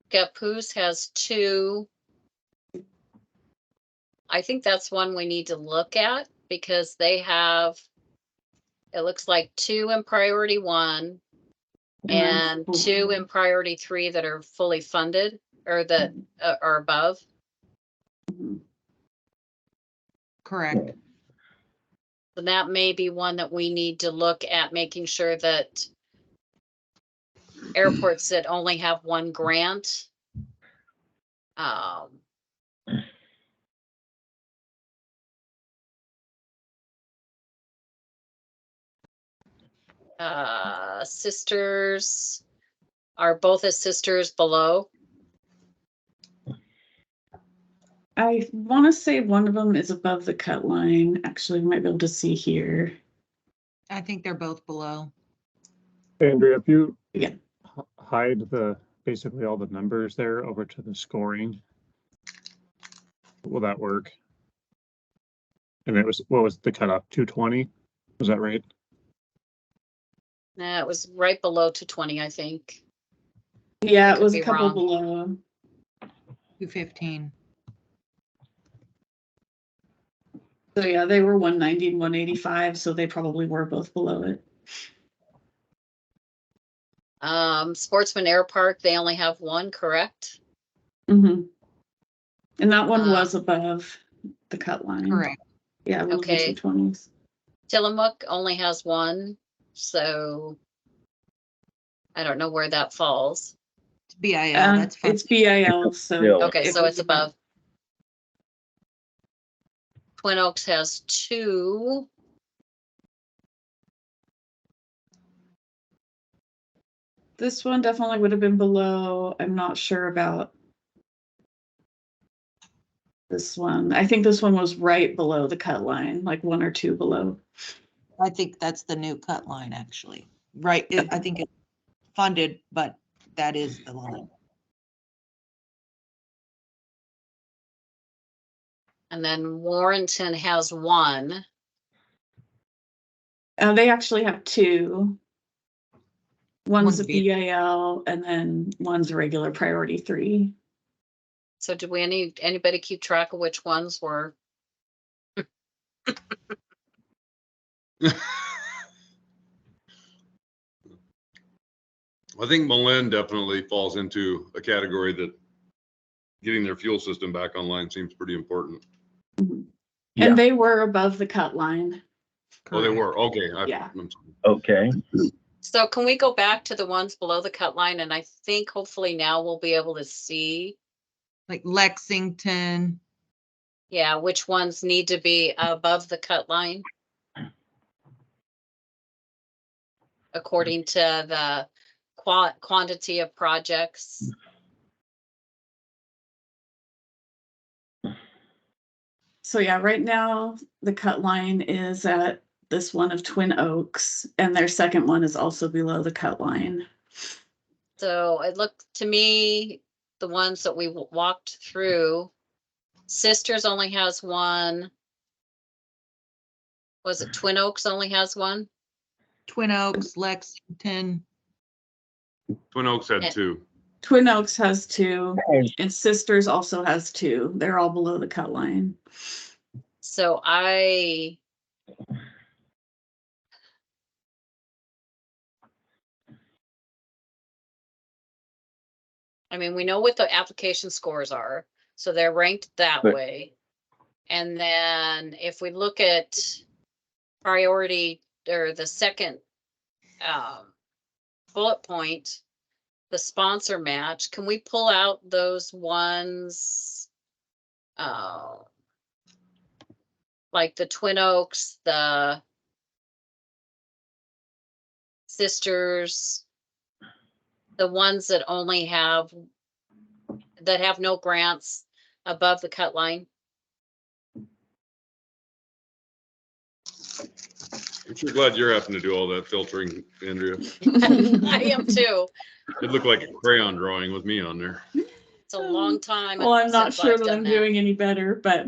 [SPEAKER 2] Capus has 2. I think that's one we need to look at because they have, it looks like 2 in priority 1 and 2 in priority 3 that are fully funded or that are above.
[SPEAKER 1] Mhm.
[SPEAKER 10] Correct.
[SPEAKER 2] So that may be one that we need to look at, making sure that airports that only have 1 grant, Sisters, are both as Sisters below?
[SPEAKER 1] I want to say one of them is above the cut line. Actually, we might be able to see here.
[SPEAKER 10] I think they're both below.
[SPEAKER 11] Andrea, if you
[SPEAKER 1] Yeah.
[SPEAKER 11] hide basically all the numbers there over to the scoring, will that work? And what was the cutoff? 220? Was that right?
[SPEAKER 2] Nah, it was right below 220, I think.
[SPEAKER 1] Yeah,
[SPEAKER 2] I
[SPEAKER 1] it
[SPEAKER 2] could
[SPEAKER 1] was a
[SPEAKER 2] be
[SPEAKER 1] couple
[SPEAKER 2] wrong.
[SPEAKER 1] below.
[SPEAKER 10] 215.
[SPEAKER 1] So yeah, they were 190 and 185, so they probably were both below it.
[SPEAKER 2] Sportsman Air Park, they only have 1, correct?
[SPEAKER 1] Mm-hmm. And that one was above the cut line.
[SPEAKER 10] Correct.
[SPEAKER 1] Yeah, it was
[SPEAKER 2] Okay.
[SPEAKER 1] the 220s.
[SPEAKER 2] Tillamook only has 1, so I don't know where that falls.
[SPEAKER 10] It's BIL. That's fine.
[SPEAKER 1] It's BIL, so
[SPEAKER 7] Bill.
[SPEAKER 2] Okay, so
[SPEAKER 1] was
[SPEAKER 2] it's above. Twin Oaks has 2.
[SPEAKER 1] This one definitely would have been below. I'm not sure about this one. I think this one was right below the cut line, like 1 or 2 below.
[SPEAKER 10] I think that's the new cut line, actually. Right. I think it's funded, but that is the line.
[SPEAKER 2] And then Warrenton has 1.
[SPEAKER 1] They actually have 2. One's a
[SPEAKER 10] One's
[SPEAKER 1] BIL and then one's a regular priority 3.
[SPEAKER 2] So do anybody keep track of which ones were?
[SPEAKER 8] I think Malin definitely falls into a category that getting their fuel system back online seems pretty important.
[SPEAKER 1] Mhm.
[SPEAKER 7] Yeah.
[SPEAKER 1] And they were above the cut line.
[SPEAKER 8] Oh, they were, okay.
[SPEAKER 1] Yeah.
[SPEAKER 8] I'm sorry.
[SPEAKER 7] Okay.
[SPEAKER 2] So can we go back to the ones below the cut line? And I think hopefully now we'll be able to see,
[SPEAKER 10] Like Lexington.
[SPEAKER 2] yeah, which ones need to be above the cut line. According to the quantity of projects.
[SPEAKER 1] So yeah, right now the cut line is at this one of Twin Oaks, and their second one is also below the cut line.
[SPEAKER 2] So it looked to me, the ones that we walked through, Sisters only has one. Was it Twin Oaks only has one?
[SPEAKER 10] Twin Oaks, Lexington.
[SPEAKER 8] Twin Oaks had
[SPEAKER 2] Yeah.
[SPEAKER 8] 2.
[SPEAKER 1] Twin Oaks has 2,
[SPEAKER 7] Okay.
[SPEAKER 1] and Sisters also has 2. They're all below the cut line.
[SPEAKER 2] So I mean, we know what the application scores are, so they're ranked that
[SPEAKER 7] Right.
[SPEAKER 2] way. And then if we look at priority or the second bullet point, the sponsor match, can we pull out those ones? Like the Twin Oaks, the Sisters, the ones that only have, that have no grants above the cut line.
[SPEAKER 8] I'm sure glad you're having to do all that filtering, Andrea.
[SPEAKER 2] I am too.
[SPEAKER 8] It looked like a crayon drawing with me on there.
[SPEAKER 2] It's a long time.
[SPEAKER 1] Well, I'm not
[SPEAKER 2] since
[SPEAKER 1] sure
[SPEAKER 2] I've
[SPEAKER 1] that
[SPEAKER 2] done
[SPEAKER 1] I'm doing any better, but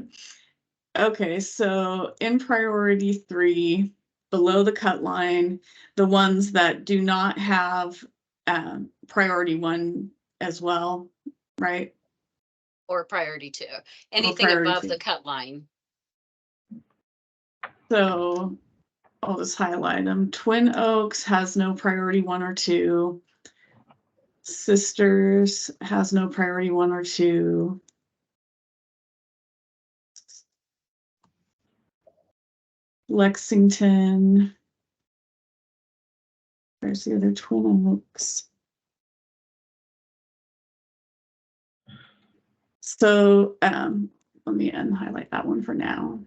[SPEAKER 1] okay, so in priority 3, below the cut line, the ones that do not have priority 1 as well, right?
[SPEAKER 2] Or priority 2, anything
[SPEAKER 1] priority
[SPEAKER 2] above
[SPEAKER 1] 2.
[SPEAKER 2] the cut line.
[SPEAKER 1] So I'll just highlight them. Twin Oaks has no priority 1 or 2. Sisters has no priority 1 or 2. Lexington. There's the other Twin Oaks. So let me unhighlight that one for now.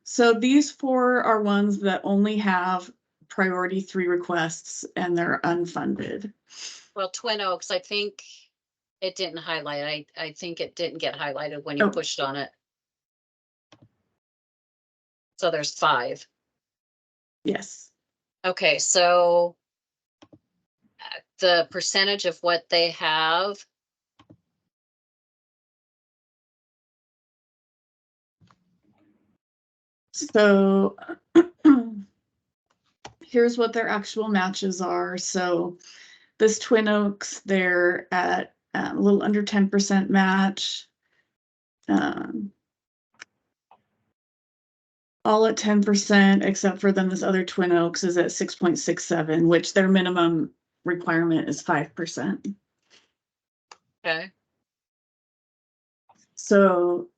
[SPEAKER 1] So these 4 are ones that only have priority 3 requests and they're unfunded.
[SPEAKER 2] Well, Twin Oaks, I think it didn't highlight. I think it didn't get highlighted when you
[SPEAKER 1] Oh.
[SPEAKER 2] pushed on it. So there's 5.
[SPEAKER 1] Yes.
[SPEAKER 2] Okay, so the percentage of what they have.
[SPEAKER 1] So here's what their actual matches are. So this Twin Oaks, they're at a little under 10% match. All at 10%, except for then this other Twin Oaks is at 6.67, which their minimum requirement is 5%.
[SPEAKER 2] Okay.
[SPEAKER 1] So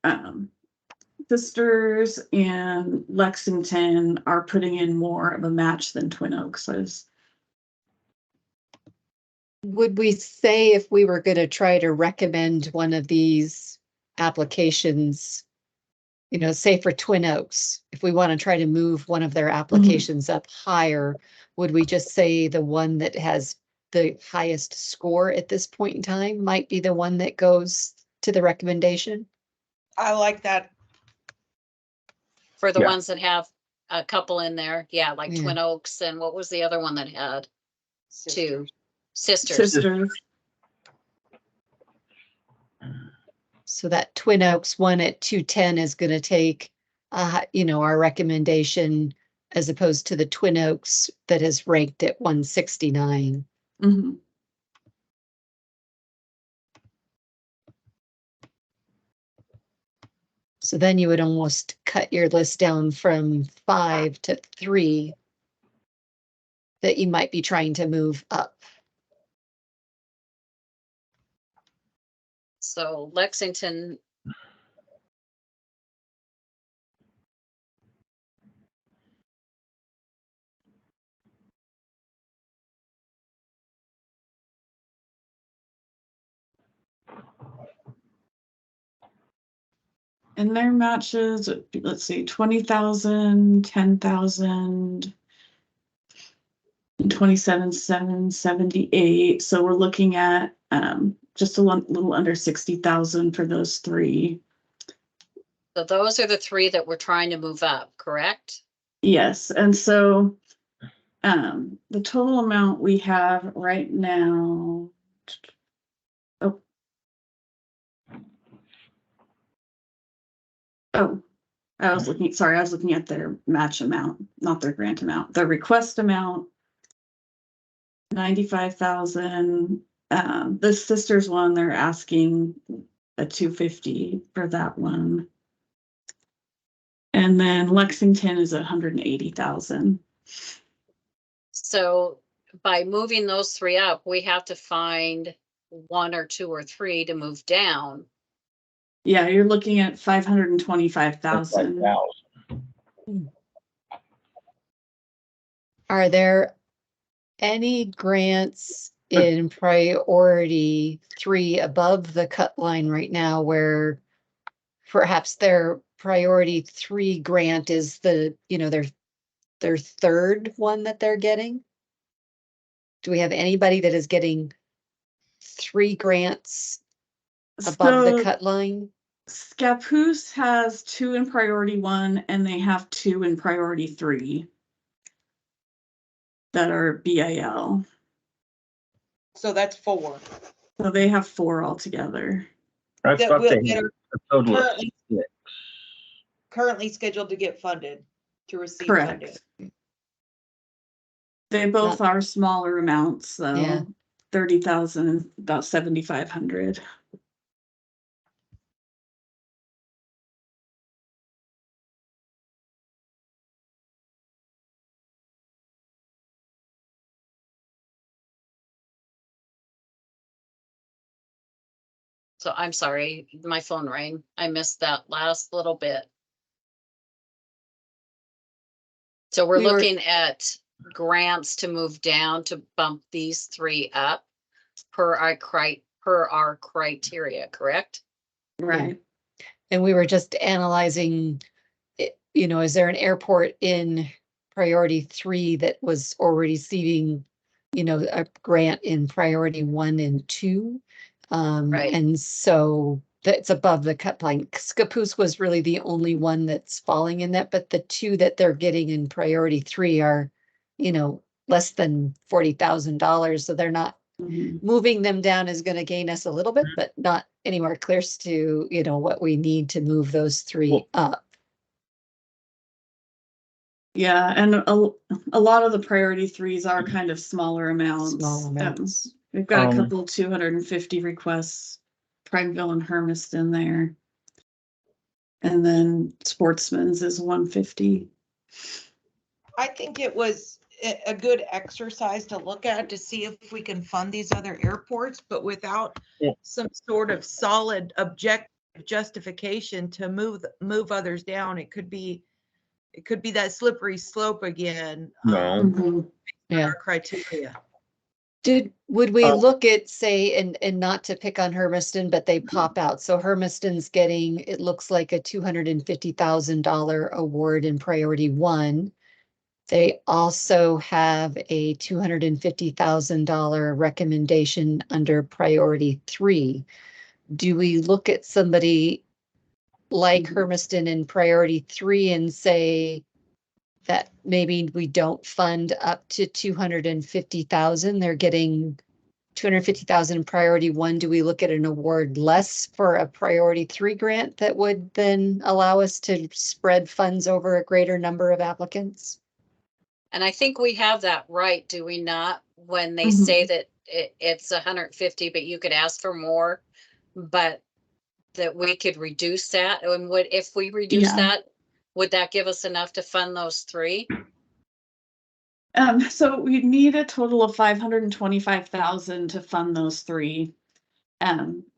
[SPEAKER 1] Sisters and Lexington are putting in more of a match than Twin Oaks is.
[SPEAKER 12] Would we say if we were going to try to recommend one of these applications, you know, say for Twin Oaks, if we want to try to move one of their applications up higher, would we just say the one that has the highest score at this point in time might be the one that goes to the recommendation?
[SPEAKER 10] I like that.
[SPEAKER 2] For the
[SPEAKER 7] Yeah.
[SPEAKER 2] ones that have a couple in there, yeah, like
[SPEAKER 12] Yeah.
[SPEAKER 2] Twin Oaks, and what was the other one that had 2? Sisters.
[SPEAKER 1] Sisters.
[SPEAKER 12] So that Twin Oaks one at 210 is going to take, you know, our recommendation as opposed to the Twin Oaks that is ranked at 169.
[SPEAKER 1] Mm-hmm.
[SPEAKER 12] So then you would almost cut your list down from 5 to 3 that you might be trying to move up.
[SPEAKER 2] So Lexington.
[SPEAKER 1] And their matches, let's see, 20,000, 10,000, 27,778. So we're looking at just a little under 60,000 for those 3.
[SPEAKER 2] So those are the 3 that we're trying to move up, correct?
[SPEAKER 1] Yes, and so The total amount we have right now. Oh. Oh, I was looking at their match amount, not their grant amount, their request amount. 95,000. The sisters one, they're asking a 250 for that one. And then Lexington is 180,000.
[SPEAKER 2] So by moving those three up, we have to find one or two or three to move down.
[SPEAKER 1] Yeah, you're looking at 525,000.
[SPEAKER 7] 5,000.
[SPEAKER 12] Are there any grants in priority 3 above the cut line right now where perhaps their priority 3 grant is the, their third one that they're getting? Do we have anybody that is getting 3 grants above the
[SPEAKER 1] So
[SPEAKER 12] cut line?
[SPEAKER 1] Scappoose has 2 in priority 1 and they have 2 in priority 3 that are BIL.
[SPEAKER 10] So that's 4.
[SPEAKER 1] So they have 4 altogether.
[SPEAKER 7] I
[SPEAKER 10] That
[SPEAKER 7] thought
[SPEAKER 10] will,
[SPEAKER 7] they
[SPEAKER 10] that
[SPEAKER 7] had
[SPEAKER 10] are
[SPEAKER 7] a total of
[SPEAKER 10] currently,
[SPEAKER 7] 6.
[SPEAKER 10] currently scheduled to get funded, to receive funding.
[SPEAKER 1] Correct. They both are smaller amounts, though.
[SPEAKER 12] Yeah.
[SPEAKER 1] 30,000, about 7,500.
[SPEAKER 2] So I'm sorry, my phone rang. I missed that last little bit. So we're
[SPEAKER 12] We were-
[SPEAKER 2] looking at grants to move down to bump these 3 up per our criteria, correct?
[SPEAKER 1] Right.
[SPEAKER 12] And we were just analyzing, is there an airport in priority 3 that was already receiving, a grant in priority 1 and 2?
[SPEAKER 2] Right.
[SPEAKER 12] And so that's above the cut line. Scappoose was really the only one that's falling in that, but the 2 that they're getting in priority 3 are, less than $40,000. So they're not
[SPEAKER 1] Mhm.
[SPEAKER 12] moving them down is gonna gain us a little bit, but not anywhere close to, what we need to move those 3
[SPEAKER 7] Well-
[SPEAKER 12] up.
[SPEAKER 1] Yeah, and a lot of the priority 3s are kind of smaller amounts.
[SPEAKER 12] Small amounts.
[SPEAKER 1] We've got a
[SPEAKER 7] Um,
[SPEAKER 1] couple 250 requests, Prineville and Hermiston there. And then Sportsman's is 150.
[SPEAKER 10] I think it was a good exercise to look at to see if we can fund these other airports, but without
[SPEAKER 7] Yeah.
[SPEAKER 10] some sort of solid objective justification to move others down, it could be that slippery slope again.
[SPEAKER 7] No.
[SPEAKER 1] Mhm.
[SPEAKER 12] Yeah.
[SPEAKER 10] Our criteria.
[SPEAKER 12] Would we
[SPEAKER 7] Oh.
[SPEAKER 12] look at, say, and not to pick on Hermiston, but they pop out. So Hermiston's getting, it looks like a $250,000 award in priority 1. They also have a $250,000 recommendation under priority 3. Do we look at somebody like Hermiston in priority 3 and say that maybe we don't fund up to 250,000? They're getting 250,000 in priority 1. Do we look at an award less for a priority 3 grant that would then allow us to spread funds over a greater number of applicants?
[SPEAKER 2] And I think we have that right, do we not? When they
[SPEAKER 1] Mhm.
[SPEAKER 2] say that it's 150, but you could ask for more, but that we could reduce that. And if we reduce
[SPEAKER 1] Yeah.
[SPEAKER 2] that, would that give us enough to fund those 3?
[SPEAKER 1] So we need a total of 525,000 to fund those 3.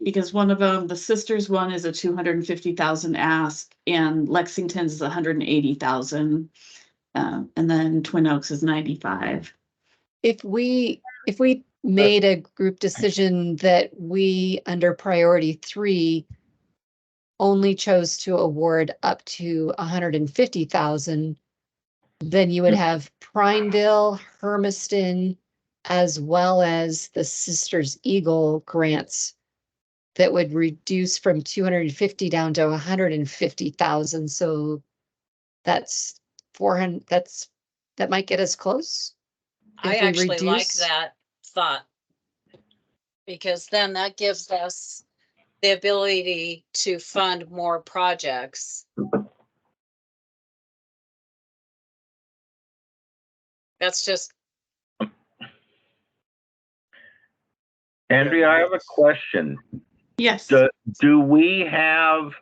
[SPEAKER 1] Because one of them, the sisters one is a 250,000 ask and Lexington's is 180,000. And then Twin Oaks is 95.
[SPEAKER 12] If we made a group decision that we, under priority 3, only chose to award up to 150,000, then you would have Prineville, Hermiston, as well as the Sisters Eagle grants that would reduce from 250 down to 150,000. So that's 400, that might get us close.
[SPEAKER 2] I
[SPEAKER 4] If we
[SPEAKER 2] actually like
[SPEAKER 4] reduce-
[SPEAKER 2] that thought. Because then that gives us the ability to fund more projects. That's just,
[SPEAKER 7] Andrea, I have a question.
[SPEAKER 1] Yes.
[SPEAKER 7] Do we have,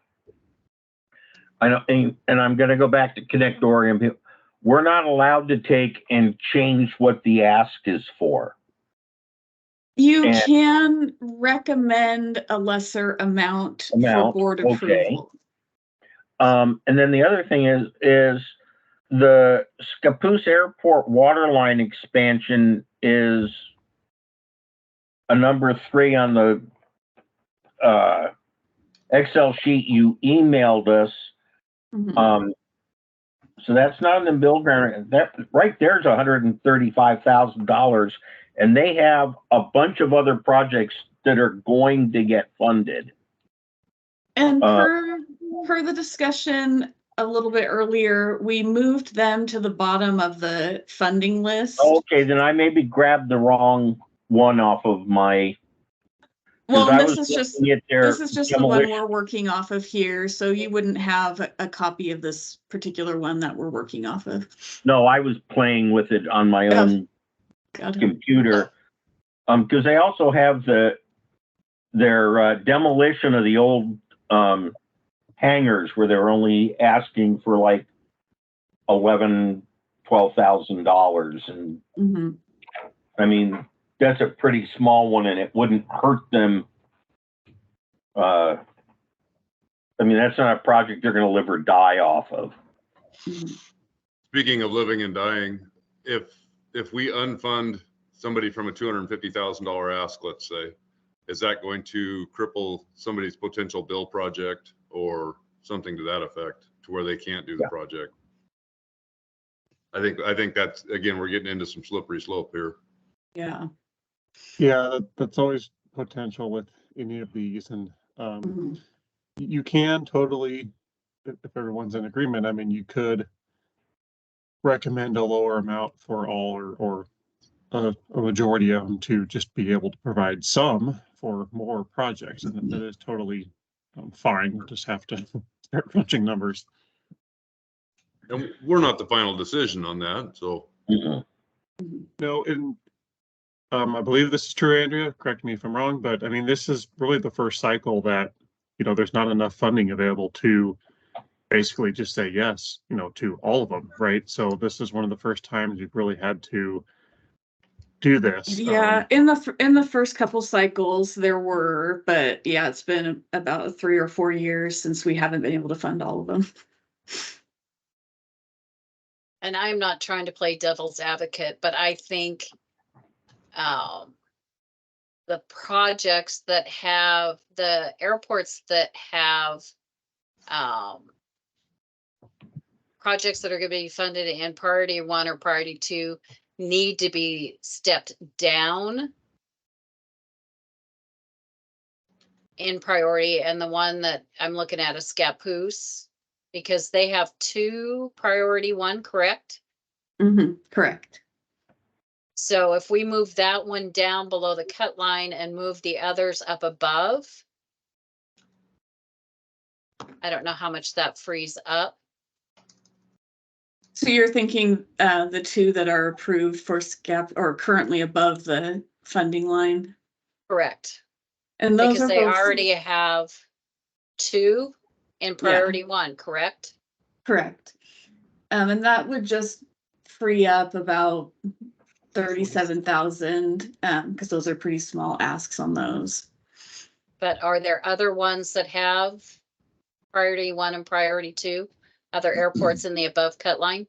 [SPEAKER 7] I know, and I'm gonna go back to Connect Oregon. We're not allowed to take and change what the ask is for.
[SPEAKER 1] You
[SPEAKER 7] And-
[SPEAKER 1] can recommend a lesser amount for board
[SPEAKER 7] okay.
[SPEAKER 1] approval.
[SPEAKER 7] And then the other thing is the Scappoose Airport waterline expansion is a number 3 on the Excel sheet you emailed us.
[SPEAKER 1] Mhm.
[SPEAKER 7] So that's not in the bill grant. That right there's $135,000, and they have a bunch of other projects that are going to get funded.
[SPEAKER 1] And per the discussion a little bit earlier, we moved them to the bottom of the funding list.
[SPEAKER 7] Okay, then I maybe grabbed the wrong one off of my.
[SPEAKER 1] Well,
[SPEAKER 7] I
[SPEAKER 1] this
[SPEAKER 7] was
[SPEAKER 1] is just
[SPEAKER 7] looking at their
[SPEAKER 1] the one
[SPEAKER 7] demolition.
[SPEAKER 1] we're working off of here, so you wouldn't have a copy of this particular one that we're working off of.
[SPEAKER 7] No, I was playing with it on my own computer. Because they also have their demolition of the old hangars where they're only asking for like $12,000, and
[SPEAKER 1] Mhm.
[SPEAKER 7] I mean that's a pretty small one, and it wouldn't hurt them. I mean that's not a project they're going to live or die off of.
[SPEAKER 1] Mhm.
[SPEAKER 8] Speaking of living and dying, if we unfund somebody from a $250,000 ask, let's say, is that going to cripple somebody's potential bill project or something to that effect to where they can't do the project? I think that's, again, we're getting into some slippery slope here.
[SPEAKER 1] Yeah.
[SPEAKER 11] Yeah, that's always potential with any of these. And
[SPEAKER 1] Mhm.
[SPEAKER 11] you can totally, if everyone's in agreement, I mean, you could recommend a lower amount for all or a majority of them to just be able to provide some for more projects. And that is totally fine. We'll just have to start crunching numbers.
[SPEAKER 8] And we're not the final decision on that, so.
[SPEAKER 11] No, and I believe this is true, Andrea, correct me if I'm wrong, but I mean, this is really the first cycle that, there's not enough funding available to basically just say yes, to all of them, right? So this is one of the first times you've really had to do this.
[SPEAKER 1] Yeah, in the first couple cycles there were, but yeah, it's been about 3 or 4 years since we haven't been able to fund all of them.
[SPEAKER 2] and I'm not trying to play devil's advocate, but I think the projects that have the airports that have projects that are going to be funded in priority 1 or priority 2 need to be stepped down in priority. And the one that I'm looking at is Scappoose, because they have 2 priority 1, correct?
[SPEAKER 1] Correct.
[SPEAKER 2] So if we move that one down below the cut line and move the others up above, I don't know how much that frees up.
[SPEAKER 1] So you're thinking the 2 that are approved for SCAP or currently above the funding line?
[SPEAKER 2] Correct.
[SPEAKER 1] And those
[SPEAKER 2] Because
[SPEAKER 1] are
[SPEAKER 2] they
[SPEAKER 1] both
[SPEAKER 2] already have 2 in priority 1, correct?
[SPEAKER 1] correct. And that would just free up about 37,000 because those are pretty small asks on those.
[SPEAKER 2] But are there other ones that have priority 1 and priority 2? Other airports in the above cut line?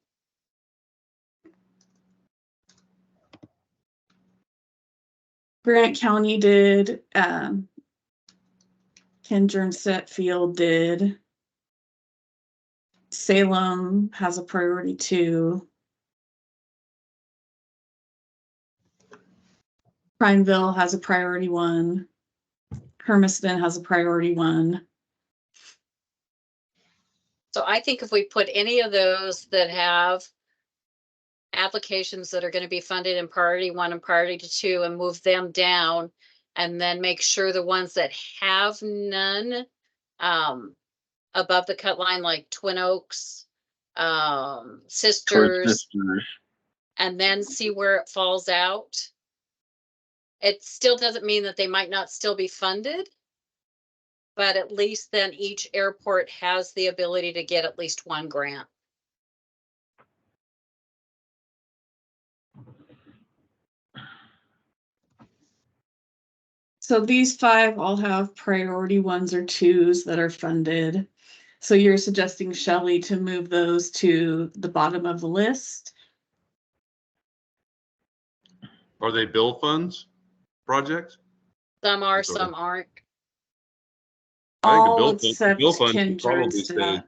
[SPEAKER 1] Grant County did, Ken Jernset Field did. Salem has a priority 2. Prineville has a priority 1. Hermiston has a priority 1.
[SPEAKER 2] So I think if we put any of those that have applications that are going to be funded in priority 1 and priority 2 and move them down, and then make sure the ones that have none above the cut line, like Twin Oaks,
[SPEAKER 7] Twin
[SPEAKER 2] Sisters,
[SPEAKER 7] Sisters.
[SPEAKER 2] and then see where it falls out. It still doesn't mean that they might not still be funded, but at least then each airport has the ability to get at least one grant.
[SPEAKER 1] So these 5 all have priority 1s or 2s that are funded. So you're suggesting, Shelley, to move those to the bottom of the list?
[SPEAKER 8] Are they bill funds projects?
[SPEAKER 2] Some are,
[SPEAKER 8] Sort of.
[SPEAKER 2] some aren't.
[SPEAKER 8] I think
[SPEAKER 1] All
[SPEAKER 8] the
[SPEAKER 1] except
[SPEAKER 8] bill funds should
[SPEAKER 1] Kinger
[SPEAKER 8] probably
[SPEAKER 1] and
[SPEAKER 8] stay.
[SPEAKER 1] Stat.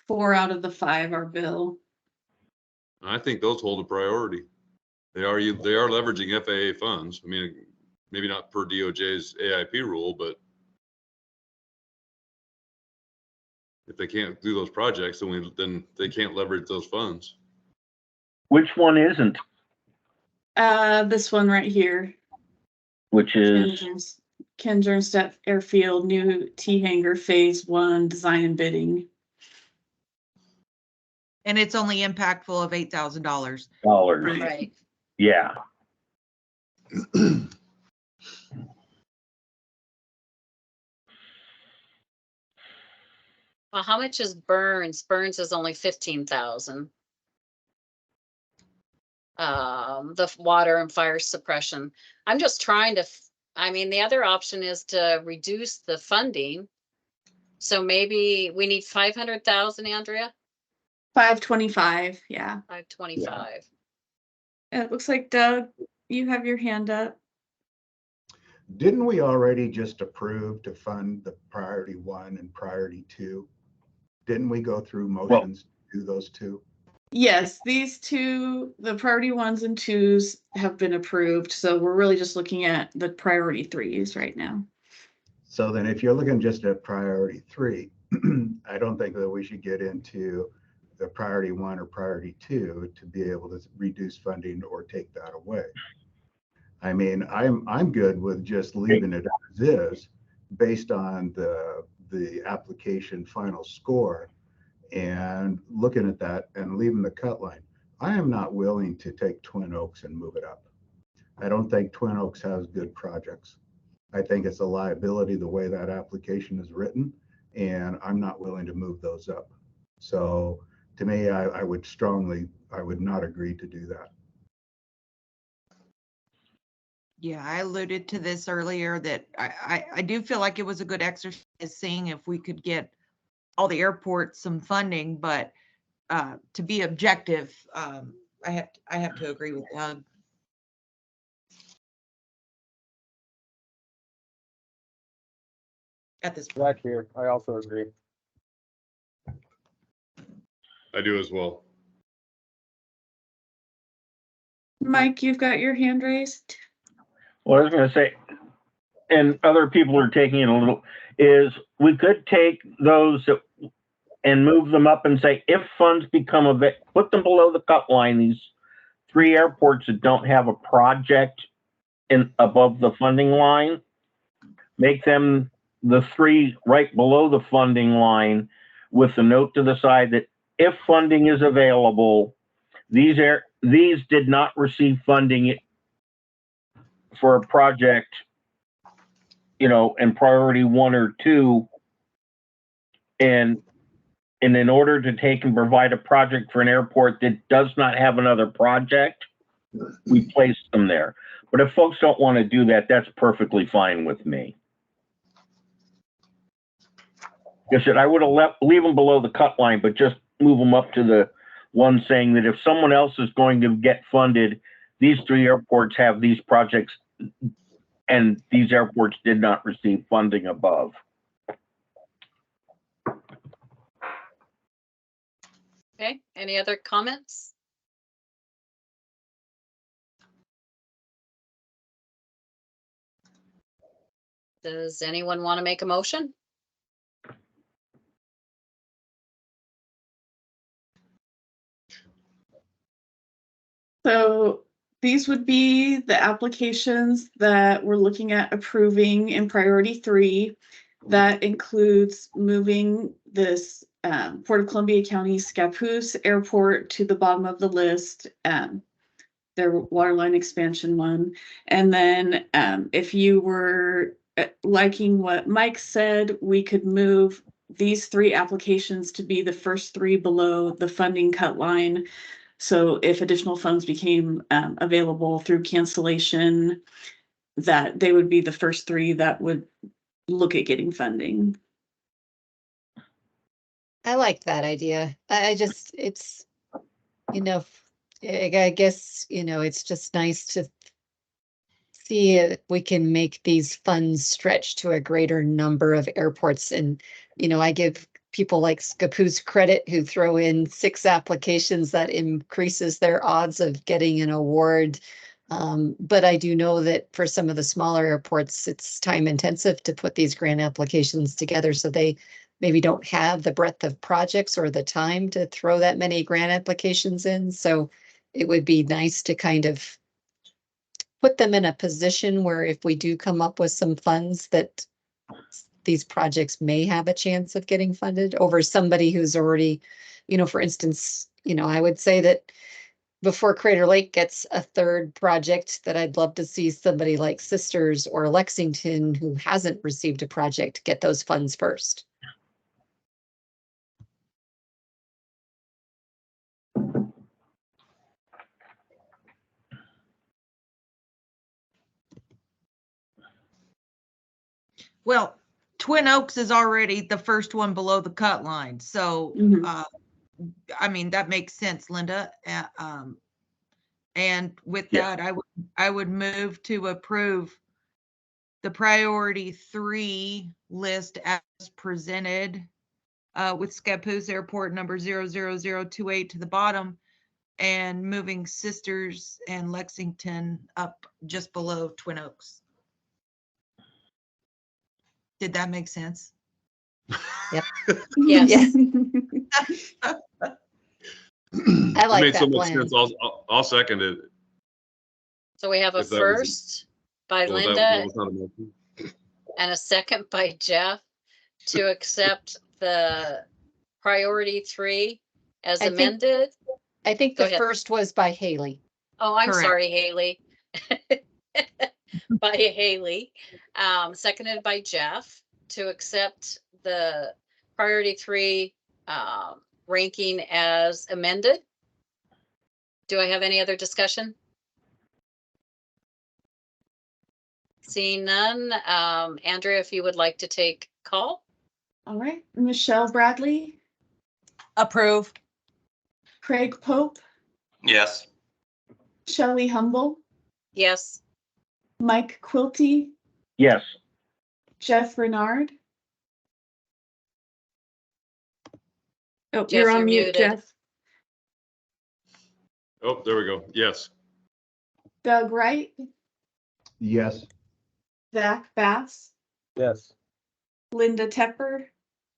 [SPEAKER 1] 4 out of the 5 are bill.
[SPEAKER 8] I think those hold a priority. They are leveraging FAA funds. I mean, maybe not per DOJ's AIP rule, but if they can't do those projects, then they can't leverage those funds.
[SPEAKER 7] Which one isn't?
[SPEAKER 1] This one right here.
[SPEAKER 7] Which is
[SPEAKER 1] Kinger and Stat Airfield, new T hangar, phase 1, design and bidding.
[SPEAKER 10] And it's only impactful of $8,000.
[SPEAKER 7] dollars.
[SPEAKER 2] Right.
[SPEAKER 7] Yeah.
[SPEAKER 2] Well, how much is Burns? Burns is only 15,000. The water and fire suppression. I'm just trying to, I mean, the other option is to reduce the funding. So maybe we need 500,000, Andrea?
[SPEAKER 1] 525, yeah.
[SPEAKER 2] 525.
[SPEAKER 1] It looks like, Doug, you have your hand up.
[SPEAKER 5] Didn't we already just approve to fund the priority 1 and priority 2? Didn't we go through motions to do those 2?
[SPEAKER 1] Yes, these 2, the priority 1s and 2s have been approved. So we're really just looking at the priority 3s right now.
[SPEAKER 5] So then if you're looking just at priority 3, I don't think that we should get into the priority 1 or priority 2 to be able to reduce funding or take that away. I mean, I'm good with just leaving it as is based on the application final score and looking at that and leaving the cut line. I am not willing to take Twin Oaks and move it up. I don't think Twin Oaks has good projects. I think it's a liability the way that application is written, and I'm not willing to move those up. So to me, I would not agree to do that.
[SPEAKER 10] Yeah, I alluded to this earlier that I do feel like it was a good exercise seeing if we could get all the airports some funding, but to be objective, I have to agree with Doug. At this point.
[SPEAKER 9] Back here, I also agree.
[SPEAKER 8] I do as well.
[SPEAKER 1] Mike, you've got your hand raised.
[SPEAKER 7] Well, I was going to say, and other people are taking it a little, is we could take those and move them up and say, if funds become available, put them below the cut line, these 3 airports that don't have a project above the funding line, make them the 3 right below the funding line with a note to the side that if funding is available, these did not receive funding for a project, in priority 1 or 2, and in order to take and provide a project for an airport that does not have another project, we place them there. But if folks don't want to do that, that's perfectly fine with me. Like I said, I would have leave them below the cut line, but just move them up to the one saying that if someone else is going to get funded, these 3 airports have these projects and these airports did not receive funding above.
[SPEAKER 2] Okay, any other comments? Does anyone want to make a motion?
[SPEAKER 1] So these would be the applications that we're looking at approving in priority 3. That includes moving this Port of Columbia County Scappoose Airport to the bottom of the list, their waterline expansion one. And then if you were liking what Mike said, we could move these 3 applications to be the first 3 below the funding cut line. So if additional funds became available through cancellation, that they would be the first 3 that would look at getting funding.
[SPEAKER 12] I like that idea. I just, it's, you know, I guess, it's just nice to see if we can make these funds stretch to a greater number of airports. And, I give people like Scappoose credit who throw in 6 applications that increases their odds of getting an award. But I do know that for some of the smaller airports, it's time intensive to put these grant applications together. So they maybe don't have the breadth of projects or the time to throw that many grant applications in. So it would be nice to kind of put them in a position where if we do come up with some funds that these projects may have a chance of getting funded over somebody who's already, for instance, I would say that before Crater Lake gets a 3rd project, that I'd love to see somebody like Sisters or Lexington who hasn't received a project get those funds first.
[SPEAKER 10] Well, Twin Oaks is already the first one below the cut line. So, I mean, that makes sense, Linda. And with
[SPEAKER 7] Yeah.
[SPEAKER 10] that, I would move to approve the priority 3 list as presented, with Scappoose Airport number 00028 to the bottom, and moving Sisters and Lexington up just below Twin Oaks. Did that make sense?
[SPEAKER 12] Yep.
[SPEAKER 2] Yes.
[SPEAKER 12] I
[SPEAKER 8] It
[SPEAKER 12] like
[SPEAKER 8] made so
[SPEAKER 12] that
[SPEAKER 8] much
[SPEAKER 12] plan.
[SPEAKER 8] sense. I'll second it.
[SPEAKER 2] So we have a
[SPEAKER 8] If that was-
[SPEAKER 2] first by
[SPEAKER 8] Well,
[SPEAKER 2] Linda
[SPEAKER 8] that was not a motion.
[SPEAKER 2] and a second by Jeff to accept the priority 3 as
[SPEAKER 12] I think-
[SPEAKER 2] amended.
[SPEAKER 12] I think
[SPEAKER 2] Go
[SPEAKER 12] the
[SPEAKER 2] ahead.
[SPEAKER 12] first was by Haley.
[SPEAKER 2] Oh, I'm
[SPEAKER 10] Correct.
[SPEAKER 2] sorry, Haley. By Haley, seconded by Jeff to accept the priority 3 ranking as amended. Do I have any other discussion? Seeing none, Andrea, if you would like to take call.
[SPEAKER 1] All right, Michelle Bradley,
[SPEAKER 4] Approve.
[SPEAKER 1] Craig Pope,
[SPEAKER 6] Yes.
[SPEAKER 1] Shelley Humble,
[SPEAKER 2] Yes.
[SPEAKER 1] Mike Quilty,
[SPEAKER 7] Yes.
[SPEAKER 1] Jeff Renard. Oh,
[SPEAKER 2] Jeff,
[SPEAKER 1] you're on
[SPEAKER 2] you're
[SPEAKER 1] mute,
[SPEAKER 2] muted.
[SPEAKER 1] Jeff.
[SPEAKER 8] Oh, there we go. Yes.
[SPEAKER 1] Doug Wright,
[SPEAKER 5] Yes.
[SPEAKER 1] Zach Bass,
[SPEAKER 9] Yes.
[SPEAKER 1] Linda Tepper,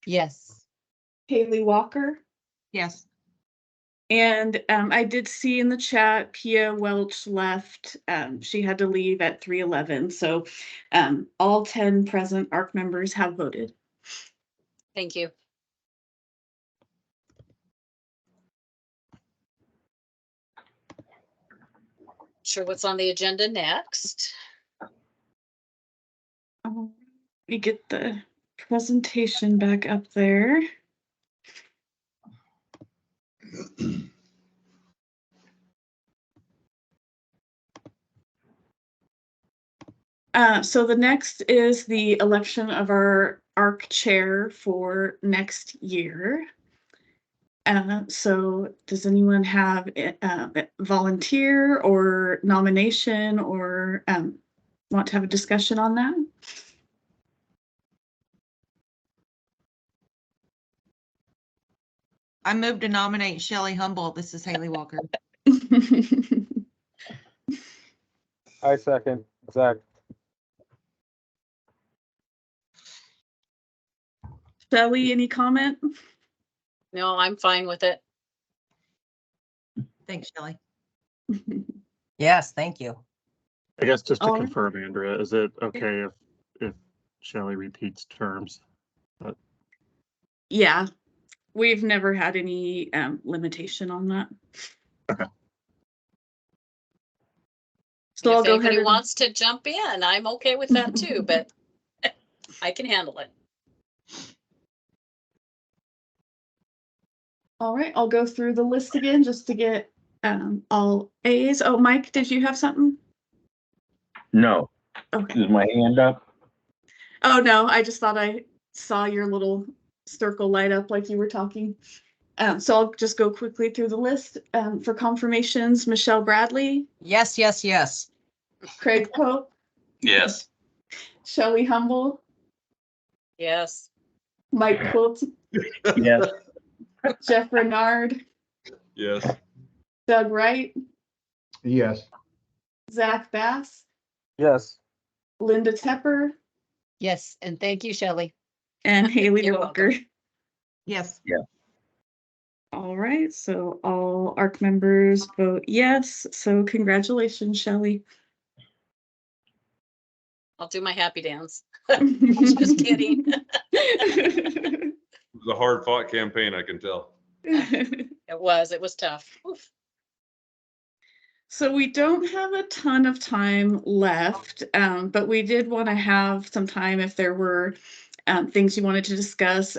[SPEAKER 12] Yes.
[SPEAKER 1] Haley Walker.
[SPEAKER 10] Yes.
[SPEAKER 1] And I did see in the chat, Pia Welch left. She had to leave at 3:11. So all 10 present ARC members have voted.
[SPEAKER 2] Thank you. Sure, what's on the agenda next?
[SPEAKER 1] We get the presentation back up there. So the next is the election of our ARC chair for next year. So does anyone have volunteer or nomination or want to have a discussion on that?
[SPEAKER 10] I move to nominate Shelley Humble. This is Haley Walker.
[SPEAKER 9] I second. Zach.
[SPEAKER 1] Shelley, any comment?
[SPEAKER 2] No, I'm fine with it.
[SPEAKER 10] Thanks, Shelley.
[SPEAKER 4] Yes, thank you.
[SPEAKER 11] I guess just to
[SPEAKER 1] All right.
[SPEAKER 11] confirm, Andrea, is it okay if Shelley repeats terms?
[SPEAKER 1] Yeah, we've never had any limitation on that.
[SPEAKER 11] Okay.
[SPEAKER 1] So I'll
[SPEAKER 2] If
[SPEAKER 1] go ahead
[SPEAKER 2] anybody
[SPEAKER 1] and
[SPEAKER 2] wants to jump in, I'm okay with that too, but I can handle it.
[SPEAKER 1] all right, I'll go through the list again just to get all A's. Oh, Mike, did you have something?
[SPEAKER 7] No.
[SPEAKER 1] Okay.
[SPEAKER 7] Is my hand up?
[SPEAKER 1] Oh no, I just thought I saw your little circle light up like you were talking. So I'll just go quickly through the list. For confirmations, Michelle Bradley,
[SPEAKER 4] Yes, yes, yes.
[SPEAKER 1] Craig Pope,
[SPEAKER 6] Yes.
[SPEAKER 1] Shelley Humble,
[SPEAKER 2] Yes.
[SPEAKER 1] Mike Quilt,
[SPEAKER 7] Yes.
[SPEAKER 1] Jeff Renard,
[SPEAKER 8] Yes.
[SPEAKER 1] Doug Wright,
[SPEAKER 5] Yes.
[SPEAKER 1] Zach Bass,
[SPEAKER 9] Yes.
[SPEAKER 1] Linda Tepper,
[SPEAKER 12] Yes, and thank you, Shelley.
[SPEAKER 1] and Haley
[SPEAKER 2] You're
[SPEAKER 1] Walker.
[SPEAKER 2] welcome.
[SPEAKER 10] Yes.
[SPEAKER 1] All right, so all ARC members vote yes. So congratulations, Shelley.
[SPEAKER 2] I'll do my happy dance. Just kidding.
[SPEAKER 8] It was a hard fought campaign, I can tell.
[SPEAKER 2] It was tough. Oof.
[SPEAKER 1] So we don't have a ton of time left, but we did want to have some time if there were things you wanted to discuss,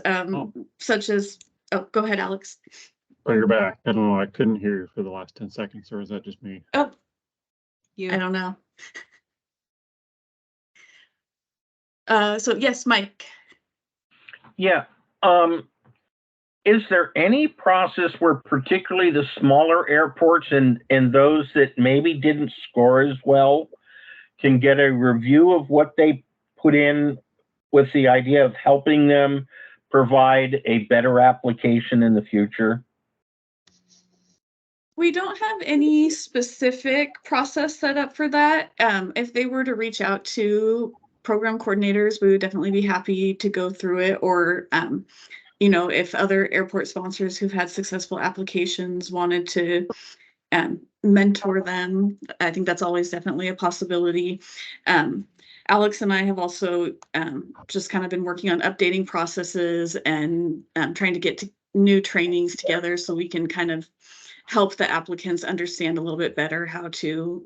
[SPEAKER 1] such as, oh, go ahead, Alex.
[SPEAKER 11] Oh, you're back. I don't know. I couldn't hear you for the last 10 seconds, or is that just me?
[SPEAKER 1] Oh,
[SPEAKER 10] You.
[SPEAKER 1] I don't know. So yes, Mike.
[SPEAKER 7] Yeah. Is there any process where particularly the smaller airports and those that maybe didn't score as well can get a review of what they put in with the idea of helping them provide a better application in the future?
[SPEAKER 1] We don't have any specific process set up for that. If they were to reach out to program coordinators, we would definitely be happy to go through it, or you know, if other airport sponsors who've had successful applications wanted to mentor them, I think that's always definitely a possibility. Alex and I have also just kind of been working on updating processes and trying to get to new trainings together so we can kind of help the applicants understand a little bit better how to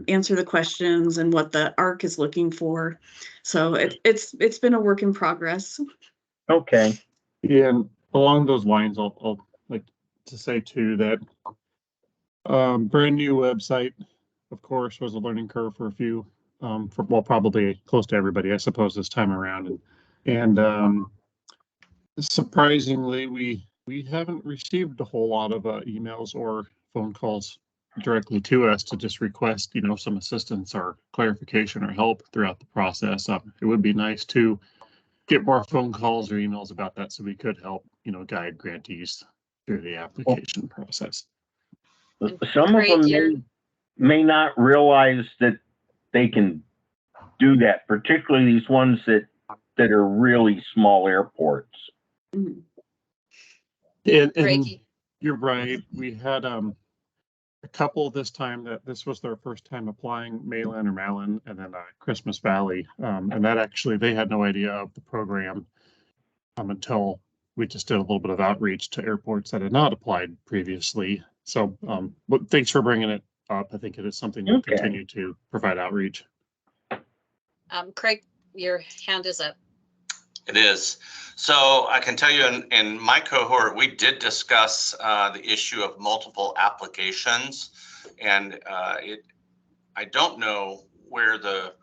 [SPEAKER 1] answer the questions and what the ARC is looking for. So it's been a work in progress.
[SPEAKER 7] Okay.
[SPEAKER 11] Yeah, and along those lines, I'll like to say too that brand new website, of course, was a learning curve for a few, for well, probably close to everybody, I suppose, this time around. And surprisingly, we haven't received a whole lot of emails or phone calls directly to us to just request, you know, some assistance or clarification or help throughout the process. It would be nice to get more phone calls or emails about that so we could help, you know, guide grantees through the application process.
[SPEAKER 7] Some of
[SPEAKER 2] Craig,
[SPEAKER 7] them may not realize that they can do that, particularly these ones that are really small airports.
[SPEAKER 1] Mhm.
[SPEAKER 11] And
[SPEAKER 2] Craig,
[SPEAKER 11] you're right. We had a couple this time that this was their first time applying, Malin or Malin, and then Christmas Valley. And that actually, they had no idea of the program until we just did a little bit of outreach to airports that had not applied previously. So, but thanks for bringing it up. I think it is something we'll
[SPEAKER 7] Okay.
[SPEAKER 11] continue to provide outreach.
[SPEAKER 2] Craig, your hand is up.
[SPEAKER 6] It is. So I can tell you in my cohort, we did discuss the issue of multiple applications. And I don't know where the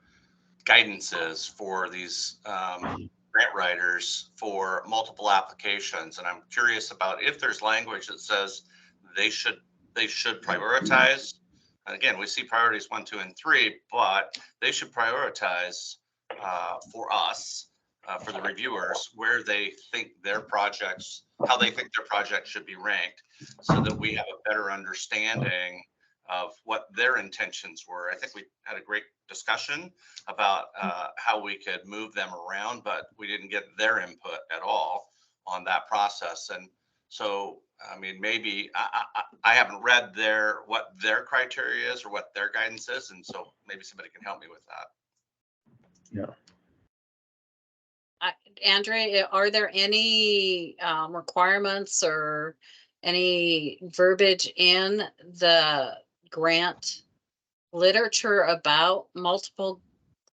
[SPEAKER 6] guidance is for these grant writers for multiple applications. And I'm curious about if there's language that says they should prioritize. And again, we see priorities 1, 2, and 3, but they should prioritize for us, for the reviewers, where they think their projects, how they think their project should be ranked, so that we have a better understanding of what their intentions were. I think we had a great discussion about how we could move them around, but we didn't get their input at all on that process. And So, I mean, maybe I haven't read what their criteria is or what their guidance is. And so maybe somebody can help me with that.
[SPEAKER 7] Yeah.
[SPEAKER 2] Andrea, are there any requirements or any verbiage in the grant literature about multiple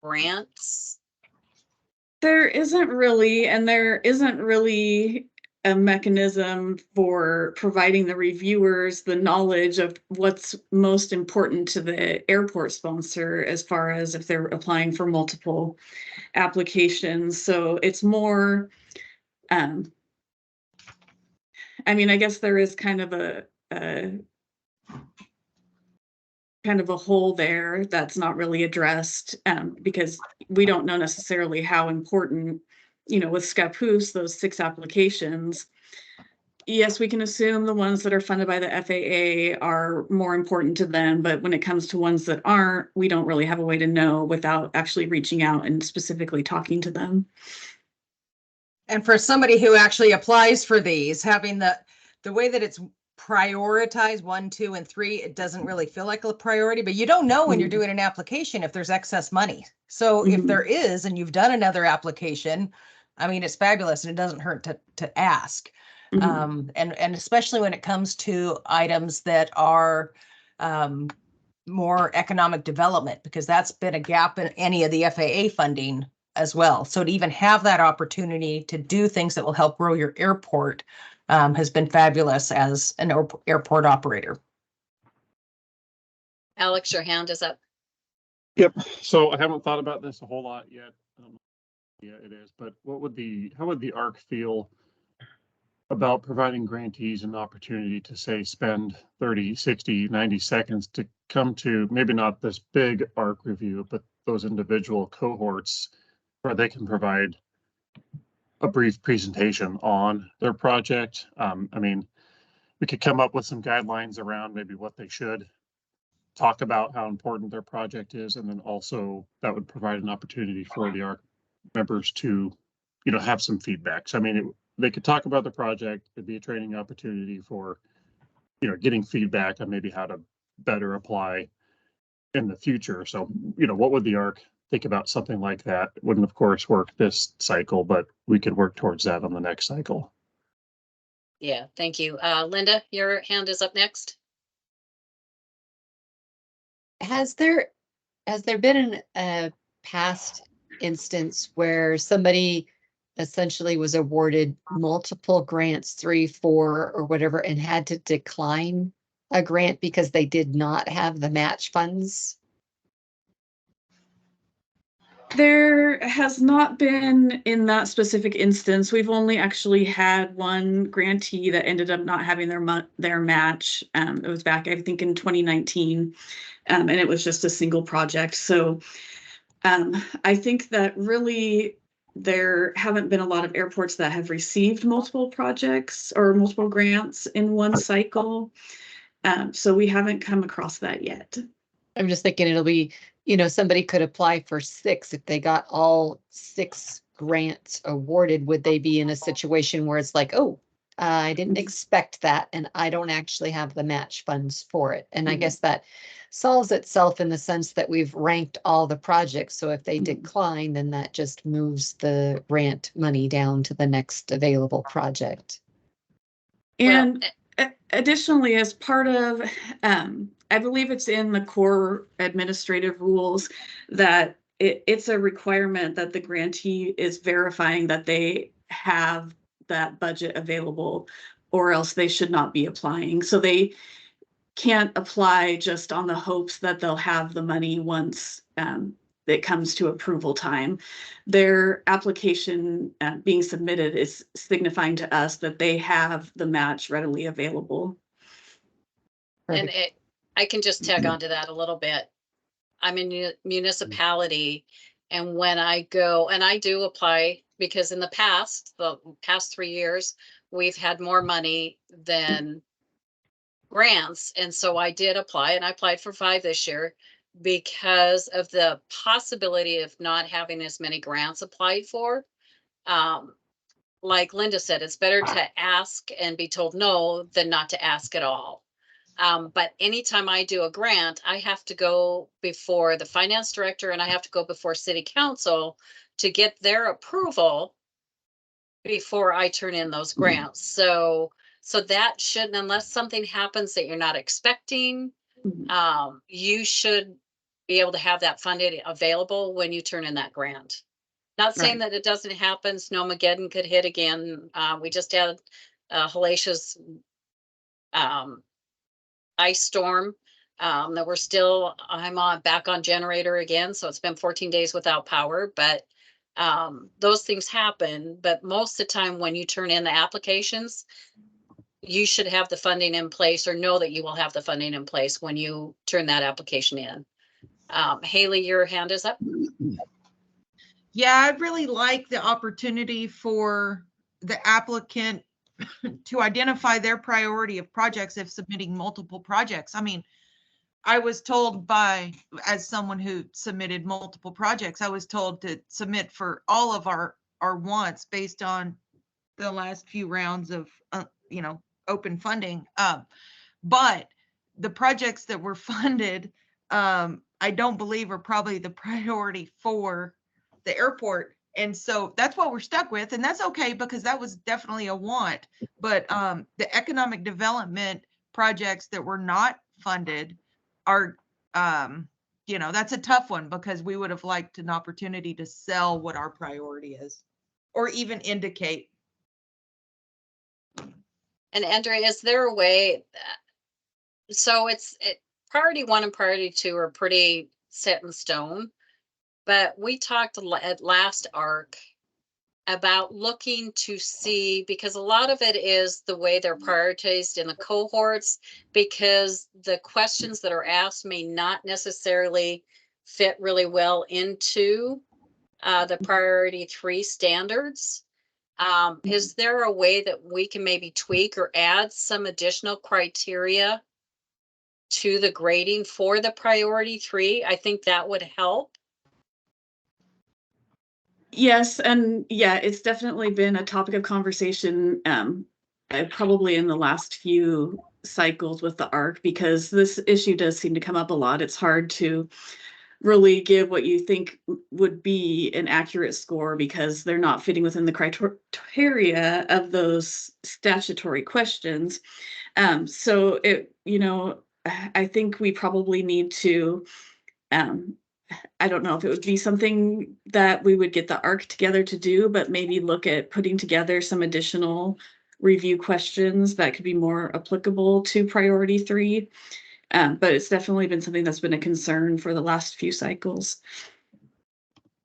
[SPEAKER 2] grants?
[SPEAKER 1] There isn't really, and there isn't really a mechanism for providing the reviewers the knowledge of what's most important to the airport sponsor as far as if they're applying for multiple applications. So it's more, I mean, I guess there is kind of a hole there that's not really addressed, because we don't know necessarily how important, with Scappoose, those 6 applications. Yes, we can assume the ones that are funded by the FAA are more important to them, but when it comes to ones that aren't, we don't really have a way to know without actually reaching out and specifically talking to them.
[SPEAKER 4] And for somebody who actually applies for these, having the way that it's prioritized 1, 2, and 3, it doesn't really feel like a priority, but you don't know when you're
[SPEAKER 1] Mhm.
[SPEAKER 4] doing an application if there's excess money. So if
[SPEAKER 1] Mhm.
[SPEAKER 4] there is, and you've done another application, I mean, it's fabulous and it doesn't hurt to ask.
[SPEAKER 1] Mhm.
[SPEAKER 4] And especially when it comes to items that are more economic development, because that's been a gap in any of the FAA funding as well. So to even have that opportunity to do things that will help grow your airport has been fabulous as an airport operator.
[SPEAKER 2] Alex, your hand is up.
[SPEAKER 11] Yep. So I haven't thought about this a whole lot yet. Yeah, it is. But how would the ARC feel about providing grantees an opportunity to, say, spend 30, 60, 90 seconds to come to maybe not this big ARC review, but those individual cohorts where they can provide a brief presentation on their project? I mean, we could come up with some guidelines around maybe what they should talk about, how important their project is, and then also that would provide an opportunity for the ARC members to, have some feedback. So, I mean, they could talk about the project. It'd be a training opportunity for, getting feedback on maybe how to better apply in the future. So, what would the ARC think about something like that? It wouldn't, of course, work this cycle, but we could work towards that on the next cycle.
[SPEAKER 2] Yeah, thank you. Linda, your hand is up next.
[SPEAKER 12] Has there been a past instance where somebody essentially was awarded multiple grants, 3, 4, or whatever, and had to decline a grant because they did not have the match funds?
[SPEAKER 1] There has not been in that specific instance. We've only actually had one grantee that ended up not having their match. It was back, I think, in 2019, and it was just a single project. So I think that really there haven't been a lot of airports that have received multiple projects or multiple grants in one cycle. So we haven't come across that yet.
[SPEAKER 12] I'm just thinking it'll be, somebody could apply for 6. If they got all 6 grants awarded, would they be in a situation where it's like, oh, I didn't expect that, and I don't actually have the match funds for it? And I
[SPEAKER 1] Mhm.
[SPEAKER 12] guess that solves itself in the sense that we've ranked all the projects. So if they
[SPEAKER 1] Mhm.
[SPEAKER 12] decline, then that just moves the grant money down to the next available project.
[SPEAKER 1] And additionally, as part of, I believe it's in the core administrative rules that it's a requirement that the grantee is verifying that they have that budget available, or else they should not be applying. So they can't apply just on the hopes that they'll have the money once it comes to approval time. Their application being submitted is signifying to us that they have the match readily available.
[SPEAKER 2] And I can just tag onto that a little bit. I'm in a municipality, and when I go and I do apply, because in the past 3 years, we've had more money than grants. And so I did apply, and I applied for 5 this year because of the possibility of not having as many grants applied for. like Linda said, it's better to ask and be told no than not to ask at all. But anytime I do a grant, I have to go before the finance director and I have to go before city council to get their approval before I turn in those grants. So that shouldn't, unless something happens that you're not expecting,
[SPEAKER 1] Mhm.
[SPEAKER 2] you should be able to have that funded available when you turn in that grant. Not saying
[SPEAKER 1] Right.
[SPEAKER 2] that it doesn't happen. Snowmageddon could hit again. We just had a hellacious um, ice storm that we're still, I'm on back on generator again. So it's been 14 days without power, but those things happen. But most of the time when you turn in the applications, you should have the funding in place or know that you will have the funding in place when you turn that application in. Haley, your hand is up.
[SPEAKER 10] Yeah, I'd really like the opportunity for the applicant to identify their priority of projects if submitting multiple projects. I mean, I was told by, as someone who submitted multiple projects, I was told to submit for all of our wants based on the last few rounds of, open funding. But the projects that were funded, I don't believe are probably the priority for the airport. And so that's what we're stuck with. And that's okay because that was definitely a want. But the economic development projects that were not funded are, that's a tough one because we would have liked an opportunity to sell what our priority is or even indicate.
[SPEAKER 2] And Andrea, is there a way? So priority one and priority two are pretty set in stone. But we talked at last ARC about looking to see, because a lot of it is the way they're prioritized in the cohorts, because the questions that are asked may not necessarily fit really well into the priority three standards. Is there a way that we can maybe tweak or add some additional criteria to the grading for the priority three? I think that would help.
[SPEAKER 1] Yes, and yeah, it's definitely been a topic of conversation, probably in the last few cycles with the ARC, because this issue does seem to come up a lot. It's hard to really give what you think would be an accurate score because they're not fitting within the criteria of those statutory questions. So I think we probably need to, I don't know if it would be something that we would get the ARC together to do, but maybe look at putting together some additional review questions that could be more applicable to priority three. But it's definitely been something that's been a concern for the last few cycles.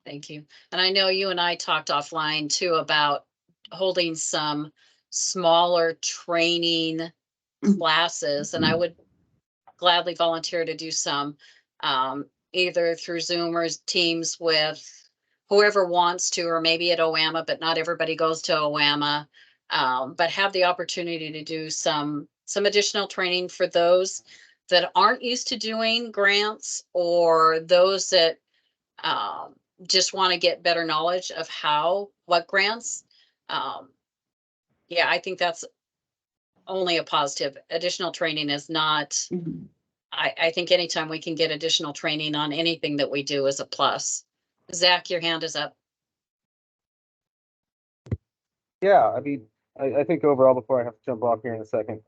[SPEAKER 2] Thank you. And I know you and I talked offline too about holding some smaller training classes, and I would gladly volunteer to do some, either through Zoom or Teams with whoever wants to, or maybe at OAMA, but not everybody goes to OAMA. But have the opportunity to do some additional training for those that aren't used to doing grants, or those that just want to get better knowledge of what grants. Yeah, I think that's only a positive. Additional training is not,
[SPEAKER 1] Mhm.
[SPEAKER 2] I think anytime we can get additional training on anything that we do is a plus. Zach, your hand is up.
[SPEAKER 9] Yeah, I mean, I think overall, before I have to jump off here in a second,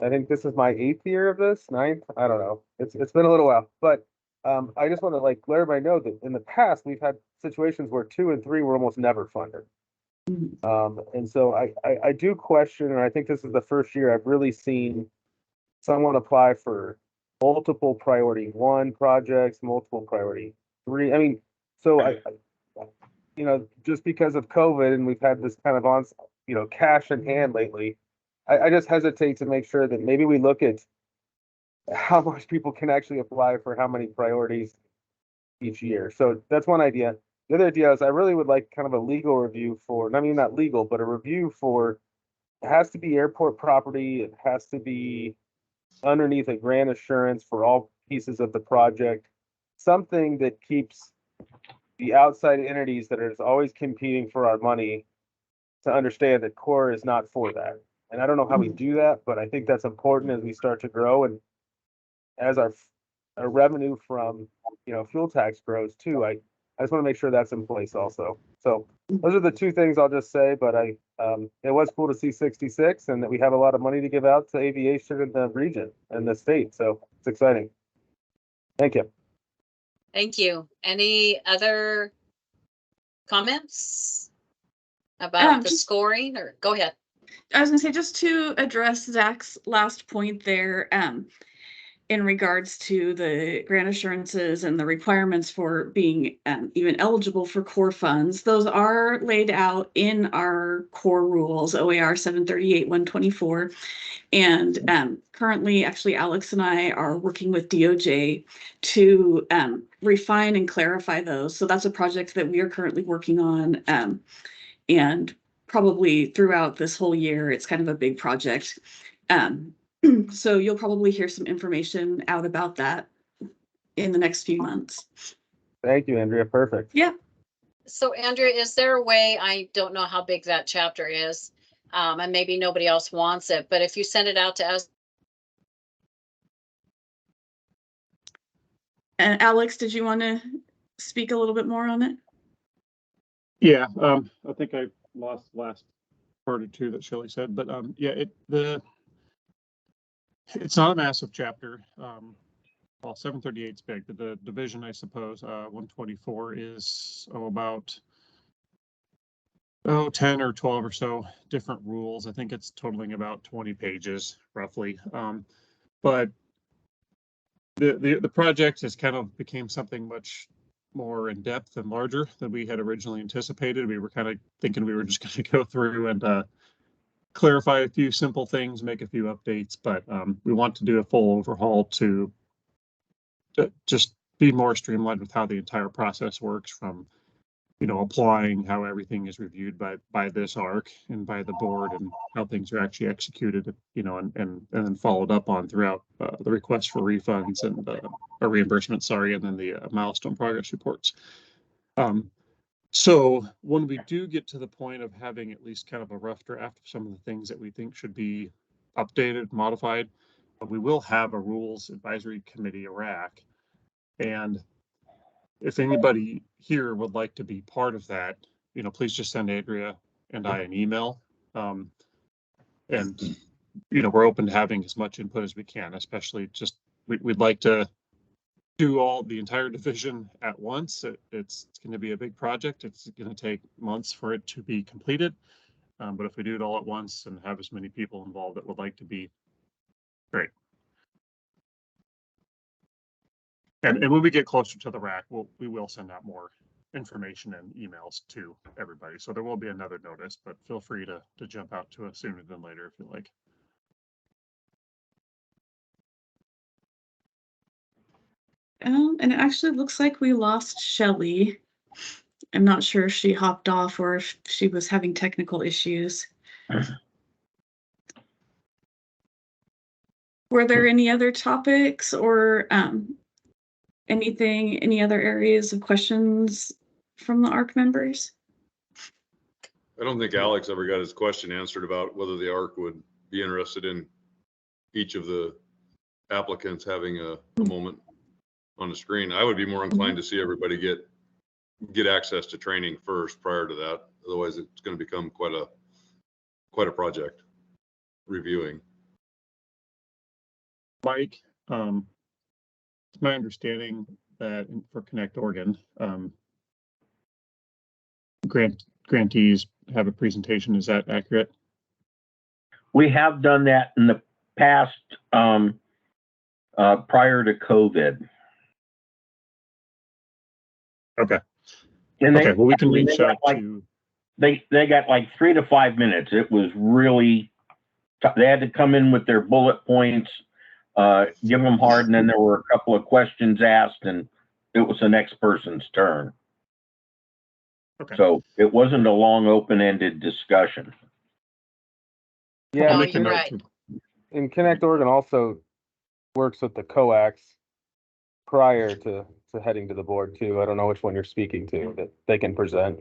[SPEAKER 9] I think this is my 8th year of this, 9th. I don't know. It's been a little while, but I just want to let everybody know that in the past we've had situations where 2 and 3 were almost never funded. And so I do question, and I think this is the first year I've really seen someone apply for multiple priority 1 projects, multiple priority 3. I mean, so just because of COVID and we've had this kind of cash in hand lately, I just hesitate to make sure that maybe we look at how much people can actually apply for how many priorities each year. So that's one idea. The other idea is I really would like kind of a legal review for, I mean, not legal, but a review for, it has to be airport property. It has to be underneath a grant assurance for all pieces of the project. Something that keeps the outside entities that are always competing for our money to understand that core is not for that. And I don't know how we do that, but I think that's important as we start to grow and as our revenue from, fuel tax grows too. I just want to make sure that's in place also. So those are the two things I'll just say, but it was cool to see 66 and that we have a lot of money to give out to aviation in the region and the state. So it's exciting. Thank you.
[SPEAKER 2] Thank you. Any other comments about the
[SPEAKER 1] Just-
[SPEAKER 2] scoring, or go ahead?
[SPEAKER 1] I was gonna say, just to address Zach's last point there, in regards to the grant assurances and the requirements for being even eligible for core funds, those are laid out in our core rules, OAR 738-124. And currently, actually, Alex and I are working with DOJ to refine and clarify those. So that's a project that we are currently working on. And probably throughout this whole year, it's kind of a big project. So you'll probably hear some information out about that in the next few months.
[SPEAKER 9] Thank you, Andrea. Perfect.
[SPEAKER 1] Yeah.
[SPEAKER 2] So Andrea, is there a way, I don't know how big that chapter is, and maybe nobody else wants it, but if you send it out to us.
[SPEAKER 1] And Alex, did you want to speak a little bit more on it?
[SPEAKER 11] Yeah, I think I lost the last part or two that Shelley said, but yeah, it's not a massive chapter. Well, 738 is big, but the division, I suppose, 124 is about 10 or 12 or so different rules. I think it's totaling about 20 pages roughly. But the project has kind of became something much more in depth and larger than we had originally anticipated. We were kind of thinking we were just going to go through and clarify a few simple things, make a few updates, but we want to do a full overhaul to just be more streamlined with how the entire process works, from applying how everything is reviewed by this ARC and by the board, and how things are actually executed, and then followed up on throughout the request for refunds and or reimbursement, sorry, and then the milestone progress reports. So when we do get to the point of having at least kind of a rough draft of some of the things that we think should be updated, modified, we will have a rules advisory committee, a RAC. And if anybody here would like to be part of that, please just send Andrea and I an email. And we're open to having as much input as we can, especially just we'd like to do the entire division at once. It's going to be a big project. It's going to take months for it to be completed. But if we do it all at once and have as many people involved that would like to be, great. And when we get closer to the RAC, we will send out more information and emails to everybody. So there will be another notice, but feel free to jump out to us sooner than later if you like.
[SPEAKER 1] And it actually looks like we lost Shelley. I'm not sure if she hopped off or if she was having technical issues. Were there any other topics or any other areas of questions from the ARC members?
[SPEAKER 8] I don't think Alex ever got his question answered about whether the ARC would be interested in each of the applicants having a moment on the screen. I would be more inclined to see everybody get access to training first prior to that. Otherwise, it's going to become quite a project reviewing.
[SPEAKER 11] Mike, it's my understanding that for Connect Oregon, grantees have a presentation. Is that accurate?
[SPEAKER 7] We have done that in the past, prior to COVID.
[SPEAKER 11] Okay.
[SPEAKER 7] And
[SPEAKER 11] okay. Well, we can reach out to.
[SPEAKER 7] They got like 3 to 5 minutes. It was really. They had to come in with their bullet points, give them hard, and then there were a couple of questions asked, and it was the next person's turn.
[SPEAKER 11] Okay.
[SPEAKER 7] So it wasn't a long, open-ended discussion.
[SPEAKER 9] Yeah,
[SPEAKER 2] No, you're right.
[SPEAKER 9] And Connect Oregon also works with the coax prior to heading to the board too. I don't know which one you're speaking to that they can present.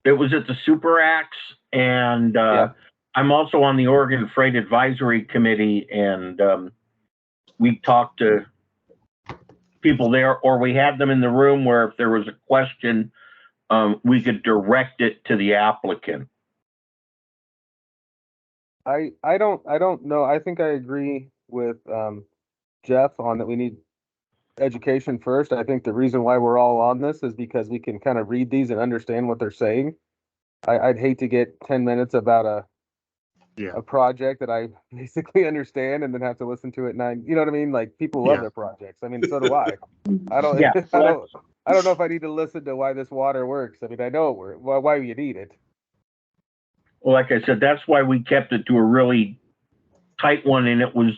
[SPEAKER 7] It was at the Super Axe, and
[SPEAKER 9] Yeah.
[SPEAKER 7] I'm also on the Oregon Freight Advisory Committee, and we talked to people there, or we had them in the room where if there was a question, we could direct it to the applicant.
[SPEAKER 9] I don't know. I think I agree with Jeff on that we need education first. I think the reason why we're all on this is because we can kind of read these and understand what they're saying. I'd hate to get 10 minutes about a project that I basically understand and then have to listen to it 9. You know what I mean? Like, people love
[SPEAKER 11] Yeah.
[SPEAKER 9] their projects. I mean, so do I. I don't.
[SPEAKER 7] Yeah,
[SPEAKER 9] I don't know if I need to listen to why this water works. I mean, I know it works. Why you need it.
[SPEAKER 7] Well, like I said, that's why we kept it to a really tight one, and it was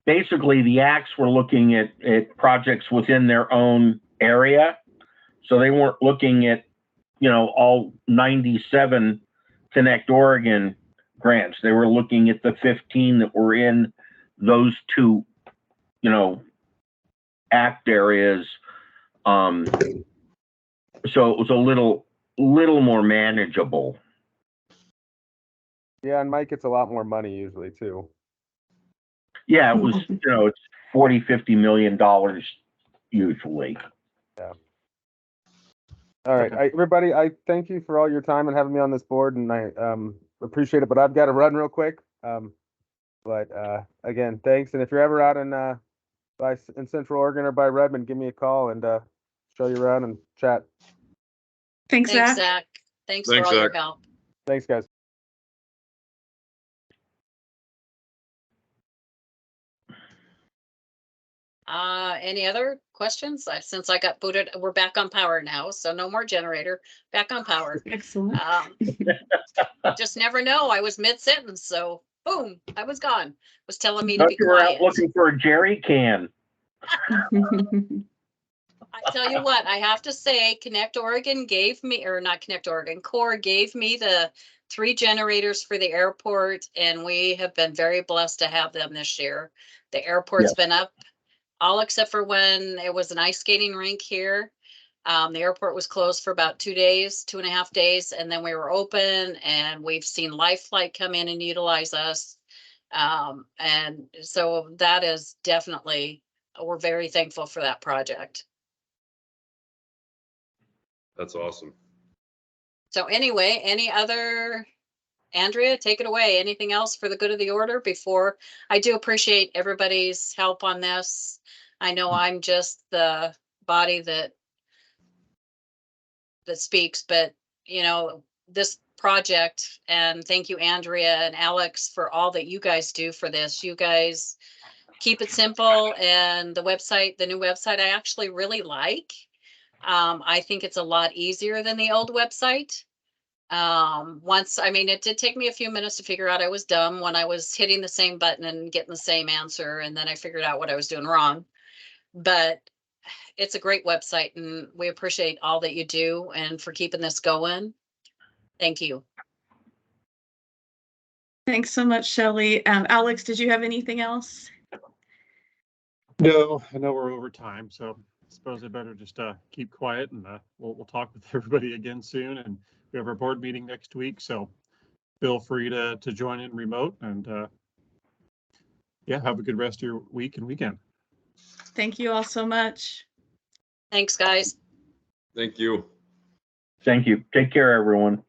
[SPEAKER 7] basically the Acts were looking at projects within their own area, so they weren't looking at, you know, all 97 Connect Oregon grants. They were looking at the 15 that were in those 2, you know, act areas. So it was a little more manageable.
[SPEAKER 9] Yeah, and Mike gets a lot more money usually too.
[SPEAKER 7] Yeah, it was, you know, it's $40-50 million usually.
[SPEAKER 9] Yeah. All right, everybody, I thank you for all your time and having me on this board, and I appreciate it. But I've got to run real quick. But again, thanks. And if you're ever out in Central Oregon or by Redmond, give me a call and show you around and chat.
[SPEAKER 1] Thanks,
[SPEAKER 2] Thanks,
[SPEAKER 1] Zach.
[SPEAKER 2] Zach. Thanks for
[SPEAKER 8] Thanks,
[SPEAKER 2] all your
[SPEAKER 8] Zach.
[SPEAKER 2] help.
[SPEAKER 9] Thanks, guys.
[SPEAKER 2] Any other questions? Since I got booted, we're back on power now, so no more generator, back on power.
[SPEAKER 1] Excellent.
[SPEAKER 2] Just never know. I was mid-sentence, so boom, I was gone. Was telling me to
[SPEAKER 7] Thought
[SPEAKER 2] be
[SPEAKER 7] you were out
[SPEAKER 2] quiet.
[SPEAKER 7] looking for a jerry can.
[SPEAKER 2] I tell you what, I have to say, Connect Oregon gave me, or not Connect Oregon, Core gave me the 3 generators for the airport, and we have been very blessed to have them this year. The airport's
[SPEAKER 7] Yes.
[SPEAKER 2] been up, all except for when it was an ice skating rink here. The airport was closed for about 2 days, 2.5 days, and then we were open, and we've seen Life Flight come in and utilize us. And so that is definitely, we're very thankful for that project.
[SPEAKER 8] That's awesome.
[SPEAKER 2] So anyway, Andrea, take it away. Anything else for the good of the order before? I do appreciate everybody's help on this. I know I'm just the body that speaks, but you know, this project, and thank you, Andrea and Alex, for all that you guys do for this. You guys keep it simple, and the new website I actually really like. I think it's a lot easier than the old website. I mean, it did take me a few minutes to figure out I was dumb when I was hitting the same button and getting the same answer, and then I figured out what I was doing wrong. But it's a great website, and we appreciate all that you do and for keeping this going. Thank you.
[SPEAKER 1] Thanks so much, Shelley. Alex, did you have anything else?
[SPEAKER 11] No, I know we're over time, so I suppose I better just keep quiet, and we'll talk with everybody again soon. And we have our board meeting next week, so feel free to join in remote, and yeah, have a good rest of your week and weekend.
[SPEAKER 1] Thank you all so much.
[SPEAKER 2] Thanks, guys.
[SPEAKER 8] Thank you.
[SPEAKER 7] Thank you. Take care, everyone.